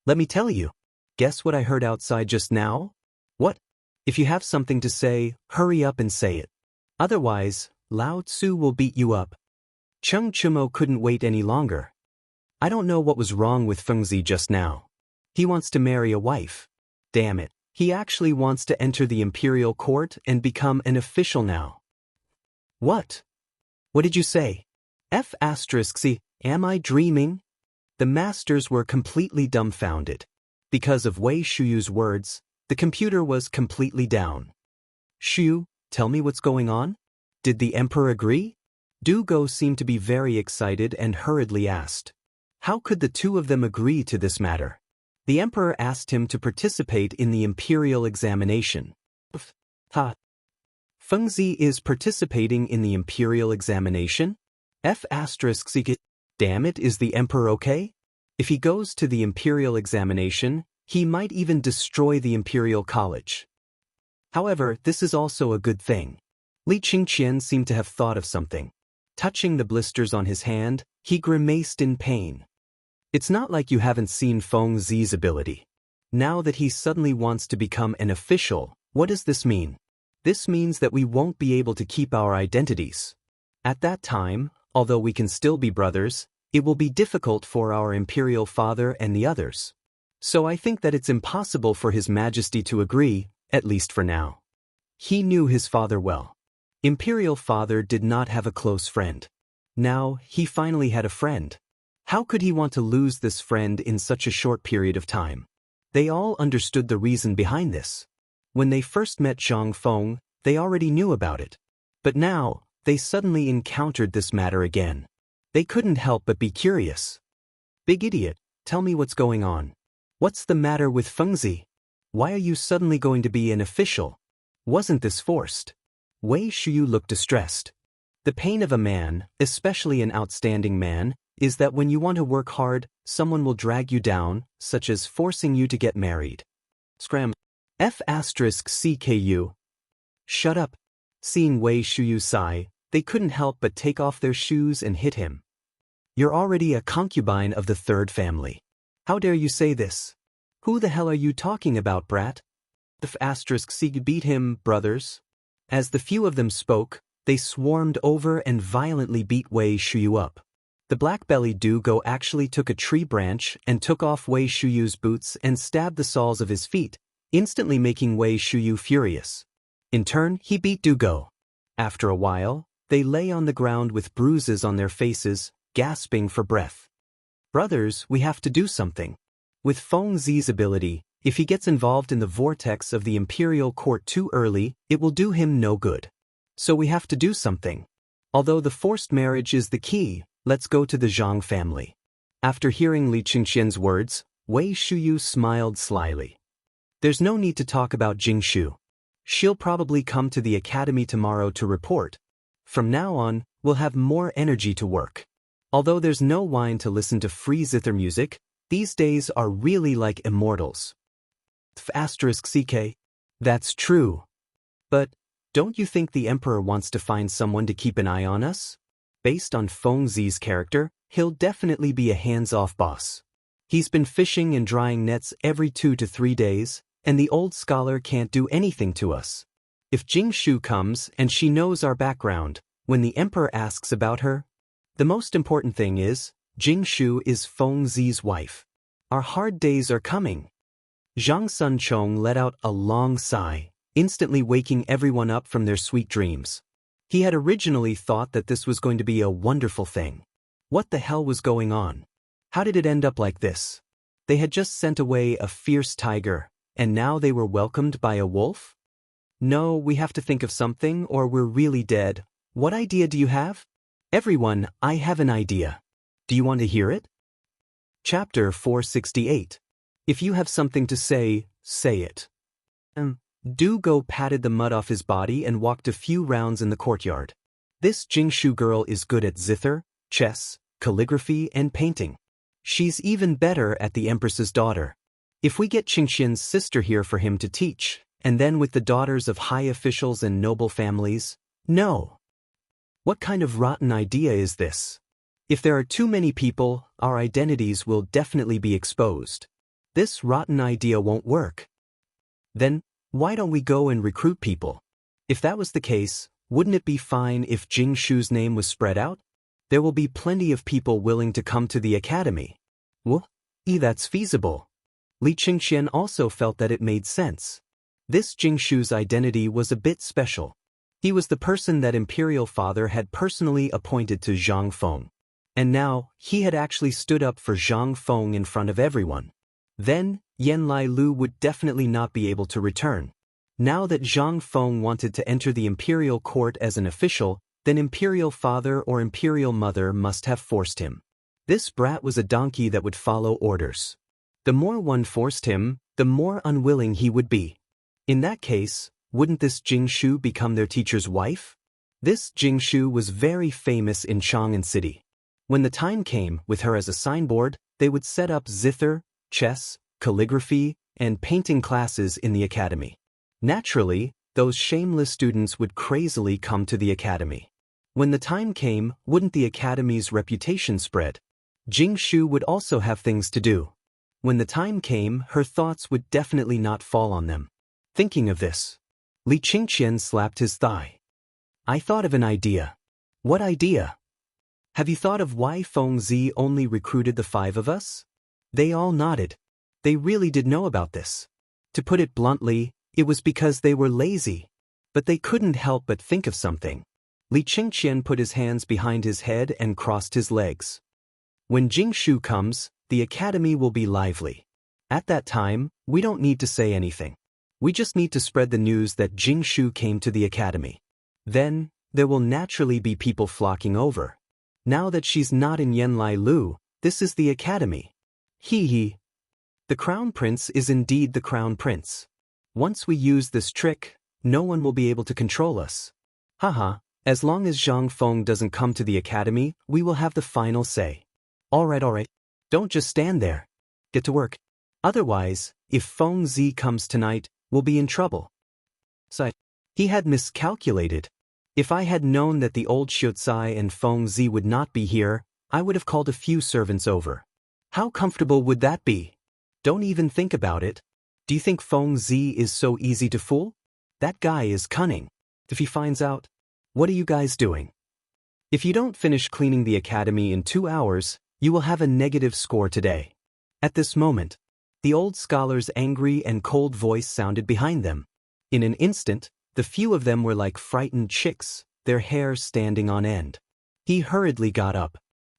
"Let me tell you. Guess what I heard outside just now?" "What?" "If you have something to say, hurry up and say it. Otherwise, Lao Tzu will beat you up." Cheng Chumo couldn't wait any longer. "I don't know what was wrong with Fengzi just now. He wants to marry a wife. Damn it, he actually wants to enter the imperial court and become an official now." "What? What did you say? F***, am I dreaming?" The masters were completely dumbfounded. Because of Wei Shuyu's words, the computer was completely down. "Shuyu, tell me what's going on? Did the emperor agree?" Du Go seemed to be very excited and hurriedly asked. How could the two of them agree to this matter? The emperor asked him to participate in the imperial examination. Fengzi is participating in the imperial examination? Damn it, is the emperor okay? If he goes to the imperial examination, he might even destroy the imperial college. However, this is also a good thing. Li Qingqian seemed to have thought of something. Touching the blisters on his hand, he grimaced in pain. It's not like you haven't seen Feng Zi's ability. Now that he suddenly wants to become an official, what does this mean? This means that we won't be able to keep our identities. At that time, although we can still be brothers, it will be difficult for our imperial father and the others. So I think that it's impossible for His Majesty to agree, at least for now. He knew his father well. Imperial father did not have a close friend. Now, he finally had a friend. How could he want to lose this friend in such a short period of time? They all understood the reason behind this. When they first met Zhang Feng, they already knew about it. But now, they suddenly encountered this matter again. They couldn't help but be curious. Big idiot, tell me what's going on. What's the matter with Fengzi? Why are you suddenly going to be an official? Wasn't this forced? Wei Shuyu looked distressed. The pain of a man, especially an outstanding man, is that when you want to work hard, someone will drag you down, such as forcing you to get married. Scram. F***CKU. Shut up. Seeing Wei Shuyu sigh, they couldn't help but take off their shoes and hit him. You're already a concubine of the third family. How dare you say this? Who the hell are you talking about, brat? F***C beat him, brothers. As the few of them spoke, they swarmed over and violently beat Wei Shuyu up. The black-bellied Dugo actually took a tree branch and took off Wei Shuyu's boots and stabbed the soles of his feet, instantly making Wei Shuyu furious. In turn, he beat Dugo. After a while, they lay on the ground with bruises on their faces, gasping for breath. Brothers, we have to do something. With Feng Zi's ability, if he gets involved in the vortex of the imperial court too early, it will do him no good. So we have to do something. Although the forced marriage is the key, let's go to the Zhang family. After hearing Li Qingxian's words, Wei Shuyu smiled slyly. There's no need to talk about Jingshu. She'll probably come to the academy tomorrow to report. From now on, we'll have more energy to work. Although there's no wine to listen to free zither music, these days are really like immortals. **CK. That's true. But, don't you think the emperor wants to find someone to keep an eye on us? Based on Feng Zi's character, he'll definitely be a hands-off boss. He's been fishing and drying nets every 2 to 3 days, and the old scholar can't do anything to us. If Jingshu comes and she knows our background, when the emperor asks about her, the most important thing is, Jingshu is Feng Zi's wife. Our hard days are coming. Zhang Sunchong let out a long sigh, instantly waking everyone up from their sweet dreams. He had originally thought that this was going to be a wonderful thing. What the hell was going on? How did it end up like this? They had just sent away a fierce tiger, and now they were welcomed by a wolf? No, we have to think of something or we're really dead. What idea do you have? Everyone, I have an idea. Do you want to hear it? Chapter 468. If you have something to say, say it. Dugo patted the mud off his body and walked a few rounds in the courtyard. This Jingshu girl is good at zither, chess, calligraphy, and painting. She's even better at the Empress's daughter. If we get Qingxian's sister here for him to teach, and then with the daughters of high officials and noble families, no. What kind of rotten idea is this? If there are too many people, our identities will definitely be exposed. This rotten idea won't work. Then, why don't we go and recruit people? If that was the case, wouldn't it be fine if Jingshu's name was spread out? There will be plenty of people willing to come to the academy. That's feasible. Li Qingxian also felt that it made sense. This Jingshu's identity was a bit special. He was the person that Imperial Father had personally appointed to Zhang Feng. And now, he had actually stood up for Zhang Feng in front of everyone. Then, Yan Lai Lu would definitely not be able to return. Now that Zhang Feng wanted to enter the imperial court as an official, then Imperial Father or Imperial Mother must have forced him. This brat was a donkey that would follow orders. The more one forced him, the more unwilling he would be. In that case, wouldn't this Jingshu become their teacher's wife? This Jingshu was very famous in Chang'an city. When the time came, with her as a signboard, they would set up zither, chess, calligraphy, and painting classes in the academy. Naturally, those shameless students would crazily come to the academy. When the time came, wouldn't the academy's reputation spread? Jingshu would also have things to do. When the time came, her thoughts would definitely not fall on them. Thinking of this, Li Qingxian slapped his thigh. I thought of an idea. What idea? Have you thought of why Feng Zi only recruited the 5 of us? They all nodded. They really did know about this. To put it bluntly, it was because they were lazy. But they couldn't help but think of something. Li Qingxian put his hands behind his head and crossed his legs. When Jingshu comes, the academy will be lively. At that time, we don't need to say anything. We just need to spread the news that Jingshu came to the academy. Then, there will naturally be people flocking over. Now that she's not in Yenlai Lu, this is the academy. Hee hee. The crown prince is indeed the crown prince. Once we use this trick, no one will be able to control us. Haha, as long as Zhang Feng doesn't come to the academy, we will have the final say. Alright. Don't just stand there. Get to work. Otherwise, if Feng Zi comes tonight, we'll be in trouble. So, he had miscalculated. If I had known that the old Xiucai and Feng Zi would not be here, I would have called a few servants over. How comfortable would that be? Don't even think about it. Do you think Feng Zi is so easy to fool? That guy is cunning. If he finds out, what are you guys doing? If you don't finish cleaning the academy in 2 hours, you will have a negative score today. At this moment, the old scholar's angry and cold voice sounded behind them. In an instant, the few of them were like frightened chicks, their hair standing on end. He hurriedly got up.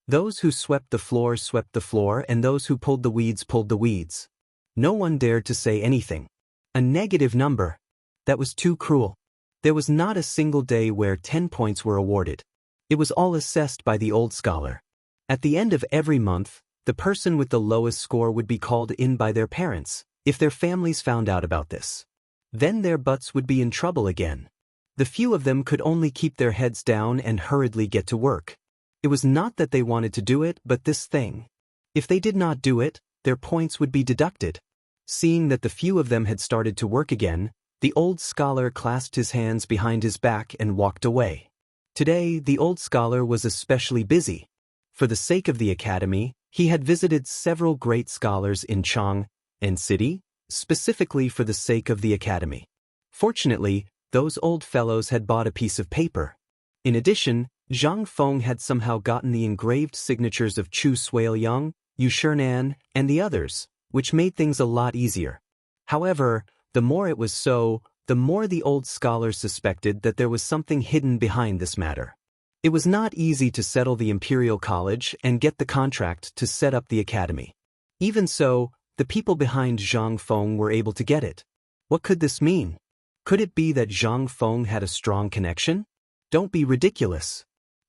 Those who swept the floor, and those who pulled the weeds. No one dared to say anything. A negative number. That was too cruel. There was not a single day where 10 points were awarded. It was all assessed by the old scholar. At the end of every month, the person with the lowest score would be called in by their parents, if their families found out about this. Then their butts would be in trouble again. The few of them could only keep their heads down and hurriedly get to work. It was not that they wanted to do it, but this thing. If they did not do it, their points would be deducted. Seeing that the few of them had started to work again, the old scholar clasped his hands behind his back and walked away. Today, the old scholar was especially busy. For the sake of the academy, he had visited several great scholars in Chang'an city, specifically for the sake of the academy. Fortunately, those old fellows had bought a piece of paper. In addition, Zhang Feng had somehow gotten the engraved signatures of Chu Suiyang, Yu Shinan, and the others, which made things a lot easier. However, the more it was so, the more the old scholars suspected that there was something hidden behind this matter. It was not easy to settle the Imperial College and get the contract to set up the academy. Even so, the people behind Zhang Feng were able to get it. What could this mean? Could it be that Zhang Feng had a strong connection? Don't be ridiculous.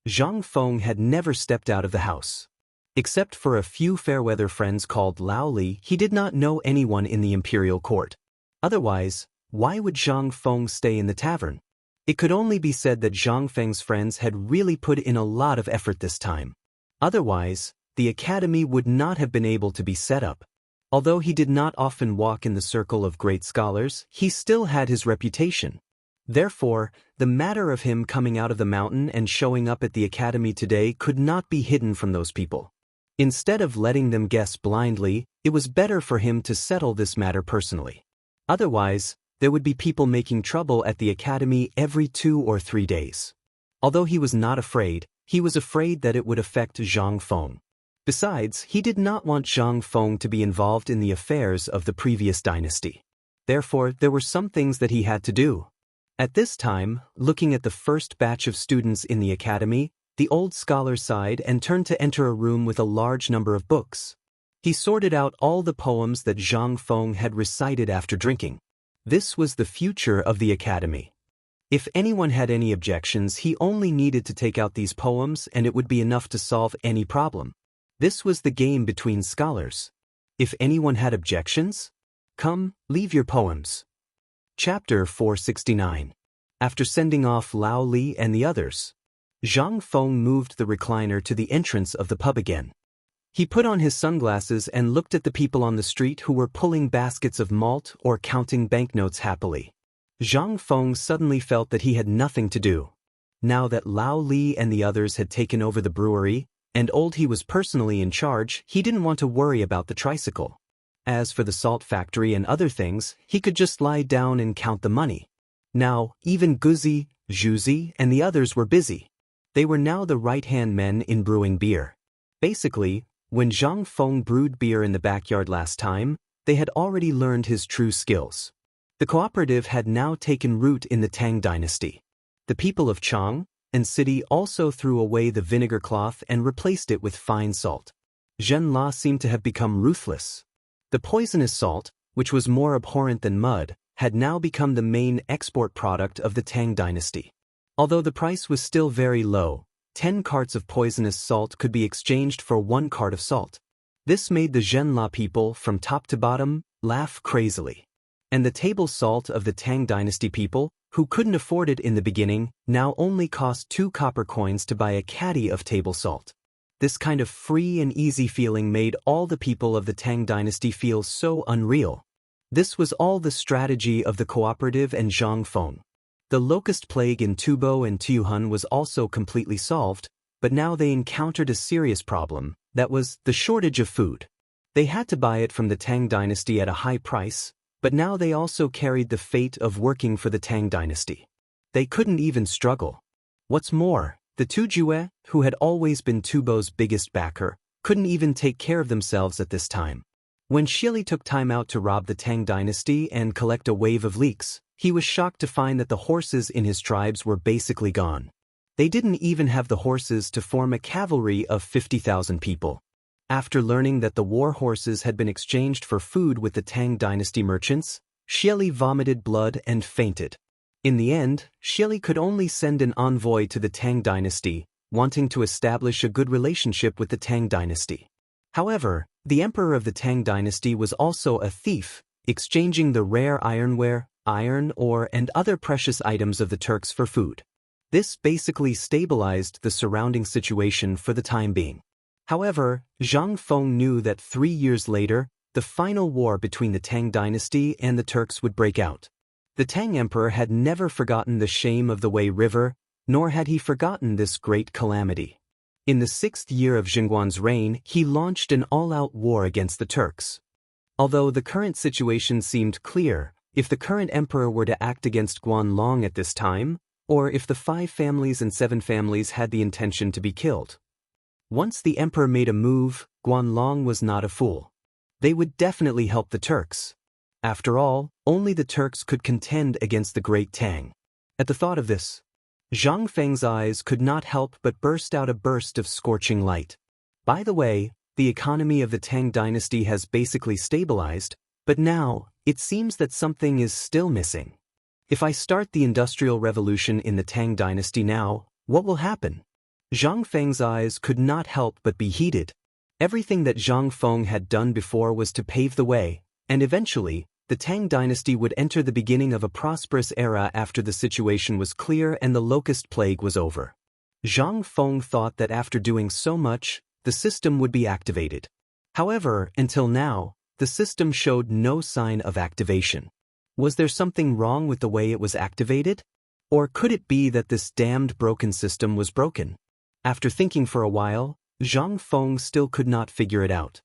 Zhang Feng had never stepped out of the house. Except for a few fair-weather friends called Lao Li, he did not know anyone in the imperial court. Otherwise, why would Zhang Feng stay in the tavern? It could only be said that Zhang Feng's friends had really put in a lot of effort this time. Otherwise, the academy would not have been able to be set up. Although he did not often walk in the circle of great scholars, he still had his reputation. Therefore, the matter of him coming out of the mountain and showing up at the academy today could not be hidden from those people. Instead of letting them guess blindly, it was better for him to settle this matter personally. Otherwise, there would be people making trouble at the academy every 2 or 3 days. Although he was not afraid, he was afraid that it would affect Zhang Feng. Besides, he did not want Zhang Feng to be involved in the affairs of the previous dynasty. Therefore, there were some things that he had to do. At this time, looking at the first batch of students in the academy, the old scholar sighed and turned to enter a room with a large number of books. He sorted out all the poems that Zhang Feng had recited after drinking. This was the future of the academy. If anyone had any objections, he only needed to take out these poems and it would be enough to solve any problem. This was the game between scholars. If anyone had objections, come, leave your poems. Chapter 469. After sending off Lao Li and the others, Zhang Feng moved the recliner to the entrance of the pub again. He put on his sunglasses and looked at the people on the street who were pulling baskets of malt or counting banknotes happily. Zhang Feng suddenly felt that he had nothing to do. Now that Lao Li and the others had taken over the brewery, and he was personally in charge, he didn't want to worry about the tricycle. As for the salt factory and other things, he could just lie down and count the money. Now, even Guzi, Zhuzi, and the others were busy. They were now the right-hand men in brewing beer. Basically, when Zhang Feng brewed beer in the backyard last time, they had already learned his true skills. The cooperative had now taken root in the Tang dynasty. The people of Chang'an city also threw away the vinegar cloth and replaced it with fine salt. Zhenla seemed to have become ruthless. The poisonous salt, which was more abhorrent than mud, had now become the main export product of the Tang dynasty. Although the price was still very low, 10 carts of poisonous salt could be exchanged for 1 cart of salt. This made the Zhenla people, from top to bottom, laugh crazily. And the table salt of the Tang dynasty people, who couldn't afford it in the beginning, now only cost 2 copper coins to buy a caddy of table salt. This kind of free and easy feeling made all the people of the Tang dynasty feel so unreal. This was all the strategy of the cooperative and Zhang Feng. The locust plague in Tubo and Tuyuhun was also completely solved, but now they encountered a serious problem, that was the shortage of food. They had to buy it from the Tang dynasty at a high price, but now they also carried the fate of working for the Tang dynasty. They couldn't even struggle. What's more, the Tujue, who had always been Tubo's biggest backer, couldn't even take care of themselves at this time. When Shili took time out to rob the Tang dynasty and collect a wave of leeks, he was shocked to find that the horses in his tribes were basically gone. They didn't even have the horses to form a cavalry of 50,000 people. After learning that the war horses had been exchanged for food with the Tang dynasty merchants, Shili vomited blood and fainted. In the end, Shili could only send an envoy to the Tang dynasty, wanting to establish a good relationship with the Tang dynasty. However, the emperor of the Tang dynasty was also a thief, exchanging the rare ironware, iron ore and other precious items of the Turks for food. This basically stabilized the surrounding situation for the time being. However, Zhang Feng knew that 3 years later, the final war between the Tang dynasty and the Turks would break out. The Tang emperor had never forgotten the shame of the Wei River, nor had he forgotten this great calamity. In the 6th year of Xinguan's reign, he launched an all-out war against the Turks. Although the current situation seemed clear, if the current emperor were to act against Guanlong at this time, or if the 5 families and 7 families had the intention to be killed. Once the emperor made a move, Guanlong was not a fool. They would definitely help the Turks. After all, only the Turks could contend against the Great Tang. At the thought of this, Zhang Feng's eyes could not help but burst out a burst of scorching light. By the way, the economy of the Tang dynasty has basically stabilized, but now, it seems that something is still missing. If I start the Industrial Revolution in the Tang dynasty now, what will happen? Zhang Feng's eyes could not help but be heated. Everything that Zhang Feng had done before was to pave the way, and eventually, the Tang dynasty would enter the beginning of a prosperous era after the situation was clear and the locust plague was over. Zhang Feng thought that after doing so much, the system would be activated. However, until now, the system showed no sign of activation. Was there something wrong with the way it was activated? Or could it be that this damned broken system was broken? After thinking for a while, Zhang Feng still could not figure it out.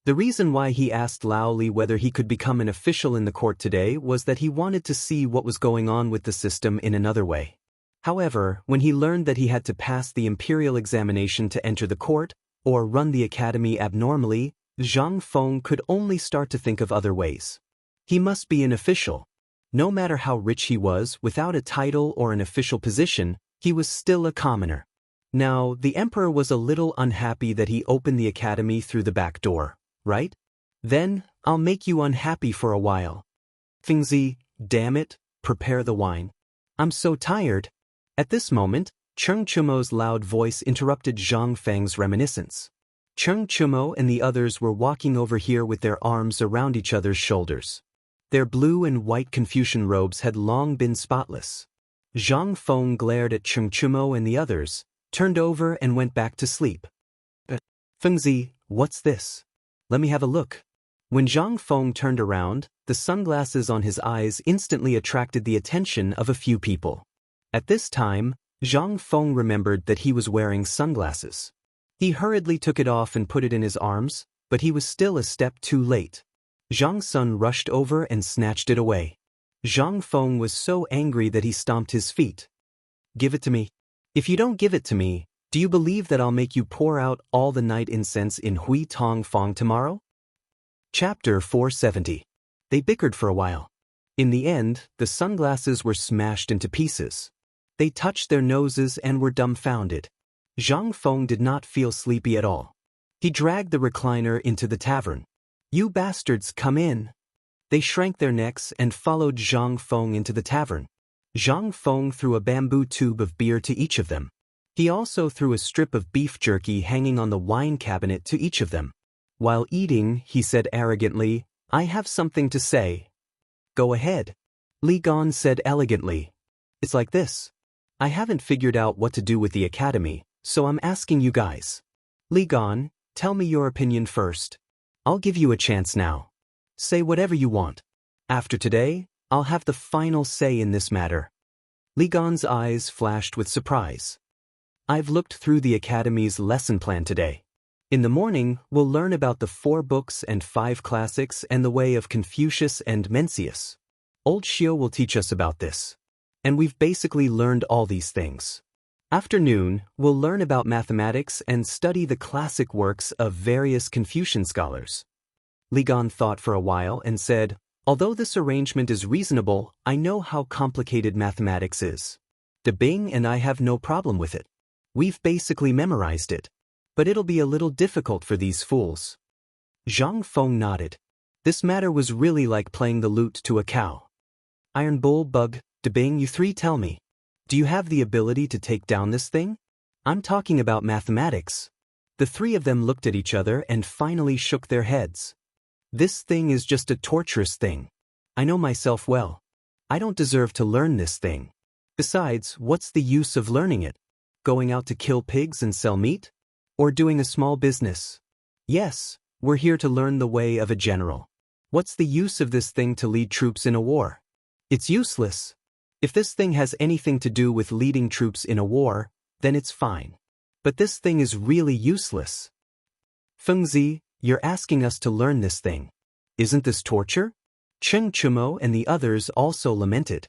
The reason why he asked Lao Li whether he could become an official in the court today was that he wanted to see what was going on with the system in another way. However, when he learned that he had to pass the imperial examination to enter the court, or run the academy abnormally, Zhang Feng could only start to think of other ways. He must be an official. No matter how rich he was, without a title or an official position, he was still a commoner. Now, the emperor was a little unhappy that he opened the academy through the back door, right? Then, I'll make you unhappy for a while. Fengzi, damn it, prepare the wine. I'm so tired. At this moment, Cheng Chumo's loud voice interrupted Zhang Feng's reminiscence. Cheng Chumo and the others were walking over here with their arms around each other's shoulders. Their blue and white Confucian robes had long been spotless. Zhang Feng glared at Cheng Chumo and the others, turned over and went back to sleep. Fengzi, what's this? Let me have a look. When Zhang Feng turned around, the sunglasses on his eyes instantly attracted the attention of a few people. At this time, Zhang Feng remembered that he was wearing sunglasses. He hurriedly took it off and put it in his arms, but he was still a step too late. Zhang Sun rushed over and snatched it away. Zhang Feng was so angry that he stomped his feet. Give it to me. If you don't give it to me, do you believe that I'll make you pour out all the night incense in Hui Tong Fong tomorrow? Chapter 470. They bickered for a while. In the end, the sunglasses were smashed into pieces. They touched their noses and were dumbfounded. Zhang Feng did not feel sleepy at all. He dragged the recliner into the tavern. "You bastards, come in." They shrank their necks and followed Zhang Feng into the tavern. Zhang Feng threw a bamboo tube of beer to each of them. He also threw a strip of beef jerky hanging on the wine cabinet to each of them. While eating, he said arrogantly, "I have something to say." "Go ahead," Li Gan said elegantly. "It's like this. I haven't figured out what to do with the academy, so I'm asking you guys. Li Gan, tell me your opinion first. I'll give you a chance now. Say whatever you want. After today, I'll have the final say in this matter." Li Gan's eyes flashed with surprise. "I've looked through the academy's lesson plan today. In the morning, we'll learn about the 4 books and 5 classics and the way of Confucius and Mencius. Old Xiu will teach us about this. And we've basically learned all these things. Afternoon, we'll learn about mathematics and study the classic works of various Confucian scholars." Li Gan thought for a while and said, "Although this arrangement is reasonable, I know how complicated mathematics is. De Bing and I have no problem with it. We've basically memorized it. But it'll be a little difficult for these fools." Zhang Feng nodded. This matter was really like playing the lute to a cow. "Iron Bull, Bug, De Bing, you 3 tell me. Do you have the ability to take down this thing? I'm talking about mathematics." The 3 of them looked at each other and finally shook their heads. "This thing is just a torturous thing. I know myself well. I don't deserve to learn this thing. Besides, what's the use of learning it? Going out to kill pigs and sell meat? Or doing a small business? Yes, we're here to learn the way of a general. What's the use of this thing to lead troops in a war? It's useless. If this thing has anything to do with leading troops in a war, then it's fine. But this thing is really useless. Fengzi, you're asking us to learn this thing. Isn't this torture?" Cheng Chumo and the others also lamented.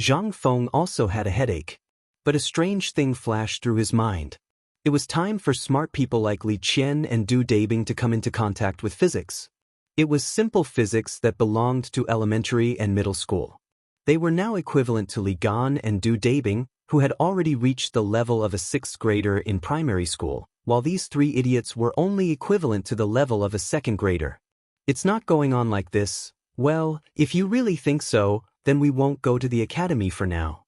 Zhang Feng also had a headache. But a strange thing flashed through his mind. It was time for smart people like Li Qian and Du Dabing to come into contact with physics. It was simple physics that belonged to elementary and middle school. They were now equivalent to Li Gan and Du Dabing, who had already reached the level of a 6th grader in primary school, while these 3 idiots were only equivalent to the level of a 2nd grader. "It's not going on like this. Well, if you really think so, then we won't go to the academy for now."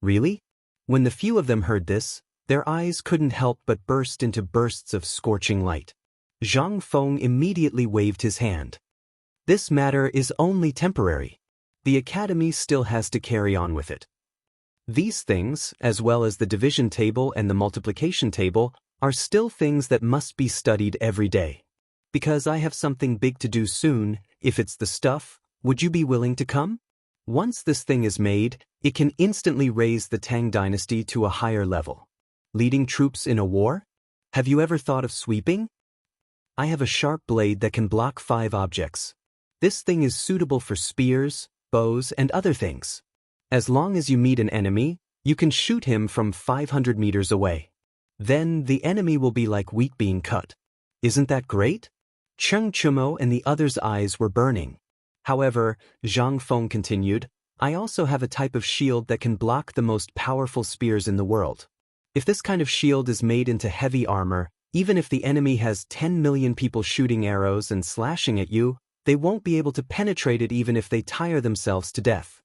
"Really?" When the few of them heard this, their eyes couldn't help but burst into bursts of scorching light. Zhang Feng immediately waved his hand. "This matter is only temporary. The academy still has to carry on with it. These things, as well as the division table and the multiplication table, are still things that must be studied every day. Because I have something big to do soon, if it's the stuff, would you be willing to come? Once this thing is made, it can instantly raise the Tang dynasty to a higher level. Leading troops in a war? Have you ever thought of sweeping? I have a sharp blade that can block 5 objects. This thing is suitable for spears, bows, and other things. As long as you meet an enemy, you can shoot him from 500 meters away. Then the enemy will be like wheat being cut. Isn't that great?" Cheng Chumo and the others' eyes were burning. However, Zhang Feng continued, "I also have a type of shield that can block the most powerful spears in the world. If this kind of shield is made into heavy armor, even if the enemy has 10 million people shooting arrows and slashing at you, they won't be able to penetrate it even if they tire themselves to death.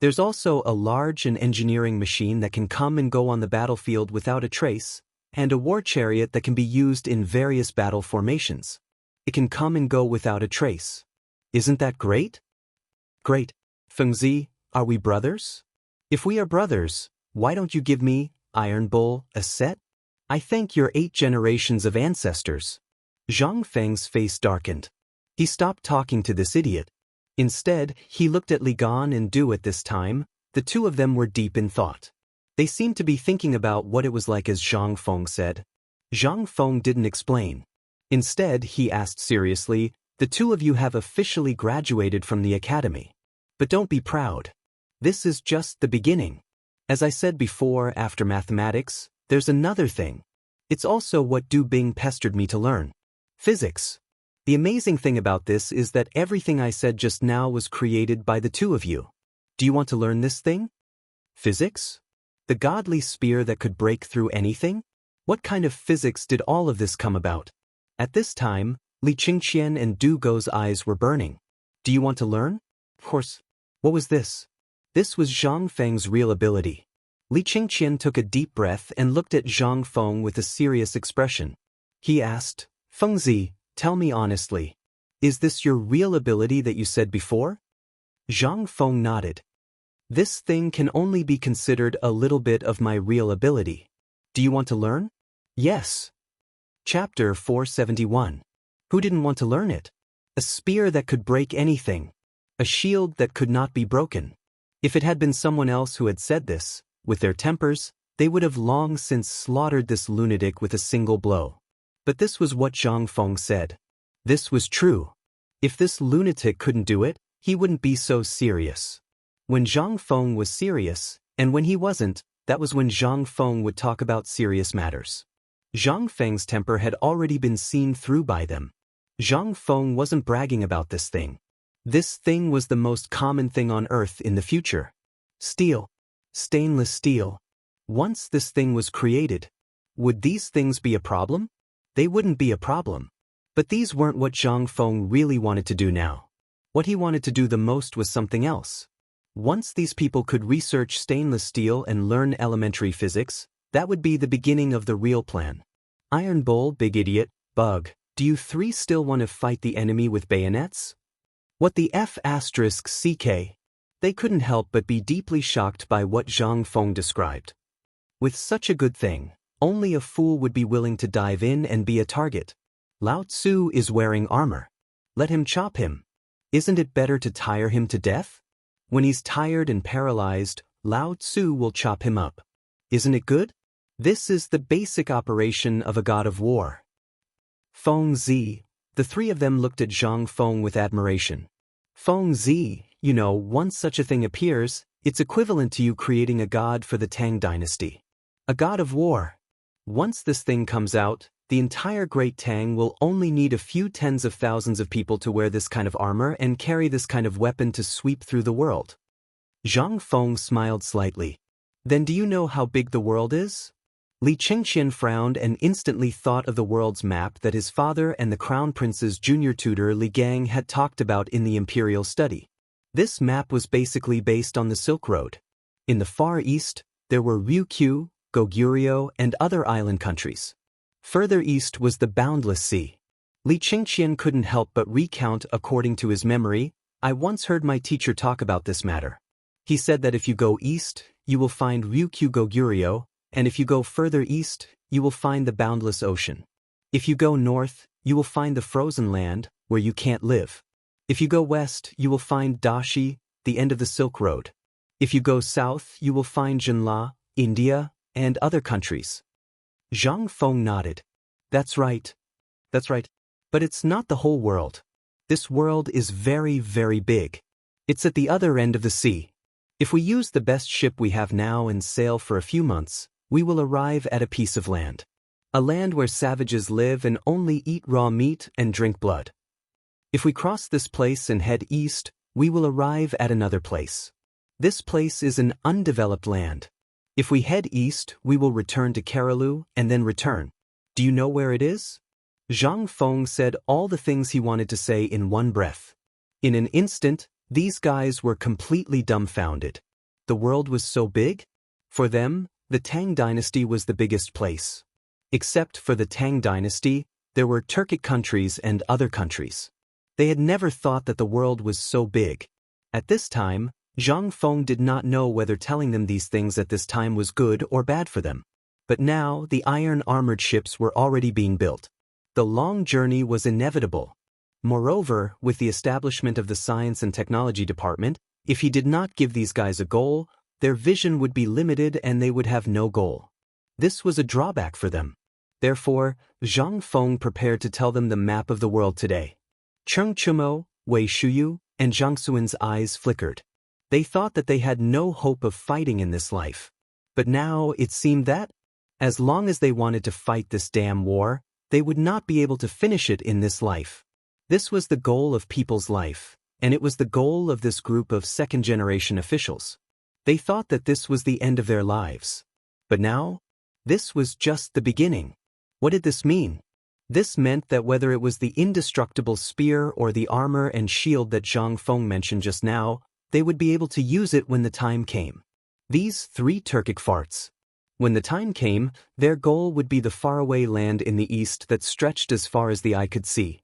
There's also a large and engineering machine that can come and go on the battlefield without a trace, and a war chariot that can be used in various battle formations. It can come and go without a trace. Isn't that great?" "Great. Fengzi, are we brothers? If we are brothers, why don't you give me, Iron Bull, a set? I thank your 8 generations of ancestors." Zhang Feng's face darkened. He stopped talking to this idiot. Instead, he looked at Li Gan and Du at this time. The 2 of them were deep in thought. They seemed to be thinking about what it was like as Zhang Feng said. Zhang Feng didn't explain. Instead, he asked seriously, "The 2 of you have officially graduated from the academy. But don't be proud. This is just the beginning. As I said before, after mathematics, there's another thing. It's also what Du Bing pestered me to learn. Physics. The amazing thing about this is that everything I said just now was created by the 2 of you. Do you want to learn this thing? Physics? The godly spear that could break through anything? What kind of physics did all of this come about? At this time, Li Qingqian and Du Go's eyes were burning. Do you want to learn? Of course. What was this? This was Zhang Feng's real ability. Li Qingqian took a deep breath and looked at Zhang Feng with a serious expression. He asked, Fengzi, tell me honestly. Is this your real ability that you said before? Zhang Feng nodded. This thing can only be considered a little bit of my real ability. Do you want to learn? Yes. Chapter 471. Who didn't want to learn it? A spear that could break anything. A shield that could not be broken. If it had been someone else who had said this, with their tempers, they would have long since slaughtered this lunatic with a single blow. But this was what Zhang Feng said. This was true. If this lunatic couldn't do it, he wouldn't be so serious. When Zhang Feng was serious, and when he wasn't, that was when Zhang Feng would talk about serious matters. Zhang Feng's temper had already been seen through by them. Zhang Feng wasn't bragging about this thing. This thing was the most common thing on Earth in the future. Steel. Stainless steel. Once this thing was created, would these things be a problem? They wouldn't be a problem. But these weren't what Zhang Feng really wanted to do now. What he wanted to do the most was something else. Once these people could research stainless steel and learn elementary physics, that would be the beginning of the real plan. Iron Bull, Big Idiot, Bug, do you three still want to fight the enemy with bayonets? What the F***CK? They couldn't help but be deeply shocked by what Zhang Feng described. With such a good thing, only a fool would be willing to dive in and be a target. Lao Tzu is wearing armor. Let him chop him. Isn't it better to tire him to death? When he's tired and paralyzed, Lao Tzu will chop him up. Isn't it good? This is the basic operation of a god of war. Feng Zi. The three of them looked at Zhang Feng with admiration. Feng Zi, you know, once such a thing appears, it's equivalent to you creating a god for the Tang dynasty. A god of war. Once this thing comes out, the entire Great Tang will only need a few tens of thousands of people to wear this kind of armor and carry this kind of weapon to sweep through the world. Zhang Feng smiled slightly. Then do you know how big the world is? Li Qingqian frowned and instantly thought of the world's map that his father and the Crown Prince's junior tutor Li Gang had talked about in the imperial study. This map was basically based on the Silk Road. In the Far East, there were Ryukyu, Goguryeo, and other island countries. Further east was the boundless sea. Li Qingqian couldn't help but recount according to his memory. I once heard my teacher talk about this matter. He said that if you go east, you will find Ryukyu Goguryeo, and if you go further east, you will find the boundless ocean. If you go north, you will find the frozen land, where you can't live. If you go west, you will find Dashi, the end of the Silk Road. If you go south, you will find Jinla, India, and other countries. Zhang Feng nodded. That's right. That's right. But it's not the whole world. This world is very, very big. It's at the other end of the sea. If we use the best ship we have now and sail for a few months, we will arrive at a piece of land. A land where savages live and only eat raw meat and drink blood. If we cross this place and head east, we will arrive at another place. This place is an undeveloped land. If we head east, we will return to Karalu and then return. Do you know where it is? Zhang Feng said all the things he wanted to say in one breath. In an instant, these guys were completely dumbfounded. The world was so big? For them, the Tang dynasty was the biggest place. Except for the Tang dynasty, there were Turkic countries and other countries. They had never thought that the world was so big. At this time, Zhang Feng did not know whether telling them these things at this time was good or bad for them. But now the iron-armored ships were already being built. The long journey was inevitable. Moreover, with the establishment of the Science and Technology Department, if he did not give these guys a goal, their vision would be limited and they would have no goal. This was a drawback for them. Therefore, Zhang Feng prepared to tell them the map of the world today. Cheng Chumo, Wei Shuyu, and Zhang Xuan's eyes flickered. They thought that they had no hope of fighting in this life. But now it seemed that, as long as they wanted to fight this damn war, they would not be able to finish it in this life. This was the goal of people's life, and it was the goal of this group of second-generation officials. They thought that this was the end of their lives. But now, this was just the beginning. What did this mean? This meant that whether it was the indestructible spear or the armor and shield that Zhang Feng mentioned just now, they would be able to use it when the time came. These 3 Turkic farts. When the time came, their goal would be the faraway land in the east that stretched as far as the eye could see.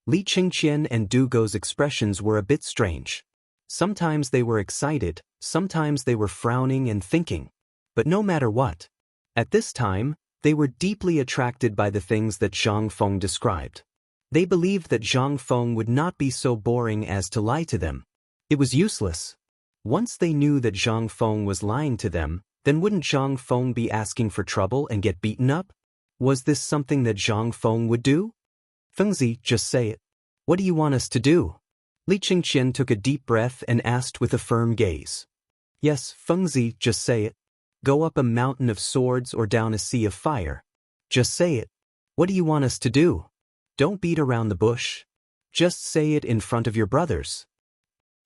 Li Qingqian and Du Go's expressions were a bit strange. Sometimes they were excited, sometimes they were frowning and thinking. But no matter what, at this time, they were deeply attracted by the things that Zhang Feng described. They believed that Zhang Feng would not be so boring as to lie to them. It was useless. Once they knew that Zhang Feng was lying to them, then wouldn't Zhang Feng be asking for trouble and get beaten up? Was this something that Zhang Feng would do? Fengzi, just say it. What do you want us to do? Li Qingqian took a deep breath and asked with a firm gaze. Yes, Fengzi, just say it. Go up a mountain of swords or down a sea of fire. Just say it. What do you want us to do? Don't beat around the bush. Just say it in front of your brothers.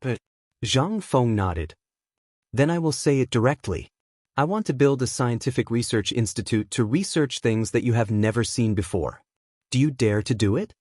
But Zhang Feng nodded. Then I will say it directly. I want to build a scientific research institute to research things that you have never seen before. Do you dare to do it?